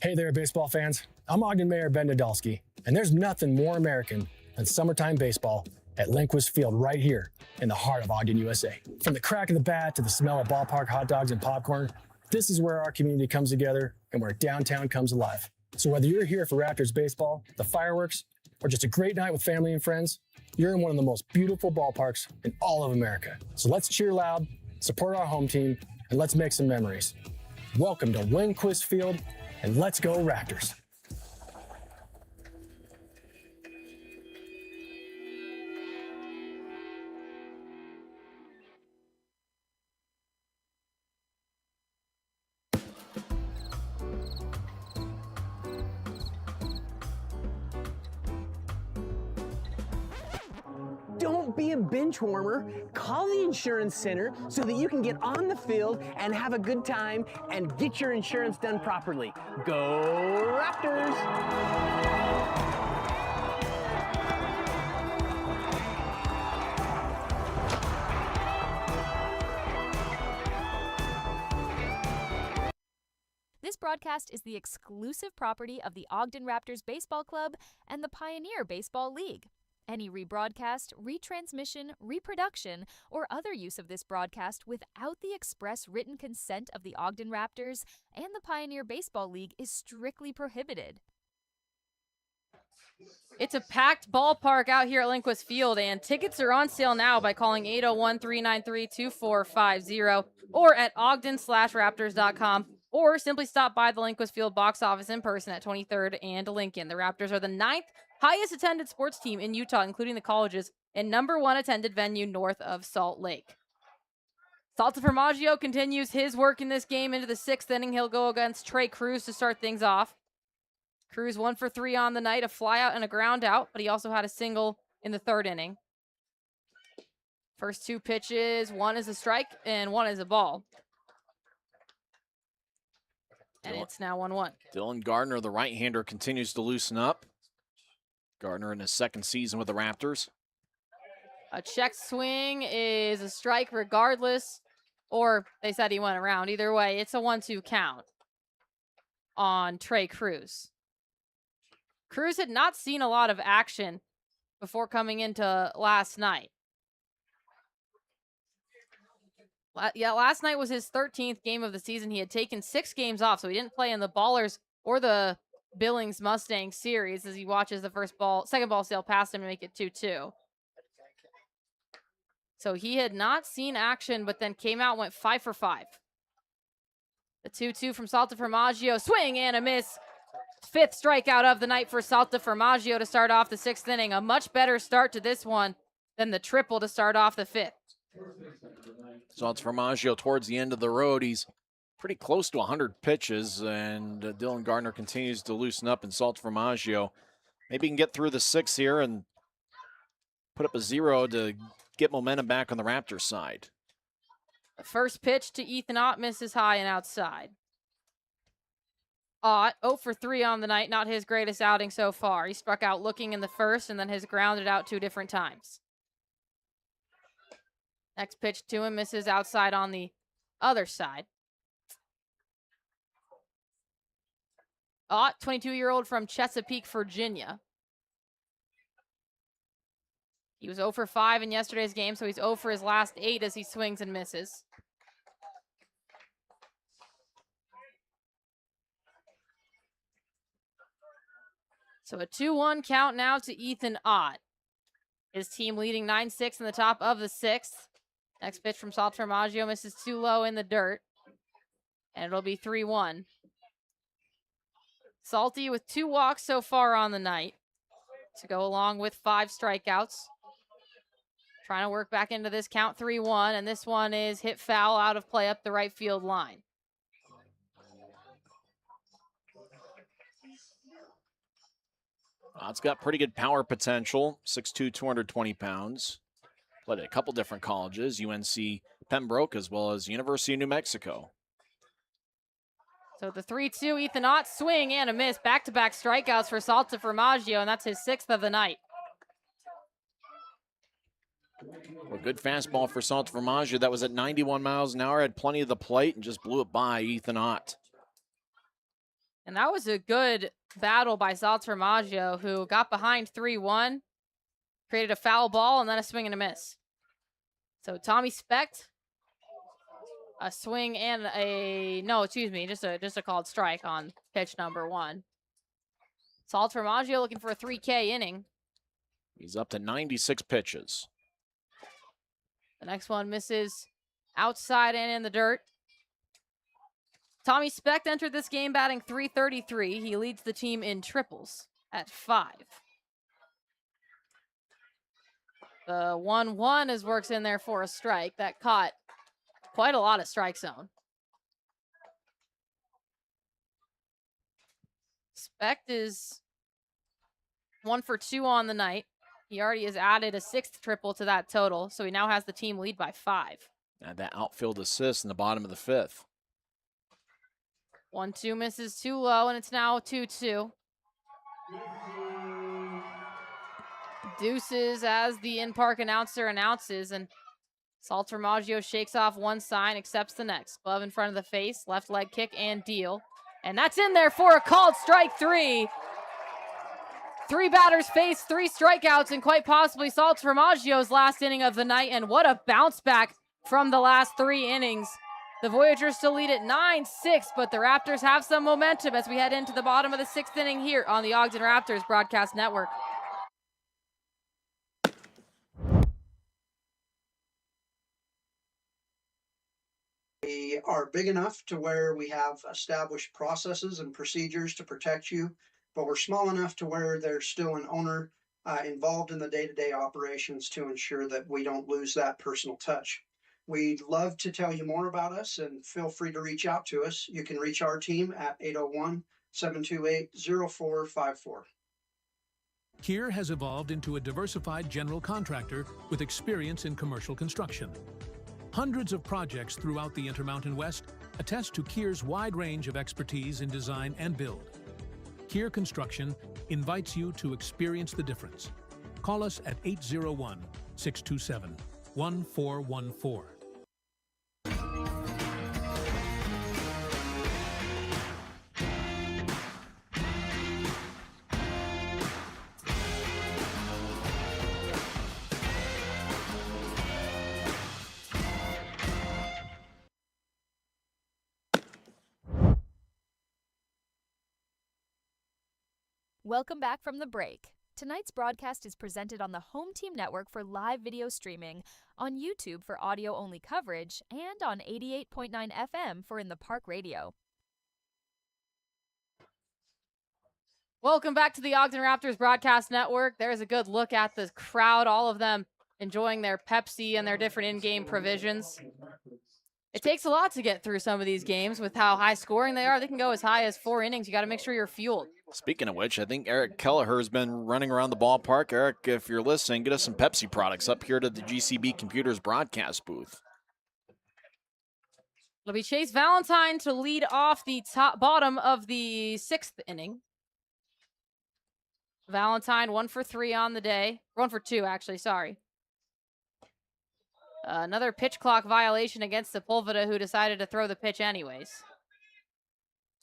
Hey there, baseball fans. I'm Ogden Mayor Ben Nadolski, and there's nothing more American than summertime baseball at Lindquist Field right here in the heart of Ogden, USA. From the crack of the bat to the smell of ballpark hot dogs and popcorn, this is where our community comes together and where downtown comes alive. So whether you're here for Raptors baseball, the fireworks, or just a great night with family and friends, you're in one of the most beautiful ballparks in all of America. So let's cheer loud, support our home team, and let's make some memories. Welcome to Lindquist Field, and let's go Raptors. Don't be a bench warmer. Call the insurance center so that you can get on the field and have a good time and get your insurance done properly. Go Raptors! This broadcast is the exclusive property of the Ogden Raptors Baseball Club and the Pioneer Baseball League. Any rebroadcast, retransmission, reproduction, or other use of this broadcast without the express written consent of the Ogden Raptors and the Pioneer Baseball League is strictly prohibited. It's a packed ballpark out here at Lindquist Field, and tickets are on sale now by calling 801-393-2450 or at ogden/raptors.com, or simply stop by the Lindquist Field box office in person at 23rd and Lincoln. The Raptors are the 9th highest attended sports team in Utah, including the colleges, and #1 attended venue north of Salt Lake. Salta Formaggio continues his work in this game into the 6th inning. He'll go against Trey Cruz to start things off. Cruz 1 for 3 on the night, a flyout and a ground out, but he also had a single in the 3rd inning. First 2 pitches, one is a strike and one is a ball. And it's now 1-1. Dylan Gardner, the right-hander, continues to loosen up. Gardner in his 2nd season with the Raptors. A check swing is a strike regardless, or they said he went around. Either way, it's a 1-2 count on Trey Cruz. Cruz had not seen a lot of action before coming into last night. Yeah, last night was his 13th game of the season. He had taken 6 games off, so he didn't play in the Ballers or the Billings Mustang series as he watches the second ball sail past him and make it 2-2. So he had not seen action, but then came out and went 5 for 5. The 2-2 from Salta Formaggio, swing and a miss. 5th strikeout of the night for Salta Formaggio to start off the 6th inning. A much better start to this one than the triple to start off the 5th. Salta Formaggio towards the end of the road. He's pretty close to 100 pitches, and Dylan Gardner continues to loosen up in Salta Formaggio. Maybe he can get through the 6th here and put up a 0 to get momentum back on the Raptors side. The first pitch to Ethan Ott misses high and outside. Ott 0 for 3 on the night, not his greatest outing so far. He struck out looking in the 1st and then has grounded out 2 different times. Next pitch to him misses outside on the other side. Ott, 22-year-old from Chesapeake, Virginia. He was 0 for 5 in yesterday's game, so he's 0 for his last 8 as he swings and misses. So a 2-1 count now to Ethan Ott. His team leading 9-6 in the top of the 6th. Next pitch from Salta Formaggio misses too low in the dirt. And it'll be 3-1. Salty with 2 walks so far on the night to go along with 5 strikeouts. Trying to work back into this count 3-1, and this one is hit foul out of play up the right field line. Ott's got pretty good power potential, 6'2", 220 pounds. Played at a couple different colleges, UNC Pembroke as well as University of New Mexico. So the 3-2, Ethan Ott, swing and a miss. Back-to-back strikeouts for Salta Formaggio, and that's his 6th of the night. A good fastball for Salta Formaggio. That was at 91 miles an hour, had plenty of the plate, and just blew it by Ethan Ott. And that was a good battle by Salta Formaggio, who got behind 3-1, created a foul ball, and then a swing and a miss. So Tommy Specht, a swing and just a called strike on pitch number 1. Salta Formaggio looking for a 3K inning. He's up to 96 pitches. The next one misses outside and in the dirt. Tommy Specht entered this game batting .333. He leads the team in triples at 5. The 1-1 is works in there for a strike. That caught quite a lot of strike zone. Specht is 1 for 2 on the night. He already has added a 6th triple to that total, so he now has the team lead by 5. And that outfield assist in the bottom of the 5th. 1-2 misses too low, and it's now 2-2. Deuces as the in-park announcer announces, and Salta Formaggio shakes off one sign, accepts the next. Glove in front of the face, left leg kick, and deal. And that's in there for a called strike 3. 3 batters face 3 strikeouts, and quite possibly Salta Formaggio's last inning of the night. And what a bounce back from the last 3 innings. The Voyagers still lead at 9-6, but the Raptors have some momentum as we head into the bottom of the 6th inning here on the Ogden Raptors Broadcast Network. We are big enough to where we have established processes and procedures to protect you, but we're small enough to where there's still an owner involved in the day-to-day operations to ensure that we don't lose that personal touch. We'd love to tell you more about us, and feel free to reach out to us. You can reach our team at 801-728-0454. Kier has evolved into a diversified general contractor with experience in commercial construction. Hundreds of projects throughout the Intermountain West attest to Kier's wide range of expertise in design and build. Kier Construction invites you to experience the difference. Call us at 801-627-1414. Welcome back from the break. Tonight's broadcast is presented on the Home Team Network for live video streaming, on YouTube for audio-only coverage, and on 88.9 FM for In the Park Radio. Welcome back to the Ogden Raptors Broadcast Network. There's a good look at the crowd, all of them enjoying their Pepsi and their different in-game provisions. It takes a lot to get through some of these games with how high scoring they are. They can go as high as 4 innings. You got to make sure you're fueled. Speaking of which, I think Eric Kelleher has been running around the ballpark. Eric, if you're listening, get us some Pepsi products up here to the GCB Computers broadcast booth. It'll be Chase Valentine to lead off the bottom of the 6th inning. Valentine 1 for 3 on the day. 1 for 2, actually, sorry. Another pitch clock violation against Sepulveda, who decided to throw the pitch anyways.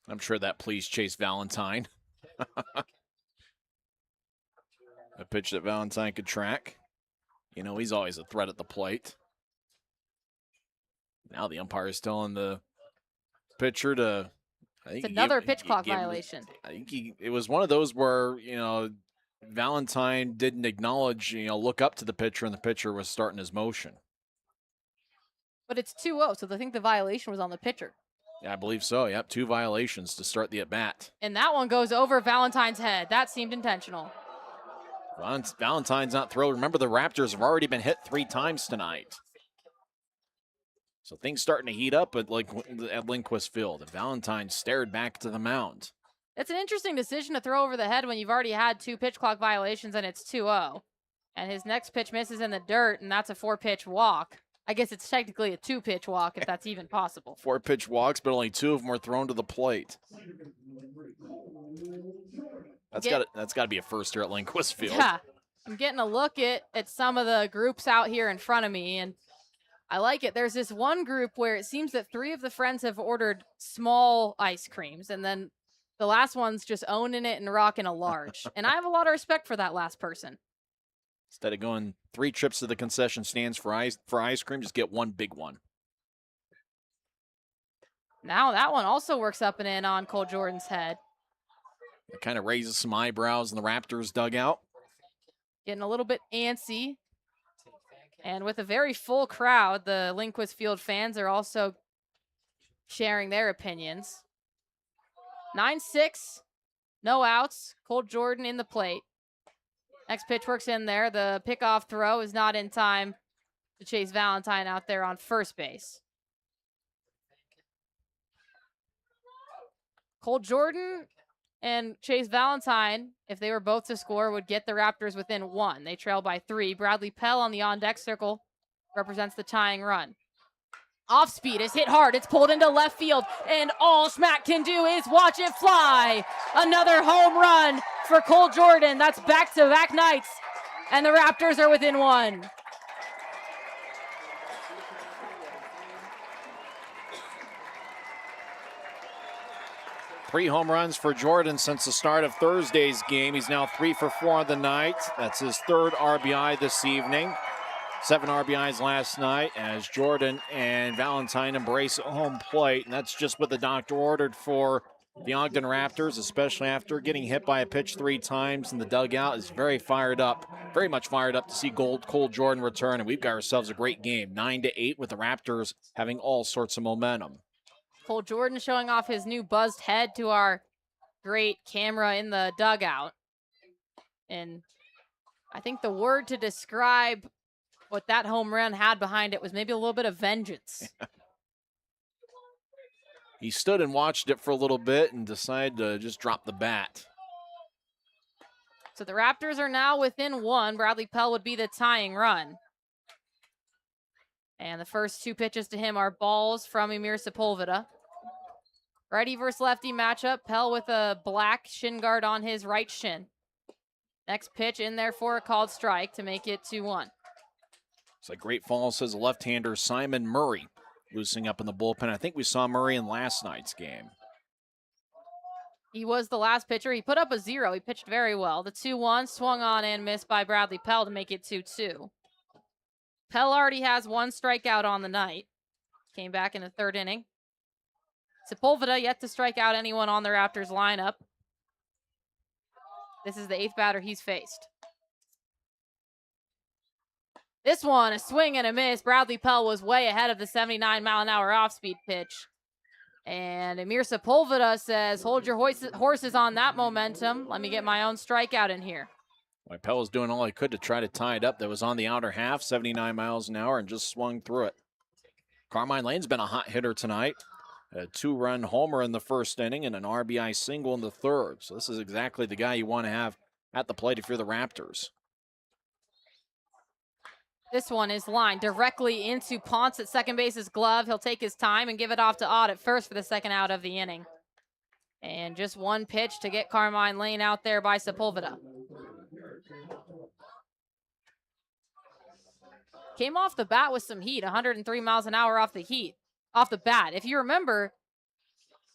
I'm sure that pleased Chase Valentine. A pitch that Valentine could track. You know, he's always a threat at the plate. Now the umpire is telling the pitcher to... It's another pitch clock violation. I think it was one of those where, you know, Valentine didn't acknowledge, look up to the pitcher, and the pitcher was starting his motion. But it's 2-0, so I think the violation was on the pitcher. Yeah, I believe so. Yep, 2 violations to start the at-bat. And that one goes over Valentine's head. That seemed intentional. Valentine's not thrilled. Remember, the Raptors have already been hit 3 times tonight. So things starting to heat up at Lindquist Field. And Valentine stared back to the mound. It's an interesting decision to throw over the head when you've already had 2 pitch clock violations and it's 2-0. And his next pitch misses in the dirt, and that's a 4-pitch walk. I guess it's technically a 2-pitch walk, if that's even possible. 4-pitch walks, but only 2 of them were thrown to the plate. That's got to be a first here at Lindquist Field. Yeah, I'm getting a look at some of the groups out here in front of me, and I like it. There's this one group where it seems that 3 of the friends have ordered small ice creams, and then the last one's just owning it and rocking a large. And I have a lot of respect for that last person. Instead of going 3 trips to the concession stands for ice cream, just get 1 big one. Now that one also works up and in on Cole Jordan's head. It kind of raises some eyebrows in the Raptors dugout. Getting a little bit antsy. And with a very full crowd, the Lindquist Field fans are also sharing their opinions. 9-6, no outs. Cole Jordan in the plate. Next pitch works in there. The pickoff throw is not in time to Chase Valentine out there on first base. Cole Jordan and Chase Valentine, if they were both to score, would get the Raptors within 1. They trail by 3. Bradley Pell on the on-deck circle represents the tying run. Off speed is hit hard. It's pulled into left field, and all Schmack can do is watch it fly. Another home run for Cole Jordan. That's back-to-back nights, and the Raptors are within 1. Three home runs for Jordan since the start of Thursday's game. He's now 3 for 4 on the night. That's his 3rd RBI this evening. 7 RBIs last night as Jordan and Valentine embrace home plate. And that's just what the doctor ordered for the Ogden Raptors, especially after getting hit by a pitch 3 times in the dugout. Is very fired up, very much fired up to see Cole Jordan return. And we've got ourselves a great game, 9-8, with the Raptors having all sorts of momentum. Cole Jordan showing off his new buzzed head to our great camera in the dugout. And I think the word to describe what that home run had behind it was maybe a little bit of vengeance. He stood and watched it for a little bit and decided to just drop the bat. So the Raptors are now within one. Bradley Pell would be the tying run. And the first two pitches to him are balls from Emir Sepulveda. Righty versus lefty matchup. Pell with a black shin guard on his right shin. Next pitch in there for a called strike to make it 2-1. It's like Great Falls says left-hander Simon Murray loosening up in the bullpen. I think we saw Murray in last night's game. He was the last pitcher. He put up a 0. He pitched very well. The 2-1 swung on and missed by Bradley Pell to make it 2-2. Pell already has one strikeout on the night. Came back in the third inning. Sepulveda yet to strike out anyone on the Raptors lineup. This is the 8th batter he's faced. This one, a swing and a miss. Bradley Pell was way ahead of the 79-mile-an-hour off-speed pitch. And Emir Sepulveda says, hold your horses on that momentum. Let me get my own strikeout in here. Well, Pell was doing all he could to try to tie it up. That was on the outer half, 79 miles an hour, and just swung through it. Carmine Lane's been a hot hitter tonight. A 2-run homer in the first inning and an RBI single in the third. So this is exactly the guy you want to have at the plate if you're the Raptors. This one is lined directly into Ponce at second base's glove. He'll take his time and give it off to Ott at first for the second out of the inning. And just one pitch to get Carmine Lane out there by Sepulveda. Came off the bat with some heat, 103 miles an hour off the bat. If you remember,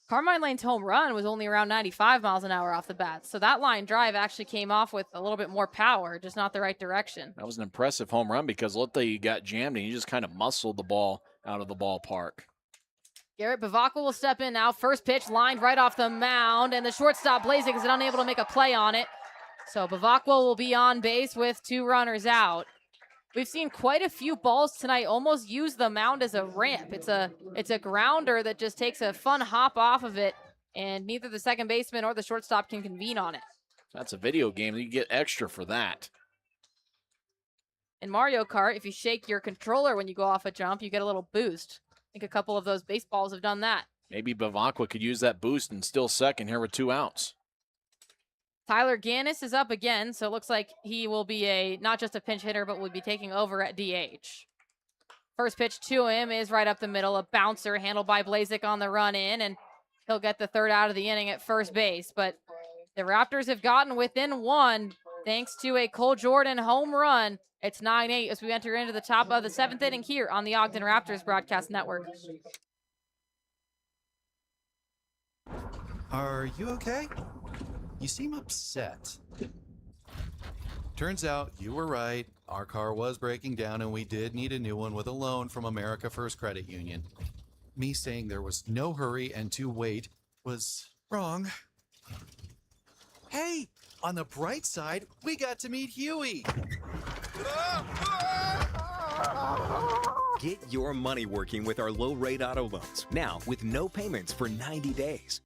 Carmine Lane's home run was only around 95 miles an hour off the bat. So that line drive actually came off with a little bit more power, just not the right direction. That was an impressive home run because Lotte got jammed and he just kind of muscled the ball out of the ballpark. Garrett Bavacqua will step in now. First pitch lined right off the mound, and the shortstop Blazing is unable to make a play on it. So Bavacqua will be on base with 2 runners out. We've seen quite a few balls tonight almost use the mound as a ramp. It's a grounder that just takes a fun hop off of it, and neither the second baseman or the shortstop can convene on it. That's a video game. You get extra for that. In Mario Kart, if you shake your controller when you go off a jump, you get a little boost. I think a couple of those baseballs have done that. Maybe Bavacqua could use that boost and still second here with 2 outs. Tyler Gannis is up again, so it looks like he will be not just a pinch hitter, but will be taking over at DH. First pitch to him is right up the middle, a bouncer handled by Blazek on the run in, and he'll get the third out of the inning at first base. But the Raptors have gotten within 1 thanks to a Cole Jordan home run. It's 9-8 as we enter into the top of the 7th inning here on the Ogden Raptors Broadcast Network. Are you okay? You seem upset. Turns out you were right. Our car was breaking down and we did need a new one with a loan from America First Credit Union. Me saying there was no hurry and to wait was wrong. Hey, on the bright side, we got to meet Huey. Get your money working with our low-rate auto loans, now with no payments for 90 days.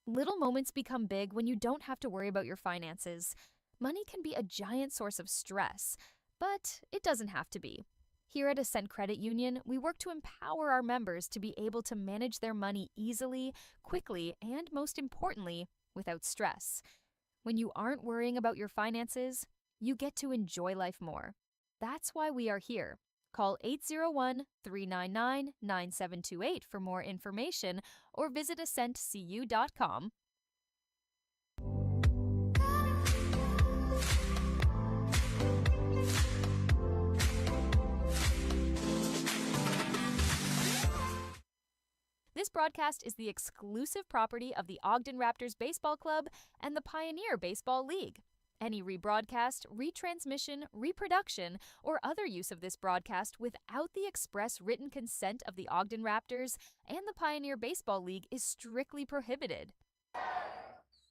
Little moments become big when you don't have to worry about your finances. Money can be a giant source of stress, but it doesn't have to be. Here at Ascent Credit Union, we work to empower our members to be able to manage their money easily, quickly, and most importantly, without stress. When you aren't worrying about your finances, you get to enjoy life more. That's why we are here. Call 801-399-9728 for more information or visit ascentcu.com. This broadcast is the exclusive property of the Ogden Raptors Baseball Club and the Pioneer Baseball League. Any rebroadcast, retransmission, reproduction, or other use of this broadcast without the express written consent of the Ogden Raptors and the Pioneer Baseball League is strictly prohibited.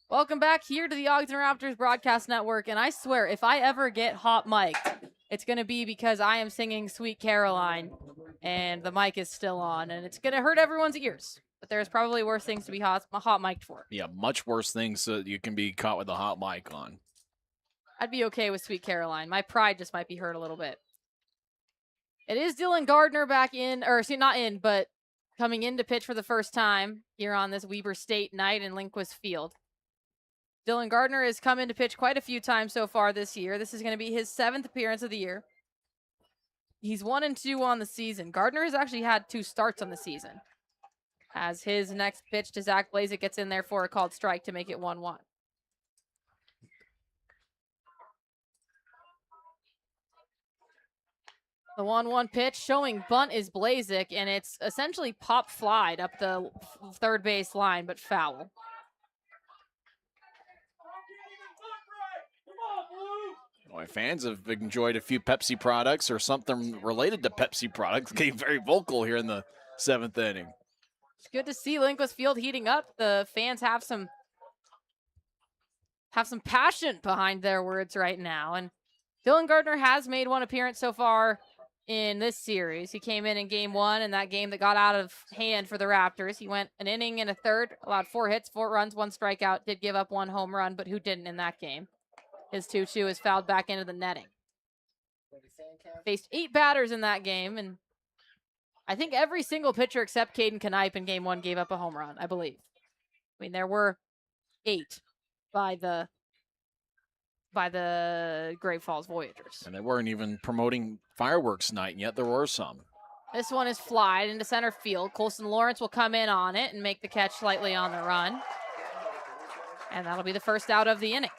Welcome back here to the Ogden Raptors Broadcast Network, and I swear, if I ever get hot mic'd, it's going to be because I am singing Sweet Caroline, and the mic is still on, and it's going to hurt everyone's ears. But there's probably worse things to be hot mic'd for. Yeah, much worse things that you can be caught with a hot mic on. I'd be okay with Sweet Caroline. My pride just might be hurt a little bit. It is Dylan Gardner back in, or see, not in, but coming in to pitch for the first time here on this Weber State night in Lindquist Field. Dylan Gardner has come in to pitch quite a few times so far this year. This is going to be his 7th appearance of the year. He's 1-2 on the season. Gardner has actually had 2 starts on the season. As his next pitch to Zach Blazek gets in there for a called strike to make it 1-1. The 1-1 pitch showing bunt is Blazek, and it's essentially pop flied up the third base line, but foul. Boy, fans have enjoyed a few Pepsi products or something related to Pepsi products. Getting very vocal here in the 7th inning. It's good to see Lindquist Field heating up. The fans have some passion behind their words right now. And Dylan Gardner has made 1 appearance so far in this series. He came in Game 1 in that game that got out of hand for the Raptors. He went an inning and a third, allowed 4 hits, 4 runs, 1 strikeout, did give up 1 home run, but who didn't in that game? His 2-2 is fouled back into the netting. Faced 8 batters in that game, and I think every single pitcher except Caden Knipe in Game 1 gave up a home run, I believe. I mean, there were 8 by the Great Falls Voyagers. And they weren't even promoting fireworks night, and yet there were some. This one is flied into center field. Colson Lawrence will come in on it and make the catch slightly on the run. And that'll be the first out of the inning.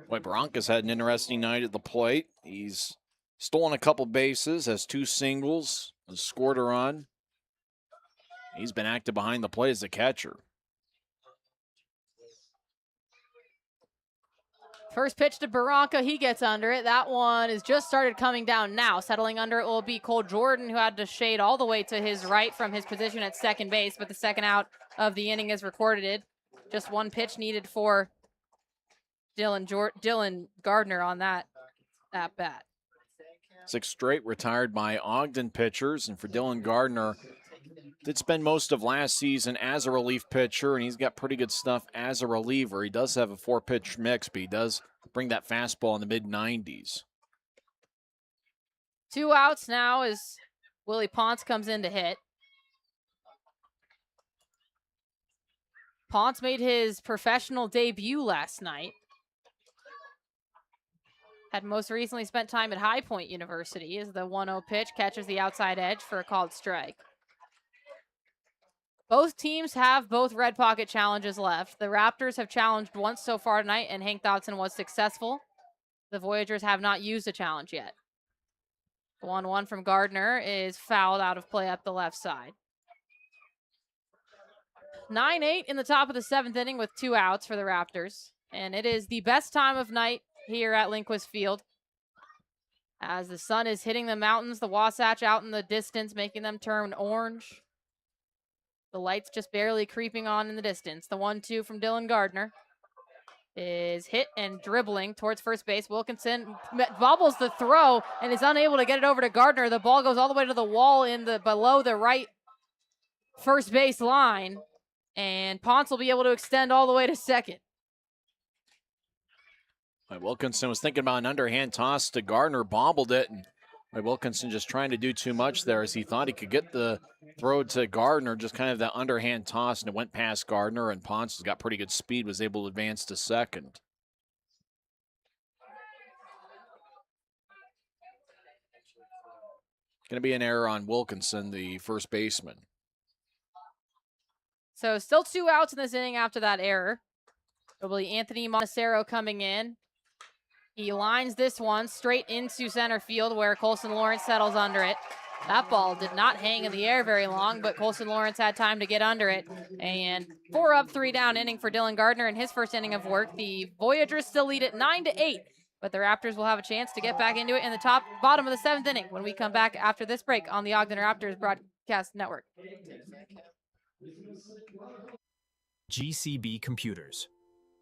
Boy, Bronca's had an interesting night at the plate. He's stolen a couple bases, has 2 singles, has scored a run. He's been active behind the plate as a catcher. First pitch to Barranca, he gets under it. That one is just started coming down now. Settling under it will be Cole Jordan, who had to shade all the way to his right from his position at second base, but the second out of the inning is recorded. Just 1 pitch needed for Dylan Gardner on that at bat. 6 straight retired by Ogden pitchers, and for Dylan Gardner, did spend most of last season as a relief pitcher, and he's got pretty good stuff as a reliever. He does have a 4-pitch mix, but he does bring that fastball in the mid-90s. 2 outs now as Willie Ponce comes in to hit. Ponce made his professional debut last night. Had most recently spent time at High Point University as the 1-0 pitch catches the outside edge for a called strike. Both teams have both red pocket challenges left. The Raptors have challenged once so far tonight, and Hank Dodson was successful. The Voyagers have not used a challenge yet. The 1-1 from Gardner is fouled out of play up the left side. 9-8 in the top of the 7th inning with 2 outs for the Raptors. And it is the best time of night here at Lindquist Field. As the sun is hitting the mountains, the Wasatch out in the distance, making them turn orange. The lights just barely creeping on in the distance. The 1-2 from Dylan Gardner is hit and dribbling towards first base. Wilkinson bobbles the throw and is unable to get it over to Gardner. The ball goes all the way to the wall in the below the right first base line, and Ponce will be able to extend all the way to second. Wilkinson was thinking about an underhand toss to Gardner, bobbled it, and Wilkinson just trying to do too much there as he thought he could get the throw to Gardner, just kind of that underhand toss, and it went past Gardner, and Ponce has got pretty good speed, was able to advance to second. Going to be an error on Wilkinson, the first baseman. So still 2 outs in this inning after that error. It'll be Anthony Montecero coming in. He lines this one straight into center field where Colson Lawrence settles under it. That ball did not hang in the air very long, but Colson Lawrence had time to get under it. And 4 up, 3 down inning for Dylan Gardner in his first inning of work. The Voyagers still lead it 9-8, but the Raptors will have a chance to get back into it in the bottom of the 7th inning when we come back after this break on the Ogden Raptors Broadcast Network. GCB Computers.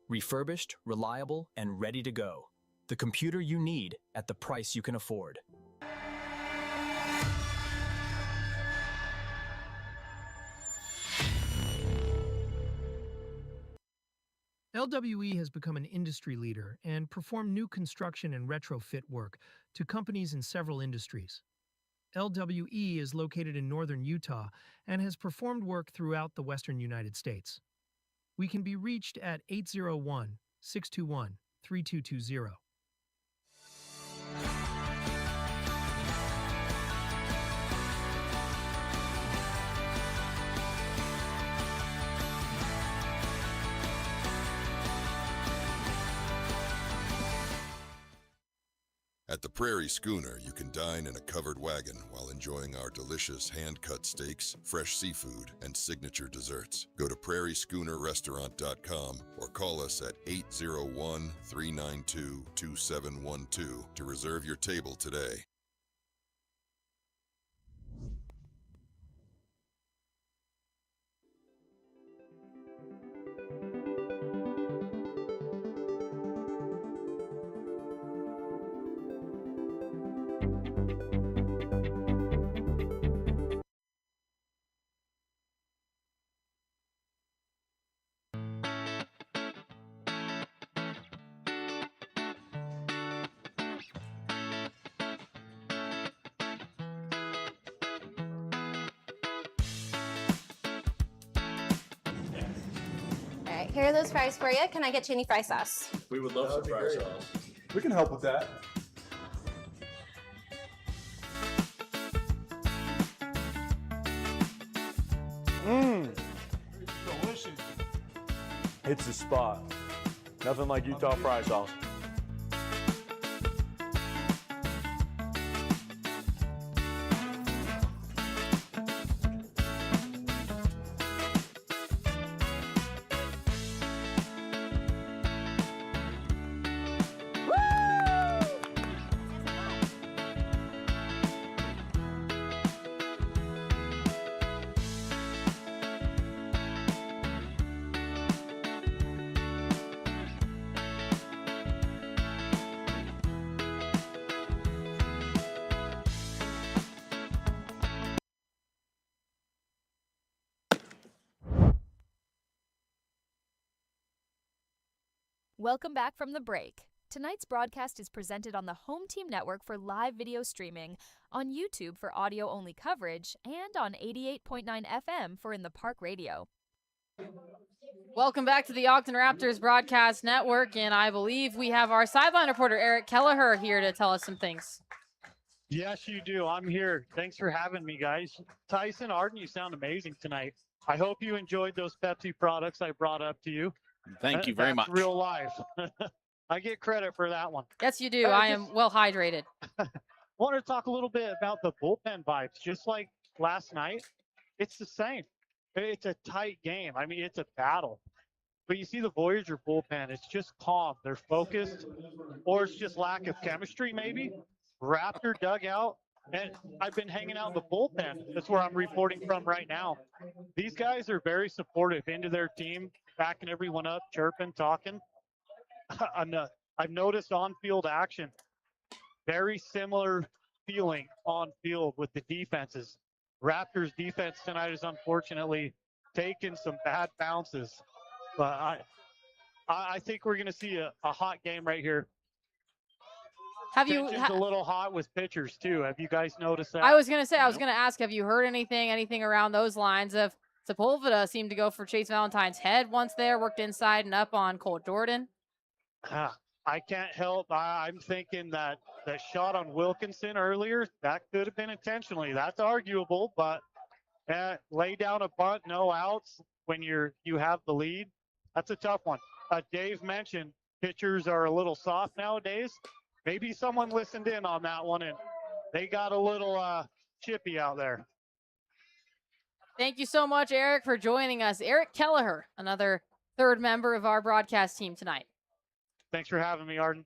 Refurbished, reliable, and ready to go. The computer you need at the price you can afford. LWE has become an industry leader and performed new construction and retrofit work to companies in several industries. LWE is located in northern Utah and has performed work throughout the western United States. We can be reached at 801-621-3220. At the Prairie Schooner, you can dine in a covered wagon while enjoying our delicious hand-cut steaks, fresh seafood, and signature desserts. Go to prairieschoonerrestaurant.com or call us at 801-392-2712 to reserve your table today. All right, here are those fries for you. Can I get you any fry sauce? We would love some fry sauce. We can help with that. Mmm. Delicious. It's the spot. Nothing like Utah fry sauce. Welcome back from the break. Tonight's broadcast is presented on the Home Team Network for live video streaming, on YouTube for audio-only coverage, and on 88.9 FM for In the Park Radio. Welcome back to the Ogden Raptors Broadcast Network, and I believe we have our sideline reporter, Eric Kelleher, here to tell us some things. Yes, you do. I'm here. Thanks for having me, guys. Tyson, Arden, you sound amazing tonight. I hope you enjoyed those Pepsi products I brought up to you. Thank you very much. That's real life. I get credit for that one. Yes, you do. I am well hydrated. Want to talk a little bit about the bullpen vibes. Just like last night, it's the same. It's a tight game. I mean, it's a battle. But you see the Voyager bullpen, it's just calm. They're focused, or it's just lack of chemistry, maybe. Raptor dugout, and I've been hanging out in the bullpen. That's where I'm reporting from right now. These guys are very supportive into their team, backing everyone up, chirping, talking. I've noticed on-field action, very similar feeling on field with the defenses. Raptors defense tonight is unfortunately taking some bad bounces, but I think we're going to see a hot game right here. Tension's a little hot with pitchers too. Have you guys noticed that? I was going to ask, have you heard anything around those lines? Of Sepulveda seemed to go for Chase Valentine's head once there, worked inside and up on Colt Jordan. I can't help. I'm thinking that shot on Wilkinson earlier, that could have been intentionally. That's arguable, but lay down a bunt, no outs when you have the lead. That's a tough one. Dave mentioned pitchers are a little soft nowadays. Maybe someone listened in on that one and they got a little chippy out there. Thank you so much, Eric, for joining us. Eric Kelleher, another third member of our broadcast team tonight. Thanks for having me, Arden.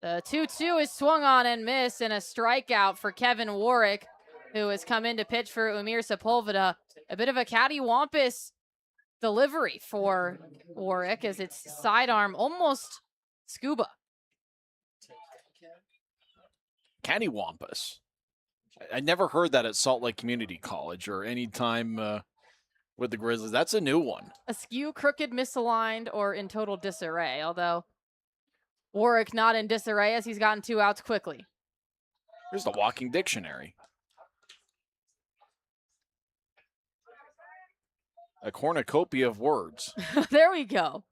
The 2-2 is swung on and missed, and a strikeout for Kevin Warwick, who has come in to pitch for Umir Sepulveda. A bit of a cattywampus delivery for Warwick as it's sidearm, almost scuba. Cattywampus. I never heard that at Salt Lake Community College or any time with the Grizzlies. That's a new one. Askew, crooked, misaligned, or in total disarray. Although Warwick not in disarray as he's gotten 2 outs quickly. Here's the walking dictionary. A cornucopia of words. There we go.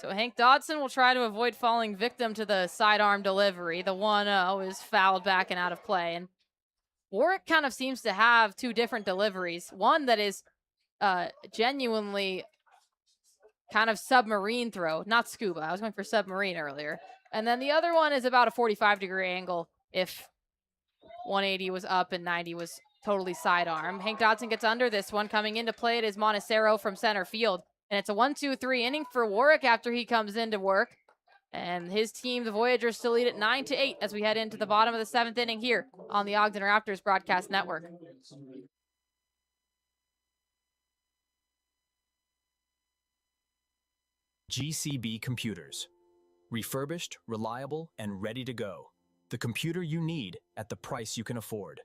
So Hank Dodson will try to avoid falling victim to the sidearm delivery. The 1-0 is fouled back and out of play. And Warwick kind of seems to have 2 different deliveries. One that is genuinely kind of submarine throw, not scuba. I was going for submarine earlier. And then the other one is about a 45-degree angle if 180 was up and 90 was totally sidearm. Hank Dodson gets under this one. Coming into play, it is Montecero from center field. And it's a 1-2-3 inning for Warwick after he comes into work. And his team, the Voyagers, still lead at 9-8 as we head into the bottom of the 7th inning here on the Ogden Raptors Broadcast Network. GCB Computers. Refurbished, reliable, and ready to go. The computer you need at the price you can afford.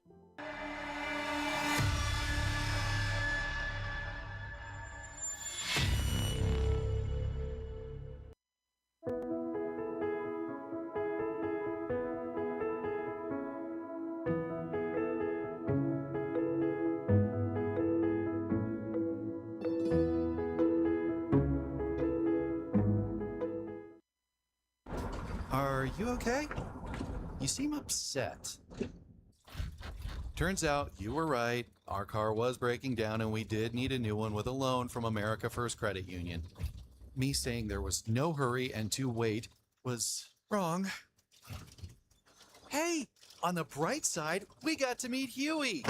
Are you okay? You seem upset. Turns out you were right. Our car was breaking down and we did need a new one with a loan from America First Credit Union. Me saying there was no hurry and to wait was wrong. Hey, on the bright side, we got to meet Huey.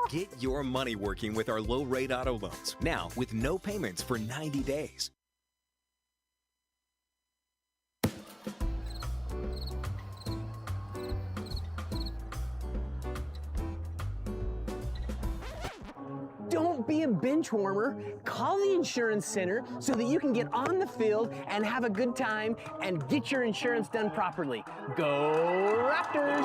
Get your money working with our low-rate auto loans, now with no payments for 90 days. Don't be a bench warmer. Call the insurance center so that you can get on the field and have a good time and get your insurance done properly. Go Raptors!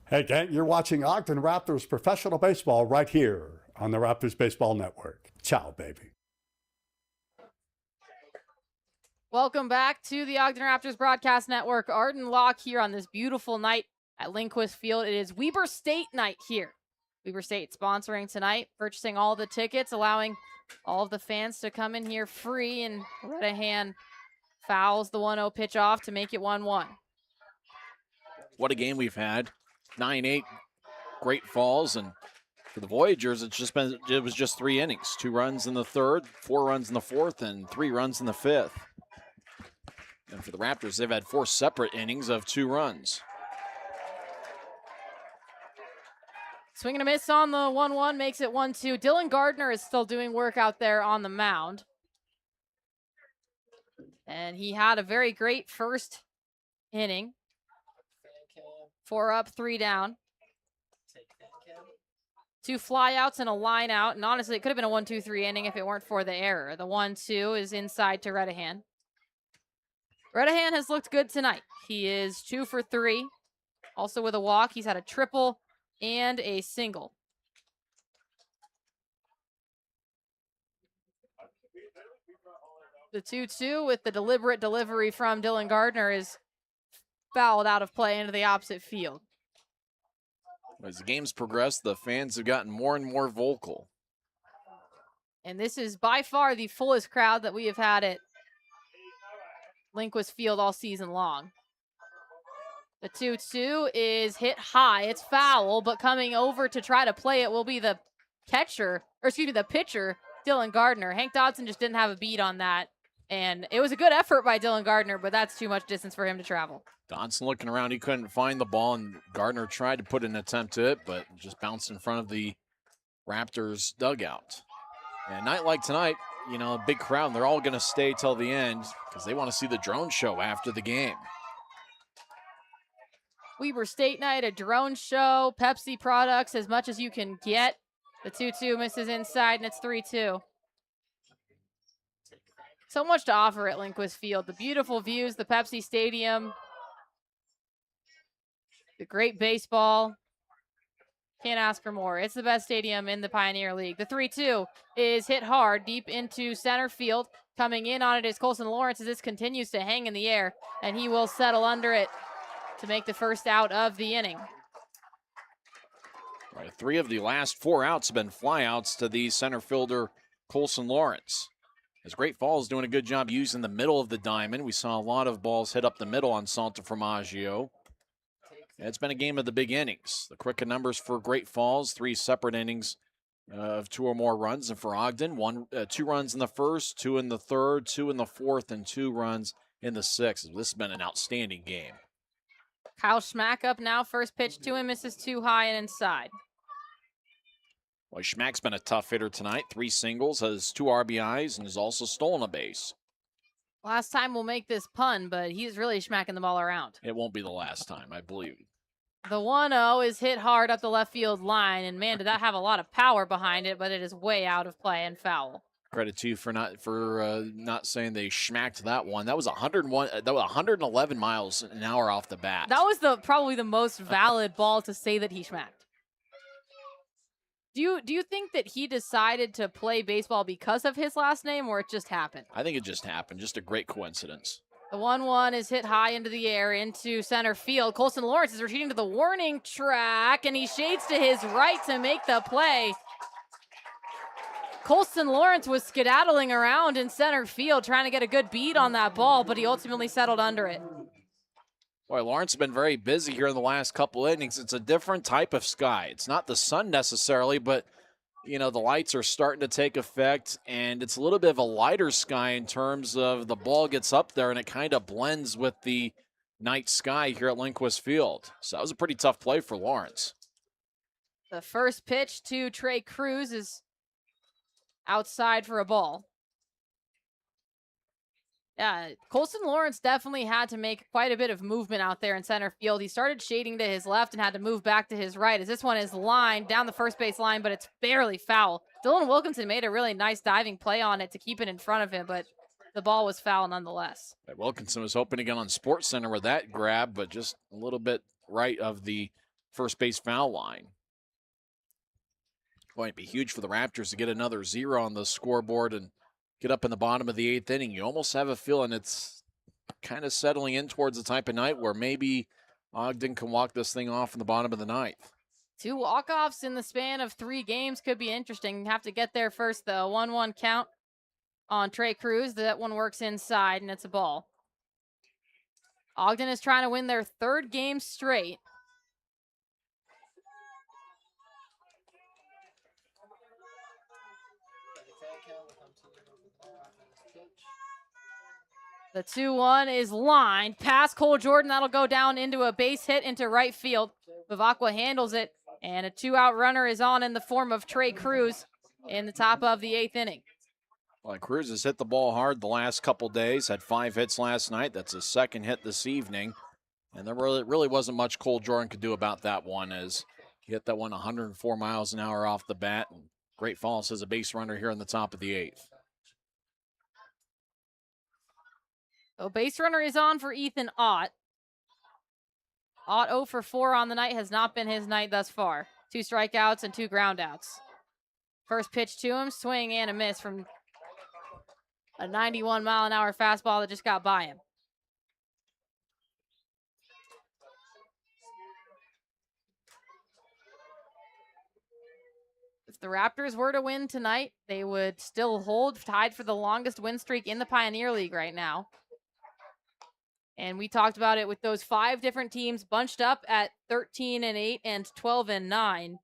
Hey, gang, you're watching Ogden Raptors professional baseball right here on the Raptors Baseball Network. Ciao, baby. Welcome back to the Ogden Raptors Broadcast Network. Arden Locke here on this beautiful night at Lindquist Field. It is Weber State night here. Weber State sponsoring tonight, purchasing all the tickets, allowing all of the fans to come in here free, and Redahan fouls the 1-0 pitch off to make it 1-1. What a game we've had. 9-8 great falls, and for the Voyagers, it was just 3 innings. 2 runs in the 3rd, 4 runs in the 4th, and 3 runs in the 5th. And for the Raptors, they've had 4 separate innings of 2 runs. Swing and a miss on the 1-1 makes it 1-2. Dylan Gardner is still doing work out there on the mound. And he had a very great first inning. 4 up, 3 down. 2 flyouts and a line out. And honestly, it could have been a 1-2-3 inning if it weren't for the error. The 1-2 is inside to Redahan. Redahan has looked good tonight. He is 2 for 3. Also with a walk. He's had a triple and a single. The 2-2 with the deliberate delivery from Dylan Gardner is fouled out of play into the opposite field. As the game's progressed, the fans have gotten more and more vocal. And this is by far the fullest crowd that we have had at Lindquist Field all season long. The 2-2 is hit high. It's foul, but coming over to try to play it will be the the pitcher, Dylan Gardner. Hank Dodson just didn't have a beat on that. And it was a good effort by Dylan Gardner, but that's too much distance for him to travel. Dodson looking around, he couldn't find the ball, and Gardner tried to put an attempt to it, but just bounced in front of the Raptors dugout. And a night like tonight, you know, a big crowd, and they're all going to stay till the end because they want to see the drone show after the game. Weber State night, a drone show, Pepsi products, as much as you can get. The 2-2 misses inside, and it's 3-2. So much to offer at Lindquist Field. The beautiful views, the Pepsi Stadium, the great baseball. Can't ask for more. It's the best stadium in the Pioneer League. The 3-2 is hit hard deep into center field. Coming in on it is Colson Lawrence as this continues to hang in the air, and he will settle under it to make the first out of the inning. Right, 3 of the last 4 outs have been flyouts to the center fielder, Colson Lawrence. As Great Falls doing a good job using the middle of the diamond. We saw a lot of balls hit up the middle on Santa Formaggio. It's been a game of the big innings. The quicker numbers for Great Falls, 3 separate innings of 2 or more runs. And for Ogden, 2 runs in the first, 2 in the third, 2 in the fourth, and 2 runs in the 6th. This has been an outstanding game. Kyle Schmack up now. First pitch to him, misses too high and inside. Well, Schmack's been a tough hitter tonight. 3 singles, has 2 RBIs, and has also stolen a base. Last time we'll make this pun, but he's really smacking the ball around. It won't be the last time, I believe. The 1-0 is hit hard up the left field line, and man, did that have a lot of power behind it, but it is way out of play and foul. Credit to you for not saying they schmacked that one. That was 111 miles an hour off the bat. That was probably the most valid ball to say that he schmacked. Do you think that he decided to play baseball because of his last name, or it just happened? I think it just happened. Just a great coincidence. The 1-1 is hit high into the air into center field. Colson Lawrence is retreating to the warning track, and he shades to his right to make the play. Colson Lawrence was skedaddling around in center field trying to get a good beat on that ball, but he ultimately settled under it. Boy, Lawrence has been very busy here in the last couple innings. It's a different type of sky. It's not the sun necessarily, but, you know, the lights are starting to take effect, and it's a little bit of a lighter sky in terms of the ball gets up there, and it kind of blends with the night sky here at Lindquist Field. So that was a pretty tough play for Lawrence. The first pitch to Trey Cruz is outside for a ball. Yeah, Colson Lawrence definitely had to make quite a bit of movement out there in center field. He started shading to his left and had to move back to his right as this one is lined down the first base line, but it's barely foul. Dylan Wilkinson made a really nice diving play on it to keep it in front of him, but the ball was foul nonetheless. Wilkinson was hoping to get on Sports Center with that grab, but just a little bit right of the first base foul line. Boy, it'd be huge for the Raptors to get another 0 on the scoreboard and get up in the bottom of the 8th inning. You almost have a feeling it's kind of settling in towards the type of night where maybe Ogden can walk this thing off in the bottom of the 9th. 2 walk-offs in the span of 3 games could be interesting. Have to get there first, though. 1-1 count on Trey Cruz. That one works inside, and it's a ball. Ogden is trying to win their 3rd game straight. The 2-1 is lined past Cole Jordan. That'll go down into a base hit into right field. Bavacqua handles it, and a 2-out runner is on in the form of Trey Cruz in the top of the 8th inning. Well, Cruz has hit the ball hard the last couple days. Had 5 hits last night. That's his 2nd hit this evening. And there really wasn't much Cole Jordan could do about that one, as he hit that one 104 miles an hour off the bat. And Great Falls has a base runner here in the top of the 8th. So base runner is on for Ethan Ott. Ott 0 for 4 on the night, has not been his night thus far. 2 strikeouts and 2 groundouts. First pitch to him, swing and a miss from a 91-mile-an-hour fastball that just got by him. If the Raptors were to win tonight, they would still hold tied for the longest win streak in the Pioneer League right now. And we talked about it with those 5 different teams bunched up at 13-8 and 12-9.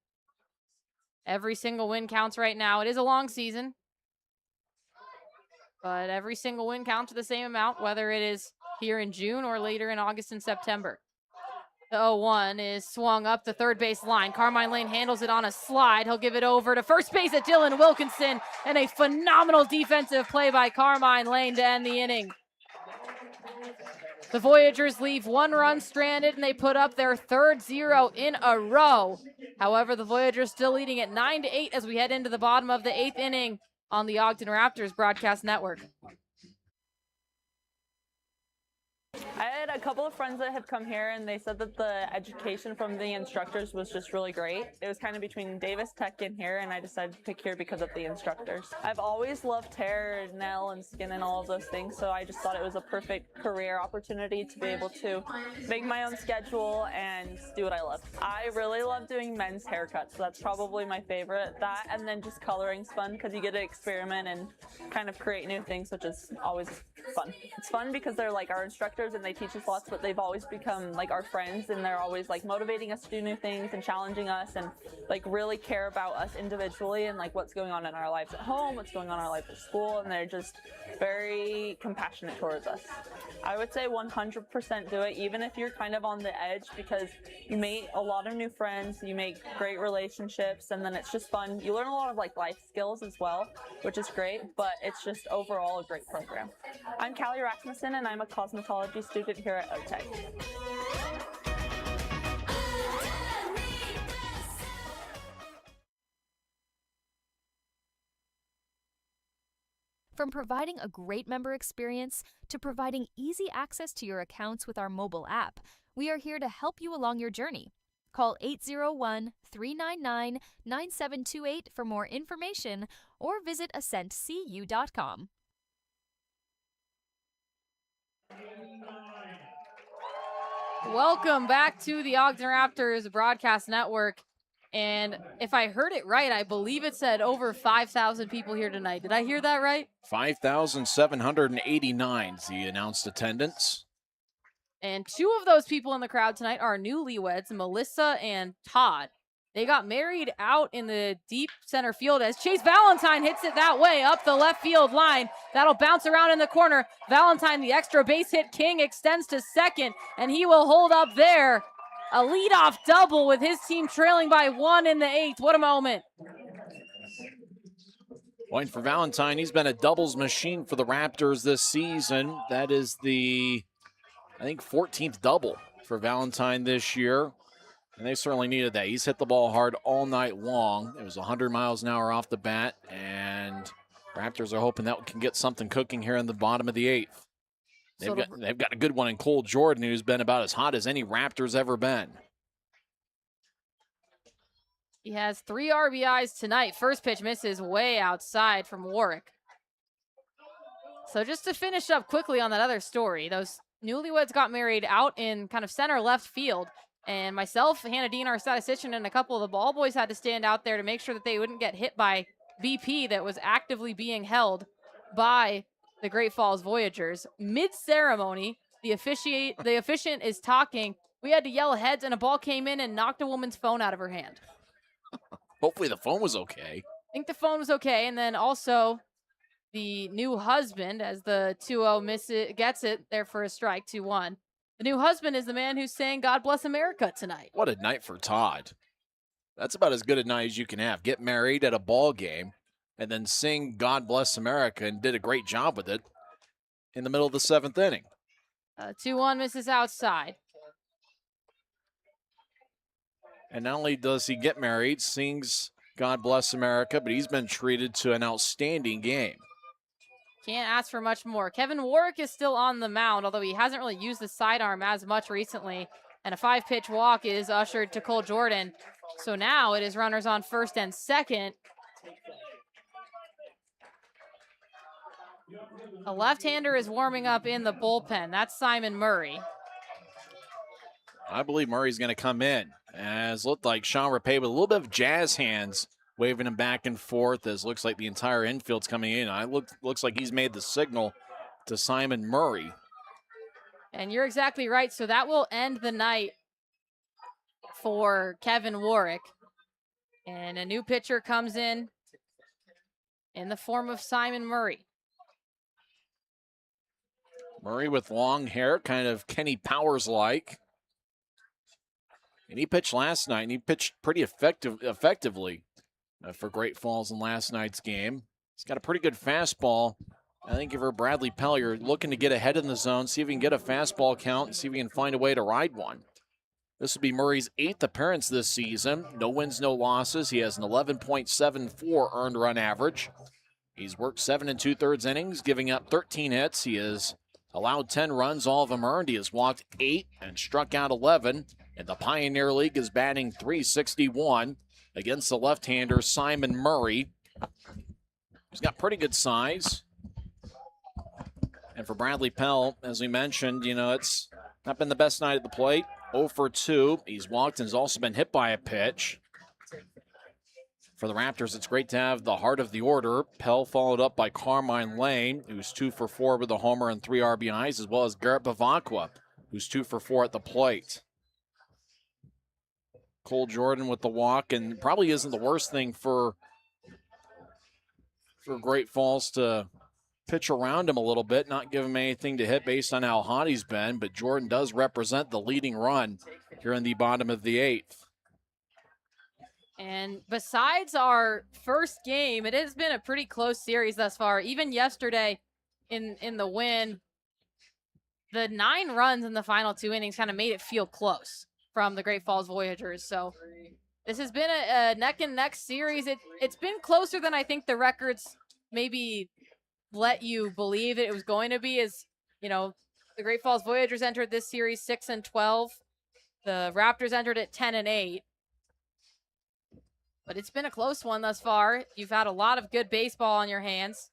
Every single win counts right now. It is a long season, but every single win counts for the same amount, whether it is here in June or later in August and September. The 0-1 is swung up the third base line. Carmine Lane handles it on a slide. He'll give it over to first base at Dylan Wilkinson, and a phenomenal defensive play by Carmine Lane to end the inning. The Voyagers leave 1 run stranded, and they put up their 3rd 0 in a row. However, the Voyagers still leading at 9-8 as we head into the bottom of the 8th inning on the Ogden Raptors broadcast network. I had a couple of friends that have come here and they said that the education from the instructors was just really great. It was kind of between Davis Tech and here, and I decided to pick here because of the instructors. I've always loved hair, nail, and skin and all of those things, so I just thought it was a perfect career opportunity to be able to make my own schedule and do what I love. I really love doing men's haircuts, so that's probably my favorite. That and then just coloring's fun because you get to experiment and kind of create new things, which is always fun. It's fun because they're like our instructors and they teach us lots, but they've always become like our friends, and they're always like motivating us to do new things and challenging us and like really care about us individually and like what's going on in our lives at home, what's going on in our life at school, and they're just very compassionate towards us. I would say 100% do it, even if you're kind of on the edge, because you meet a lot of new friends, you make great relationships, and then it's just fun. You learn a lot of like life skills as well, which is great, but it's just overall a great program. I'm Callie Rasmussen, and I'm a cosmetology student here at OTEC. From providing a great member experience to providing easy access to your accounts with our mobile app, we are here to help you along your journey. Call 801-399-9728 for more information or visit ascentcu.com. Welcome back to the Ogden Raptors broadcast network. And if I heard it right, I believe it said over 5,000 people here tonight. Did I hear that right? 5,789 is the announced attendance. And two of those people in the crowd tonight are newlyweds, Melissa and Todd. They got married out in the deep center field as Chase Valentine hits it that way up the left field line. That'll bounce around in the corner. Valentine, the extra base hit king, extends to second, and he will hold up there. A leadoff double with his team trailing by 1 in the 8th. What a moment. Point for Valentine. He's been a doubles machine for the Raptors this season. That is the, I think, 14th double for Valentine this year. And they certainly needed that. He's hit the ball hard all night long. It was 100 miles an hour off the bat. And Raptors are hoping that can get something cooking here in the bottom of the 8th. They've got a good one in Cole Jordan, who's been about as hot as any Raptors ever been. He has 3 RBIs tonight. First pitch misses way outside from Warwick. So just to finish up quickly on that other story, those newlyweds got married out in kind of center left field. And myself, Hannah Dean, our statistician, and a couple of the ball boys had to stand out there to make sure that they wouldn't get hit by BP that was actively being held by the Great Falls Voyagers. Mid-ceremony, the officiant is talking. We had to yell heads, and a ball came in and knocked a woman's phone out of her hand. Hopefully the phone was okay. I think the phone was okay. And then also the new husband, as the 2-0 gets it there for a strike, 2-1. The new husband is the man who's saying God bless America tonight. What a night for Todd. That's about as good a night as you can have. Get married at a ball game and then sing God Bless America, and did a great job with it in the middle of the 7th inning. 2-1 misses outside. And not only does he get married, sings God Bless America, but he's been treated to an outstanding game. Can't ask for much more. Kevin Warwick is still on the mound, although he hasn't really used the sidearm as much recently. And a 5-pitch walk is ushered to Cole Jordan. So now it is runners on first and second. A left-hander is warming up in the bullpen. That's Simon Murray. I believe Murray's going to come in. As looked like Sean Rapay with a little bit of jazz hands, waving him back and forth, as looks like the entire infield's coming in. Looks like he's made the signal to Simon Murray. And you're exactly right. So that will end the night for Kevin Warwick. And a new pitcher comes in the form of Simon Murray. Murray with long hair, kind of Kenny Powers-like. And he pitched last night, and he pitched pretty effectively for Great Falls in last night's game. He's got a pretty good fastball. I think if you're Bradley Pell, you're looking to get ahead in the zone, see if you can get a fastball count, and see if you can find a way to ride one. This will be Murray's 8th appearance this season. No wins, no losses. He has an 11.74 earned run average. He's worked 7 2/3 innings, giving up 13 hits. He has Allowed 10 runs, all of them earned. He has walked 8 and struck out 11. And the Pioneer League is batting .361 against the left-hander Simon Murray. He's got pretty good size. And for Bradley Pell, as we mentioned, it's not been the best night at the plate. 0 for 2. He's walked and has also been hit by a pitch. For the Raptors, it's great to have the heart of the order. Pell followed up by Carmine Lane, who's 2 for 4 with a homer and 3 RBIs, as well as Garrett Bavacqua, who's 2 for 4 at the plate. Cole Jordan with the walk, and probably isn't the worst thing for Great Falls to pitch around him a little bit, not give him anything to hit based on how hot he's been, but Jordan does represent the leading run here in the bottom of the 8th. And besides our first game, it has been a pretty close series thus far. Even yesterday in the win, the 9 runs in the final 2 innings kind of made it feel close from the Great Falls Voyagers. So this has been a neck and neck series. It's been closer than I think the records maybe let you believe it was going to be. As the Great Falls Voyagers entered this series 6-12. The Raptors entered it 10-8. But it's been a close one thus far. You've had a lot of good baseball on your hands.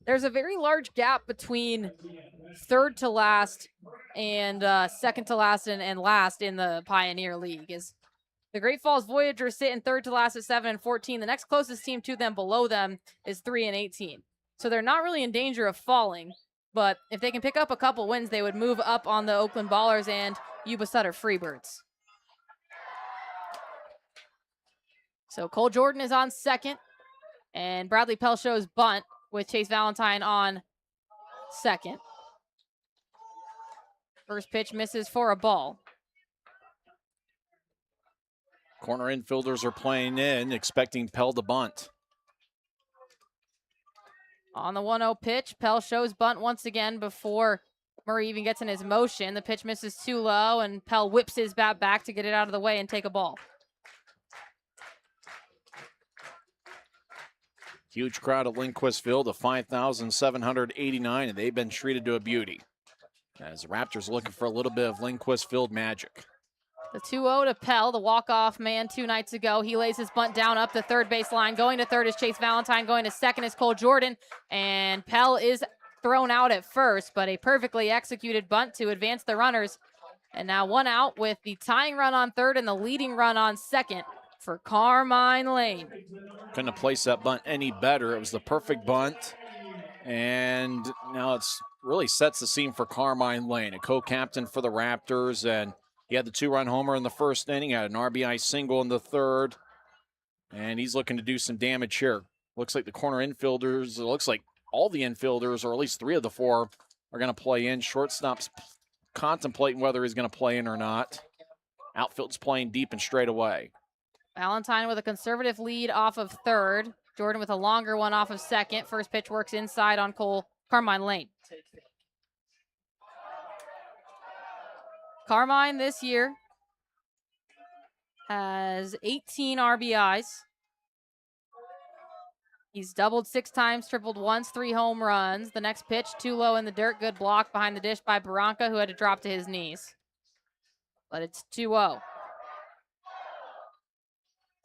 There's a very large gap between third to last and second to last and last in the Pioneer League. Is the Great Falls Voyagers sit in third to last at 7-14. The next closest team to them below them is 3-18. So they're not really in danger of falling. But if they can pick up a couple wins, they would move up on the Oakland Ballers and Yuba Sutter Freebirds. So Cole Jordan is on second, and Bradley Pell shows bunt with Chase Valentine on second. First pitch misses for a ball. Corner infielders are playing in, expecting Pell to bunt. On the 1-0 pitch, Pell shows bunt once again before Murray even gets in his motion. The pitch misses too low, and Pell whips his bat back to get it out of the way and take a ball. Huge crowd at Lindquist Field of 5,789, and they've been treated to a beauty. As the Raptors looking for a little bit of Lindquist Field magic. The 2-0 to Pell, the walk-off man 2 nights ago. He lays his bunt down up the third base line. Going to third is Chase Valentine. Going to second is Cole Jordan. And Pell is thrown out at first, but a perfectly executed bunt to advance the runners. And now 1 out with the tying run on third and the leading run on second for Carmine Lane. Couldn't have placed that bunt any better. It was the perfect bunt. And now it's really sets the scene for Carmine Lane, a co-captain for the Raptors. And he had the 2-run homer in the first inning, had an RBI single in the third. And he's looking to do some damage here. Looks like the corner infielders, it looks like all the infielders, or at least 3 of the 4, are going to play in. Shortstop's contemplating whether he's going to play in or not. Outfield's playing deep and straight away. Valentine with a conservative lead off of third. Jordan with a longer one off of second. First pitch works inside on Carmine Lane. Carmine this year has 18 RBIs. He's doubled 6 times, tripled once, 3 home runs. The next pitch, too low in the dirt. Good block behind the dish by Barranca, who had to drop to his knees. But it's 2-0.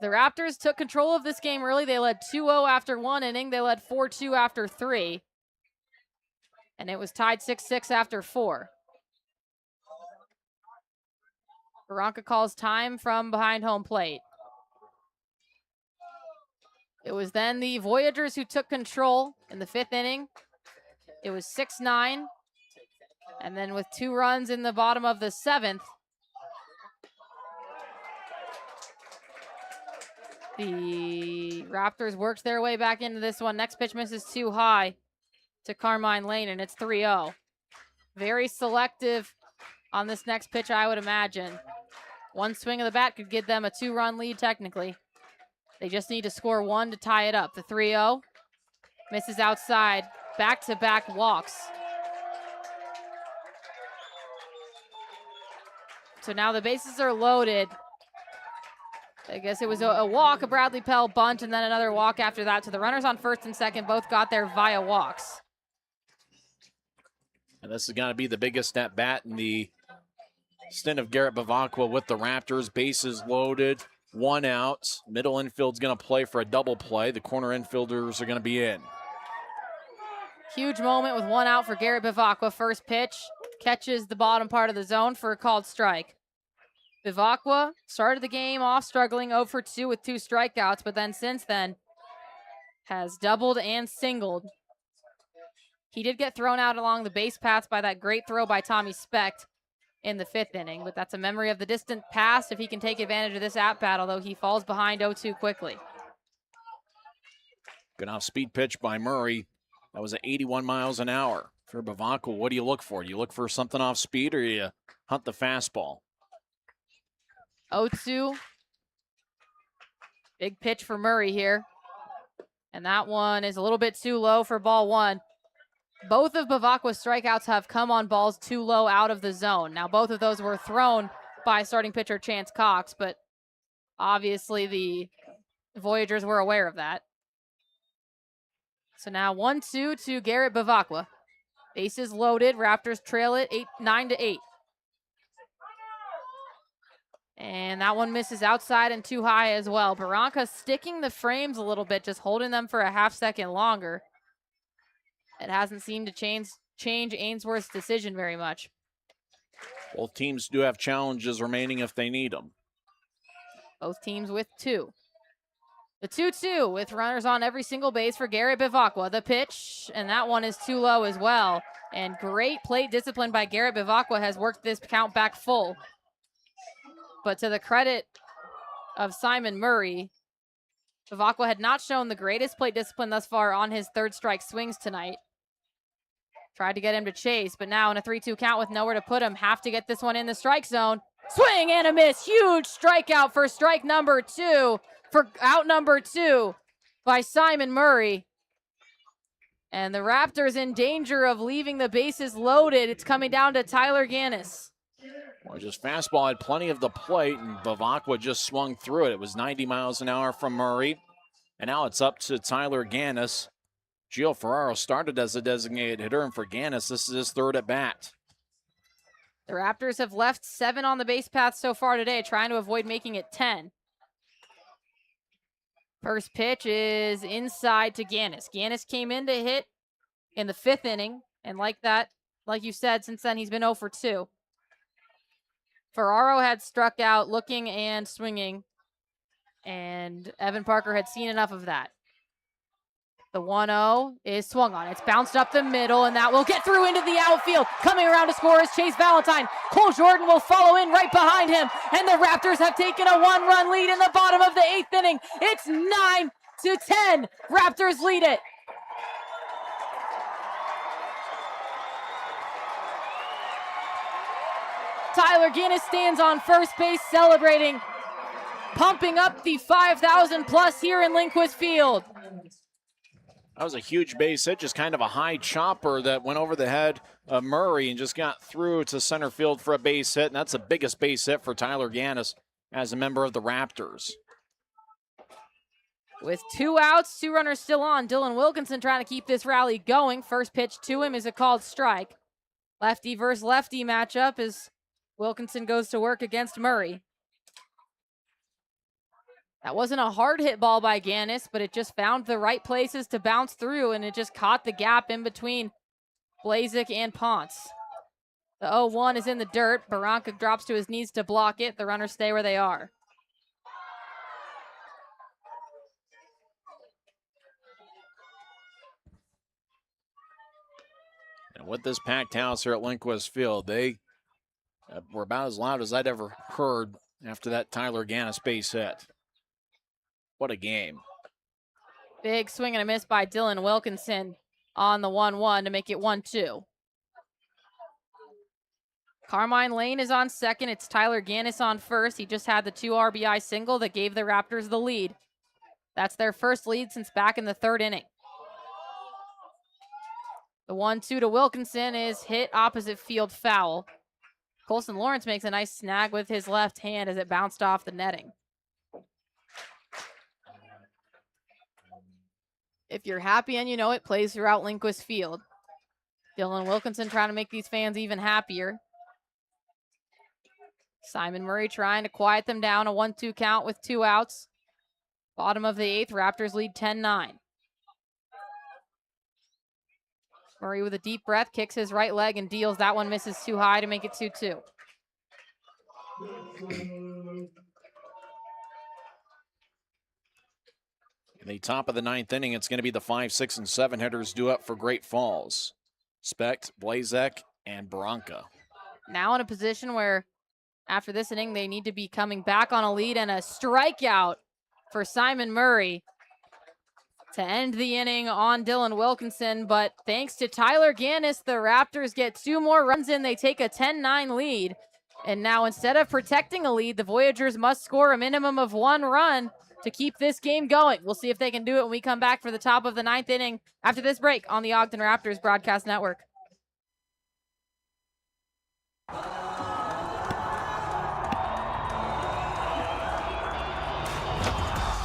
The Raptors took control of this game early. They led 2-0 after 1 inning. They led 4-2 after 3. And it was tied 6-6 after 4. Barranca calls time from behind home plate. It was then the Voyagers who took control in the 5th inning. It was 6-9. And then with 2 runs in the bottom of the 7th, the Raptors worked their way back into this one. Next pitch misses too high to Carmine Lane, and it's 3-0. Very selective on this next pitch, I would imagine. One swing of the bat could give them a 2-run lead technically. They just need to score 1 to tie it up. The 3-0 misses outside. Back-to-back walks. So now the bases are loaded. I guess it was a walk, a Bradley Pell bunt, and then another walk after that. So the runners on first and second both got there via walks. And this is going to be the biggest at bat in the stint of Garrett Bavacqua with the Raptors. Bases loaded, 1 out. Middle infield's going to play for a double play. The corner infielders are going to be in. Huge moment with 1 out for Garrett Bavacqua. First pitch catches the bottom part of the zone for a called strike. Bavacqua started the game off struggling 0 for 2 with 2 strikeouts, but then since then has doubled and singled. He did get thrown out along the base paths by that great throw by Tommy Specht in the 5th inning, but that's a memory of the distant past if he can take advantage of this at-bat, although he falls behind 0-2 quickly. Good off-speed pitch by Murray. That was at 81 miles an hour. For Bavacqua, what do you look for? Do you look for something off speed or you hunt the fastball? 0-2. Big pitch for Murray here. And that one is a little bit too low for ball 1. Both of Bavacqua's strikeouts have come on balls too low out of the zone. Now, both of those were thrown by starting pitcher Chance Cox, but obviously the Voyagers were aware of that. So now 1-2 to Garrett Bavacqua. Bases loaded. Raptors trail it 9-8. And that one misses outside and too high as well. Barranca sticking the frames a little bit, just holding them for a half second longer. It hasn't seemed to change Ainsworth's decision very much. Both teams do have challenges remaining if they need them. Both teams with 2. The 2-2 with runners on every single base for Garrett Bavacqua. The pitch, and that one is too low as well. And great plate discipline by Garrett Bavacqua has worked this count back full. But to the credit of Simon Murray, Bavacqua had not shown the greatest plate discipline thus far on his 3rd strike swings tonight. Tried to get him to chase, but now in a 3-2 count with nowhere to put him, have to get this one in the strike zone. Swing and a miss. Huge strikeout for strike number 2, for out number 2 by Simon Murray. And the Raptors in danger of leaving the bases loaded. It's coming down to Tyler Gannis. Well, just fastball had plenty of the plate, and Bavacqua just swung through it. It was 90 miles an hour from Murray. And now it's up to Tyler Gannis. Gio Ferraro started as a designated hitter, and for Gannis, this is his 3rd at bat. The Raptors have left 7 on the base path so far today, trying to avoid making it 10. First pitch is inside to Gannis. Gannis came in to hit in the 5th inning, and like you said, since then he's been 0 for 2. Ferraro had struck out looking and swinging, and Evan Parker had seen enough of that. The 1-0 is swung on. It's bounced up the middle, and that will get through into the outfield. Coming around to score is Chase Valentine. Cole Jordan will follow in right behind him, and the Raptors have taken a 1-run lead in the bottom of the 8th inning. It's 9-10. Raptors lead it. Tyler Gannis stands on first base celebrating, pumping up the 5,000 plus here in Lindquist Field. That was a huge base hit, just kind of a high chopper that went over the head of Murray and just got through to center field for a base hit, and that's the biggest base hit for Tyler Gannis as a member of the Raptors. With 2 outs, 2 runners still on, Dylan Wilkinson trying to keep this rally going. First pitch to him is a called strike. Lefty versus lefty matchup as Wilkinson goes to work against Murray. That wasn't a hard hit ball by Gannis, but it just found the right places to bounce through, and it just caught the gap in between Blazik and Ponce. The 0-1 is in the dirt. Barranca drops to his knees to block it. The runners stay where they are. And with this packed house here at Lindquist Field, they were about as loud as I'd ever heard after that Tyler Gannis base hit. What a game. Big swing and a miss by Dylan Wilkinson on the 1-1 to make it 1-2. Carmine Lane is on second. It's Tyler Gannis on first. He just had the 2 RBI single that gave the Raptors the lead. That's their first lead since back in the 3rd inning. The 1-2 to Wilkinson is hit opposite field foul. Colson Lawrence makes a nice snag with his left hand as it bounced off the netting. If you're happy and you know it, plays throughout Lindquist Field. Dylan Wilkinson trying to make these fans even happier. Simon Murray trying to quiet them down. A 1-2 count with 2 outs. Bottom of the 8th, Raptors lead 10-9. Murray with a deep breath, kicks his right leg and deals. That one misses too high to make it 2-2. In the top of the 9th inning, it's going to be the 5, 6, and 7 hitters due up for Great Falls. Specht, Blazek, and Bronca. Now in a position where after this inning, they need to be coming back on a lead, and a strikeout for Simon Murray to end the inning on Dylan Wilkinson. But thanks to Tyler Gannis, the Raptors get 2 more runs in. They take a 10-9 lead. And now instead of protecting a lead, the Voyagers must score a minimum of 1 run to keep this game going. We'll see if they can do it when we come back for the top of the 9th inning after this break on the Ogden Raptors Broadcast Network.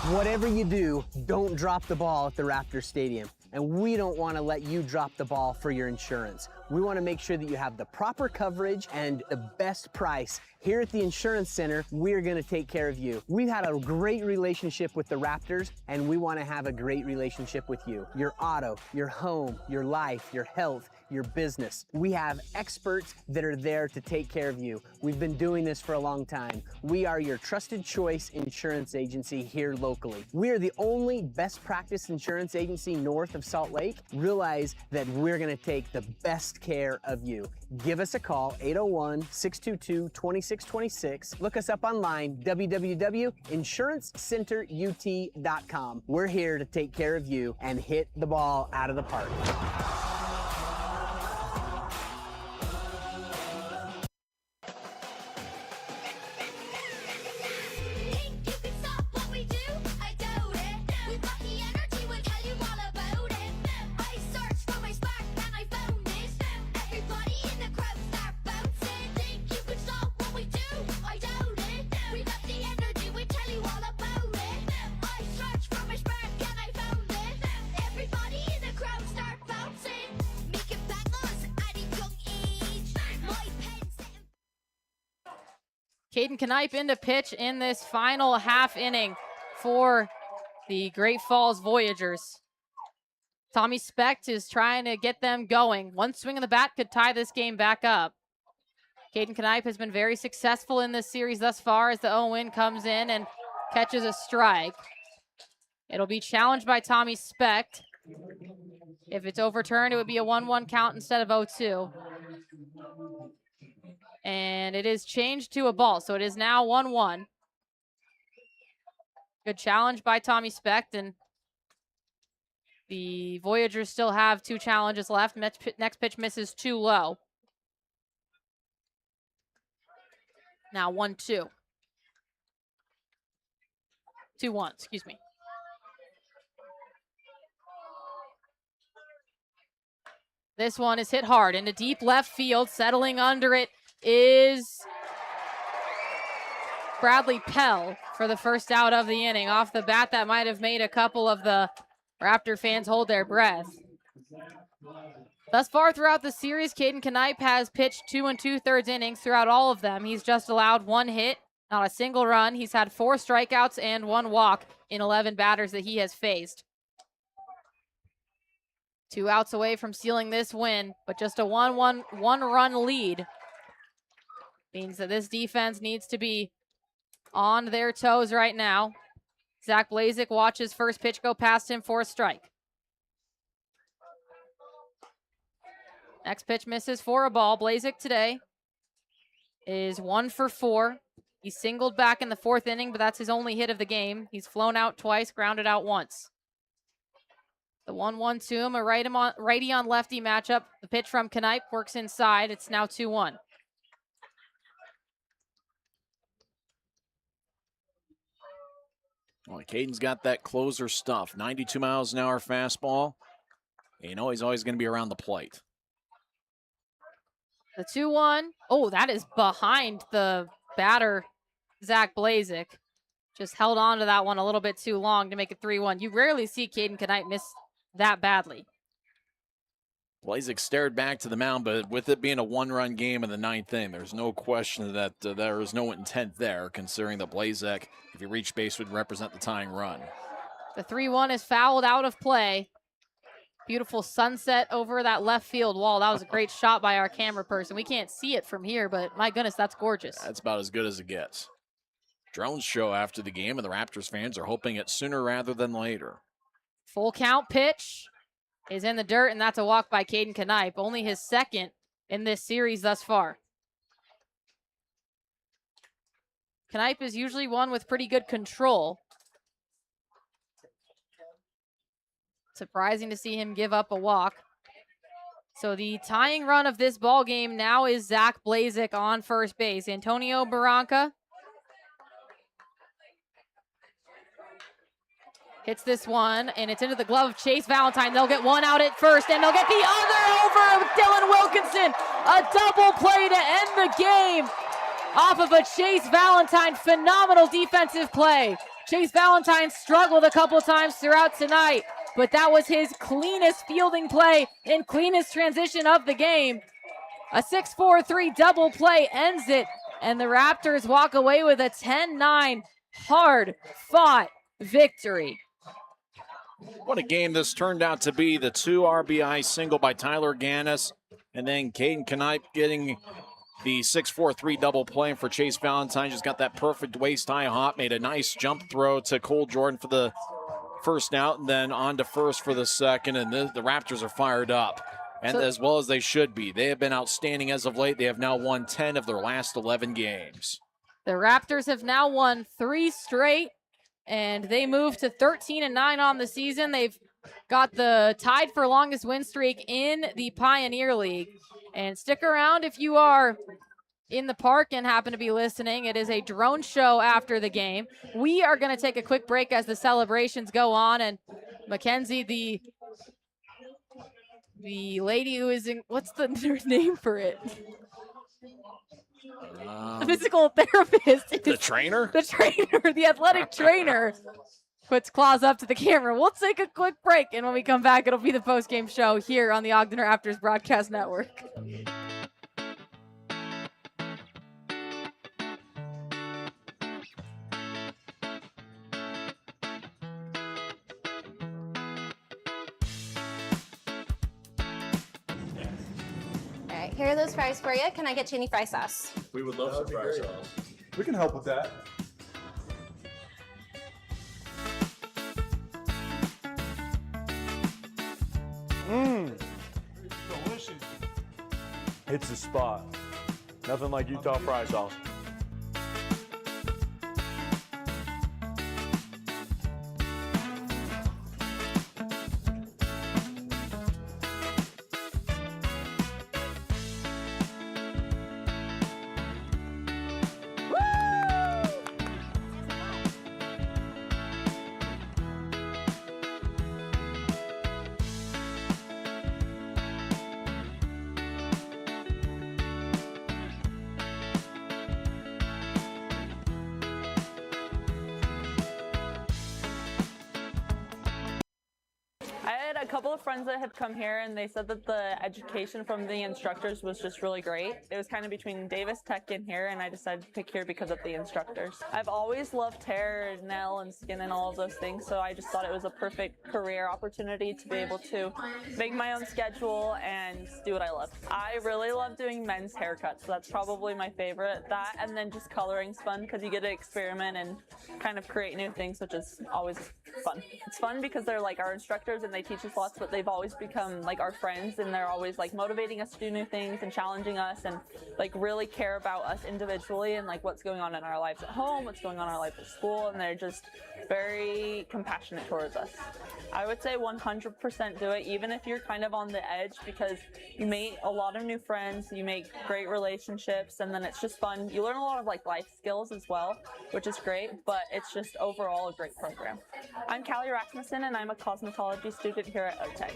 Whatever you do, don't drop the ball at the Raptors Stadium. And we don't want to let you drop the ball for your insurance. We want to make sure that you have the proper coverage and the best price. Here at the Insurance Center, we're going to take care of you. We've had a great relationship with the Raptors, and we want to have a great relationship with you. Your auto, your home, your life, your health, your business. We have experts that are there to take care of you. We've been doing this for a long time. We are your trusted choice insurance agency here locally. We are the only best practice insurance agency north of Salt Lake. Realize that we're going to take the best care of you. Give us a call, 801-622-2626. Look us up online, www.insurancecenterut.com. We're here to take care of you and hit the ball out of the park. Caden Knipe into pitch in this final half inning for the Great Falls Voyagers. Tommy Specht is trying to get them going. One swing of the bat could tie this game back up. Caden Knipe has been very successful in this series thus far as the 0-win comes in and catches a strike. It'll be challenged by Tommy Specht. If it's overturned, it would be a 1-1 count instead of 0-2. And it is changed to a ball, so it is now 1-1. Good challenge by Tommy Specht, and the Voyagers still have 2 challenges left. Next pitch misses too low. Now 1-2. 2-1, excuse me. This one is hit hard into deep left field. Settling under it is Bradley Pell for the first out of the inning. Off the bat, that might have made a couple of the Raptor fans hold their breath. Thus far throughout the series, Caden Knipe has pitched 2 2/3 innings throughout all of them. He's just allowed 1 hit, not a single run. He's had 4 strikeouts and 1 walk in 11 batters that he has faced. 2 outs away from sealing this win, but just a 1-run lead means that this defense needs to be on their toes right now. Zach Blazek watches first pitch go past him for a strike. Next pitch misses for a ball. Blazek today is 1 for 4. He singled back in the 4th inning, but that's his only hit of the game. He's flown out twice, grounded out once. The 1-1 to him, a righty on lefty matchup. The pitch from Knipe works inside. It's now 2-1. Well, Caden's got that closer stuff. 92 miles an hour fastball. You know he's always going to be around the plate. The 2-1. Oh, that is behind the batter, Zach Blazek. Just held on to that one a little bit too long to make it 3-1. You rarely see Caden Knipe miss that badly. Blazek stared back to the mound, but with it being a one-run game in the ninth inning, there's no question that there is no intent there, considering that Blazek, if he reached base, would represent the tying run. The 3-1 is fouled out of play. Beautiful sunset over that left field wall. That was a great shot by our camera person. We can't see it from here, but my goodness, that's gorgeous. That's about as good as it gets. Drones show after the game, and the Raptors fans are hoping it sooner rather than later. Full count pitch is in the dirt, and that's a walk by Caden Knipe. Only his second in this series thus far. Knipe is usually one with pretty good control. Surprising to see him give up a walk. So the tying run of this ball game now is Zach Blazek on first base. Antonio Barranca hits this one, and it's into the glove of Chase Valentine. They'll get one out at first, and they'll get the other over Dylan Wilkinson. A double play to end the game off of a Chase Valentine. Phenomenal defensive play. Chase Valentine struggled a couple times throughout tonight, but that was his cleanest fielding play and cleanest transition of the game. A 6-4-3 double play ends it, and the Raptors walk away with a 10-9 hard-fought victory. What a game this turned out to be. The 2 RBI single by Tyler Gannis, and then Caden Knipe getting the 6-4-3 double play for Chase Valentine. Just got that perfect waist-high hop, made a nice jump throw to Cole Jordan for the first out, and then on to first for the second, and the Raptors are fired up, and as well as they should be. They have been outstanding as of late. They have now won 10 of their last 11 games. The Raptors have now won 3 straight, and they move to 13-9 on the season. They've got the tied for longest win streak in the Pioneer League. And stick around if you are in the park and happen to be listening. It is a drone show after the game. We are going to take a quick break as the celebrations go on. And Mackenzie, the lady who is in, what's the name for it? The physical therapist. The trainer? The trainer, the athletic trainer, puts claws up to the camera. We'll take a quick break, and when we come back, it'll be the post-game show here on the Ogden Raptors Broadcast Network. All right, here are those fries for you. Can I get you any fry sauce? We would love some fry sauce. We can help with that. Delicious. It's the spot. Nothing like Utah fry sauce. A couple of friends that have come here, and they said that the education from the instructors was just really great. It was kind of between Davis Tech and here, and I decided to pick here because of the instructors. I've always loved hair, nail, and skin and all of those things, so I just thought it was a perfect career opportunity to be able to make my own schedule and do what I love. I really love doing men's haircuts, so that's probably my favorite. That, and then just coloring's fun because you get to experiment and kind of create new things, which is always fun. It's fun because they're like our instructors and they teach us lots, but they've always become like our friends, and they're always like motivating us to do new things and challenging us and like really care about us individually and like what's going on in our lives at home, what's going on in our life at school, and they're just very compassionate towards us. I would say 100% do it, even if you're kind of on the edge, because you meet a lot of new friends, you make great relationships, and then it's just fun. You learn a lot of like life skills as well, which is great, but it's just overall a great program. I'm Callie Rasmussen, and I'm a cosmetology student here at OTEC.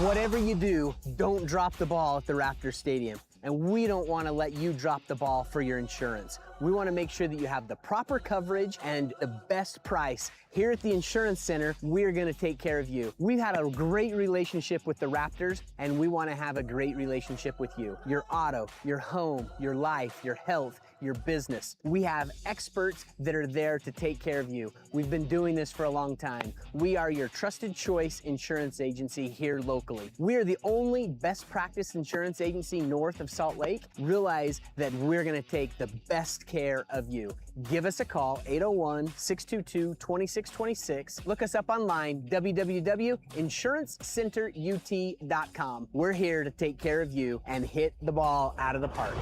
Whatever you do, don't drop the ball at the Raptors Stadium. and we don't want to let you drop the ball for your insurance. We want to make sure that you have the proper coverage and the best price. Here at the Insurance Center, we're going to take care of you. We've had a great relationship with the Raptors, and we want to have a great relationship with you. Your auto, your home, your life, your health, your business. We have experts that are there to take care of you. We've been doing this for a long time. We are your trusted choice insurance agency here locally. We are the only best practice insurance agency north of Salt Lake. Realize that we're going to take the best care of you. Give us a call, 801-622-2626. Look us up online, www.insurancecenterut.com. We're here to take care of you and hit the ball out of the park.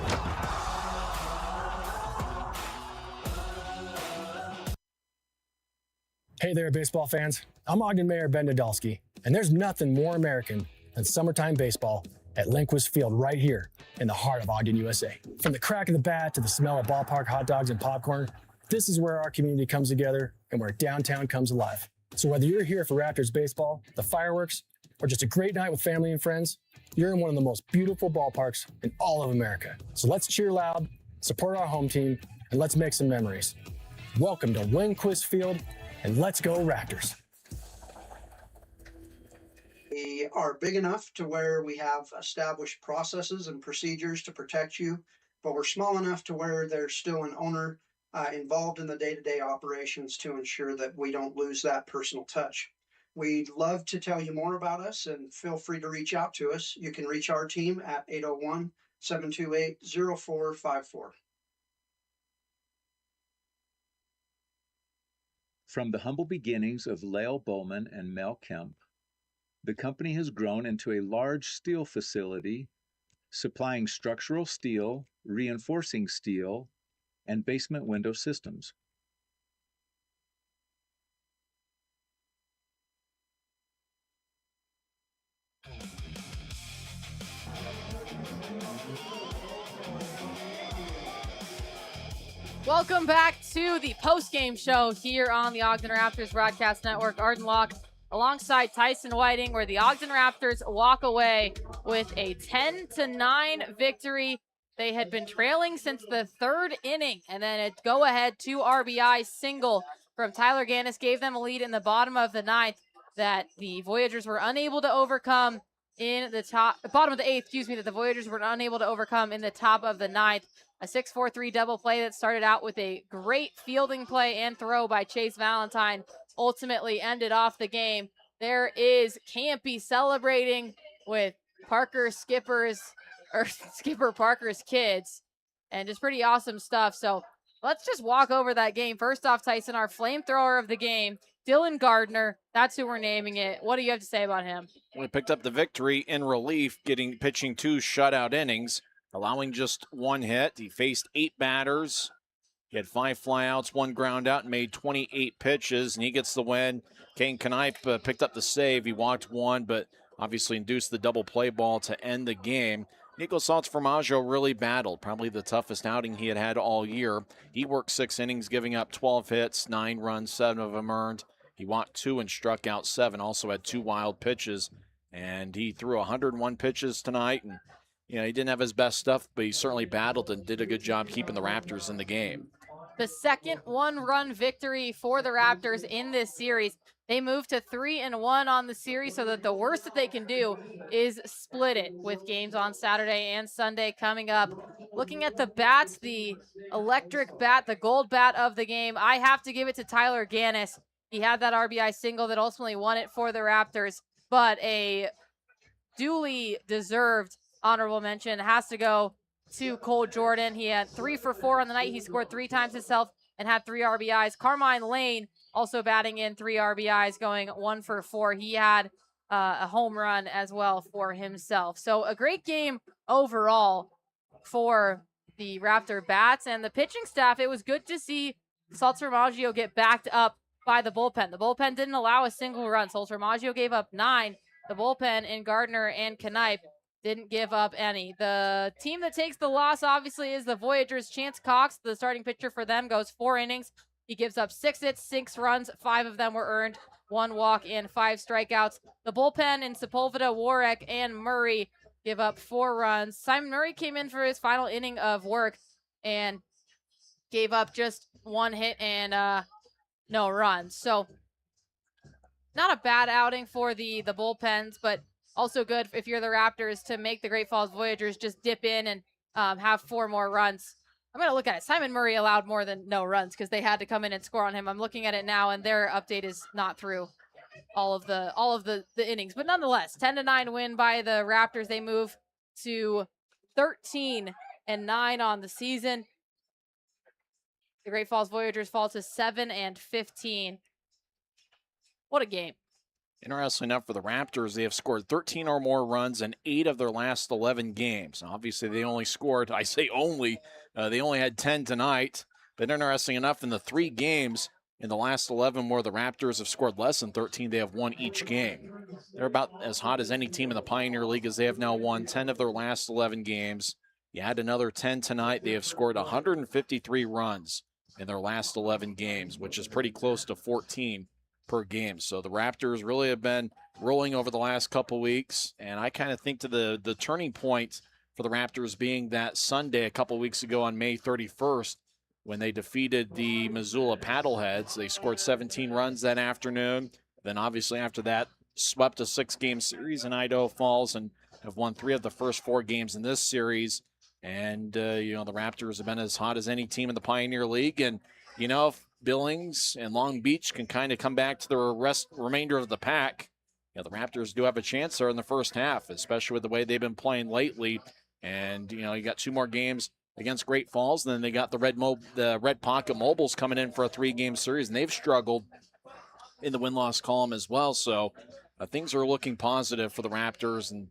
Hey there, baseball fans. I'm Ogden Mayor Ben Nadolski, and there's nothing more American than summertime baseball at Lindquist Field right here in the heart of Ogden, USA. From the crack of the bat to the smell of ballpark hot dogs and popcorn, this is where our community comes together and where downtown comes alive. So whether you're here for Raptors baseball, the fireworks, or just a great night with family and friends, you're in one of the most beautiful ballparks in all of America. So let's cheer loud, support our home team, and let's make some memories. Welcome to Lindquist Field, and let's go Raptors. We are big enough to where we have established processes and procedures to protect you, but we're small enough to where there's still an owner involved in the day-to-day operations to ensure that we don't lose that personal touch. We'd love to tell you more about us, and feel free to reach out to us. You can reach our team at 801-728-0454. From the humble beginnings of Lael Bowman and Mel Kemp, the company has grown into a large steel facility supplying structural steel, reinforcing steel, and basement window systems. Welcome back to the post-game show here on the Ogden Raptors Broadcast Network. Arden Locke alongside Tyson Whiting, where the Ogden Raptors walk away with a 10-9 victory. They had been trailing since the third inning, and then a go-ahead 2 RBI single from Tyler Gannis gave them a lead in the bottom of the ninth that the Voyagers were unable to overcome in the bottom of the eighth, that the Voyagers were unable to overcome in the top of the ninth. A 6-4-3 double play that started out with a great fielding play and throw by Chase Valentine ultimately ended off the game. There is Campy celebrating with Skipper Parker's kids, and just pretty awesome stuff. So let's just walk over that game. First off, Tyson, our flamethrower of the game, Dylan Gardner. That's who we're naming it. What do you have to say about him? We picked up the victory in relief, pitching 2 shutout innings, allowing just 1 hit. He faced 8 batters. He had 5 flyouts, 1 ground out, and made 28 pitches, and he gets the win. Kane Knipe picked up the save. He walked 1, but obviously induced the double play ball to end the game. Nico Sanz-Formaggio really battled, probably the toughest outing he had all year. He worked 6 innings, giving up 12 hits, 9 runs, 7 of them earned. He walked 2 and struck out 7, also had 2 wild pitches, and he threw 101 pitches tonight. And he didn't have his best stuff, but he certainly battled and did a good job keeping the Raptors in the game. The second 1-run victory for the Raptors in this series. They moved to 3-1 on the series, so that the worst that they can do is split it with games on Saturday and Sunday coming up. Looking at the bats, the electric bat, the gold bat of the game, I have to give it to Tyler Gannis. He had that RBI single that ultimately won it for the Raptors, but a duly deserved honorable mention has to go to Cole Jordan. He had 3 for 4 on the night. He scored 3 times himself and had 3 RBIs. Carmine Lane also batting in 3 RBIs, going 1 for 4. He had a home run as well for himself. So a great game overall for the Raptor bats and the pitching staff. It was good to see Sanz-Formaggio get backed up by the bullpen. The bullpen didn't allow a single run. Sanz-Formaggio gave up 9. The bullpen in Gardner and Knipe didn't give up any. The team that takes the loss, obviously, is the Voyagers. Chance Cox, the starting pitcher for them, goes 4 innings. He gives up 6 hits, 6 runs. 5 of them were earned, 1 walk and 5 strikeouts. The bullpen in Sepulveda, Warwick, and Murray give up 4 runs. Simon Murray came in for his final inning of work and gave up just 1 hit and no runs. So not a bad outing for the bullpens, but also good if you're the Raptors to make the Great Falls Voyagers just dip in and have 4 more runs. I'm going to look at it. Simon Murray allowed more than no runs because they had to come in and score on him. I'm looking at it now, and their update is not through all of the innings. But nonetheless, 10-9 win by the Raptors. They move to 13-9 on the season. The Great Falls Voyagers fall to 7-15. What a game. Interestingly enough, for the Raptors, they have scored 13 or more runs in 8 of their last 11 games. Obviously, they only scored, I say only, they only had 10 tonight. But interesting enough, in the 3 games in the last 11 where the Raptors have scored less than 13, they have won each game. They're about as hot as any team in the Pioneer League, as they have now won 10 of their last 11 games. You add another 10 tonight, they have scored 153 runs in their last 11 games, which is pretty close to 14 per game. So the Raptors really have been rolling over the last couple weeks, and I kind of think to the turning point for the Raptors being that Sunday a couple weeks ago on May 31st when they defeated the Missoula Paddleheads. They scored 17 runs that afternoon. Then obviously after that swept a 6-game series in Idaho Falls and have won 3 of the first 4 games in this series. And, the Raptors have been as hot as any team in the Pioneer League. And, if Billings and Long Beach can kind of come back to the remainder of the pack, the Raptors do have a chance there in the first half, especially with the way they've been playing lately. And, you got 2 more games against Great Falls, and then they got the Red Pocket Mobiles coming in for a 3-game series, and they've struggled in the win-loss column as well. So things are looking positive for the Raptors, and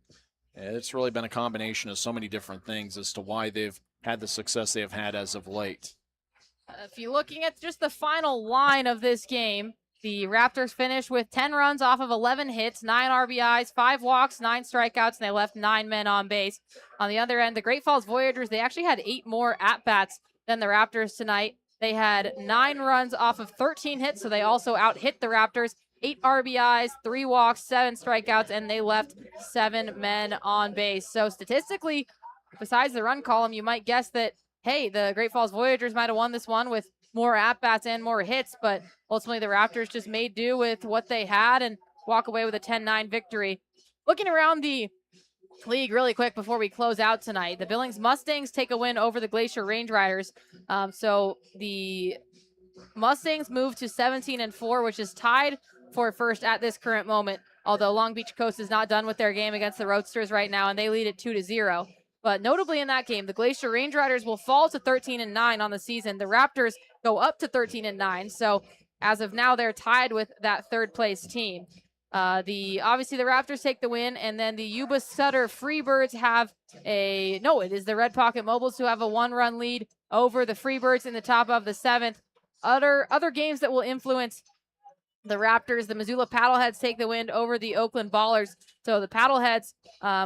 it's really been a combination of so many different things as to why they've had the success they have had as of late. If you're looking at just the final line of this game, the Raptors finished with 10 runs off of 11 hits, 9 RBIs, 5 walks, 9 strikeouts, and they left 9 men on base. On the other end, the Great Falls Voyagers, they actually had 8 more at-bats than the Raptors tonight. They had 9 runs off of 13 hits, so they also out-hit the Raptors. 8 RBIs, 3 walks, 7 strikeouts, and they left 7 men on base. So statistically, besides the run column, you might guess that, hey, the Great Falls Voyagers might have won this one with more at-bats and more hits, but ultimately the Raptors just made do with what they had and walk away with a 10-9 victory. Looking around the league really quick before we close out tonight, the Billings Mustangs take a win over the Glacier Range Riders. So the Mustangs move to 17-4, which is tied for first at this current moment, although Long Beach Coast is not done with their game against the Roadsters right now, and they lead it 2-0. But notably in that game, the Glacier Range Riders will fall to 13-9 on the season. The Raptors go up to 13-9. So as of now, they're tied with that third place team. Obviously the Raptors take the win, and then the Yuba Sutter Freebirds have it is the Red Pocket Mobiles who have a 1-run lead over the Freebirds in the top of the 7th. Other games that will influence the Raptors, the Missoula Paddleheads take the win over the Oakland Ballers. So the Paddleheads,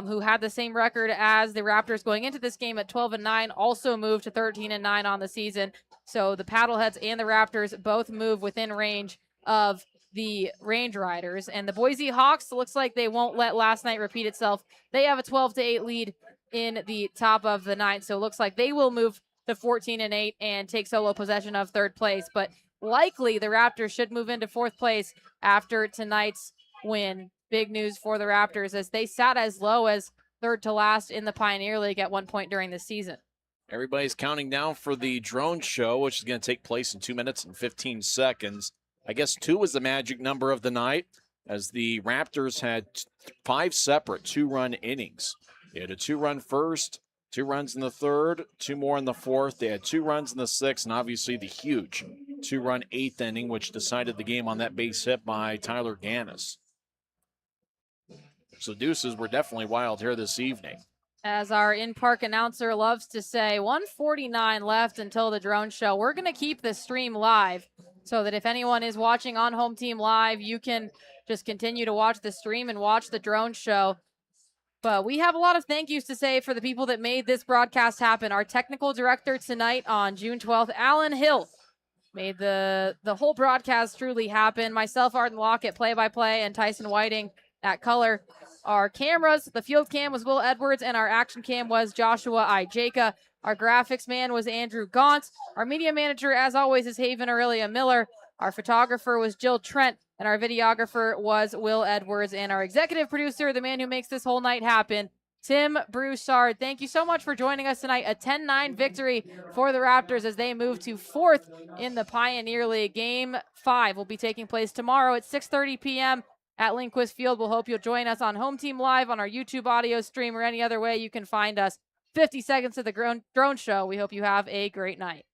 who had the same record as the Raptors going into this game at 12-9, also moved to 13-9 on the season. So the Paddleheads and the Raptors both move within range of the Range Riders. And the Boise Hawks, looks like they won't let last night repeat itself. They have a 12-8 lead in the top of the 9th. So it looks like they will move to 14-8 and take solo possession of third place. But likely the Raptors should move into 4th place after tonight's win. Big news for the Raptors as they sat as low as 3rd to last in the Pioneer League at one point during the season. Everybody's counting down for the drone show, which is going to take place in 2 minutes and 15 seconds. I guess 2 was the magic number of the night, as the Raptors had 5 separate 2-run innings. They had a 2-run first, 2 runs in the 3rd, 2 more in the 4th. They had 2 runs in the 6th, and obviously the huge 2-run 8th inning, which decided the game on that base hit by Tyler Gannis. So deuces were definitely wild here this evening. As our in-park announcer loves to say, 1:49 left until the drone show. We're going to keep the stream live so that if anyone is watching on Home Team Live, you can just continue to watch the stream and watch the drone show. But we have a lot of thank yous to say for the people that made this broadcast happen. Our technical director tonight on June 12th, Alan Hill, made the whole broadcast truly happen. Myself, Arden Lockett, play-by-play, and Tyson Whiting at color. Our cameras, the field cam was Will Edwards, and our action cam was Joshua Ijeka. Our graphics man was Andrew Gaunt. Our media manager, as always, is Haven Aurelia Miller. Our photographer was Jill Trent, and our videographer was Will Edwards. And our executive producer, the man who makes this whole night happen, Tim Broussard. Thank you so much for joining us tonight. A 10-9 victory for the Raptors as they move to 4th in the Pioneer League. Game 5 will be taking place tomorrow at 6:30 p.m. at Lindquist Field. We'll hope you'll join us on Home Team Live, on our YouTube audio stream, or any other way you can find us. 50 seconds of the drone show. We hope you have a great night.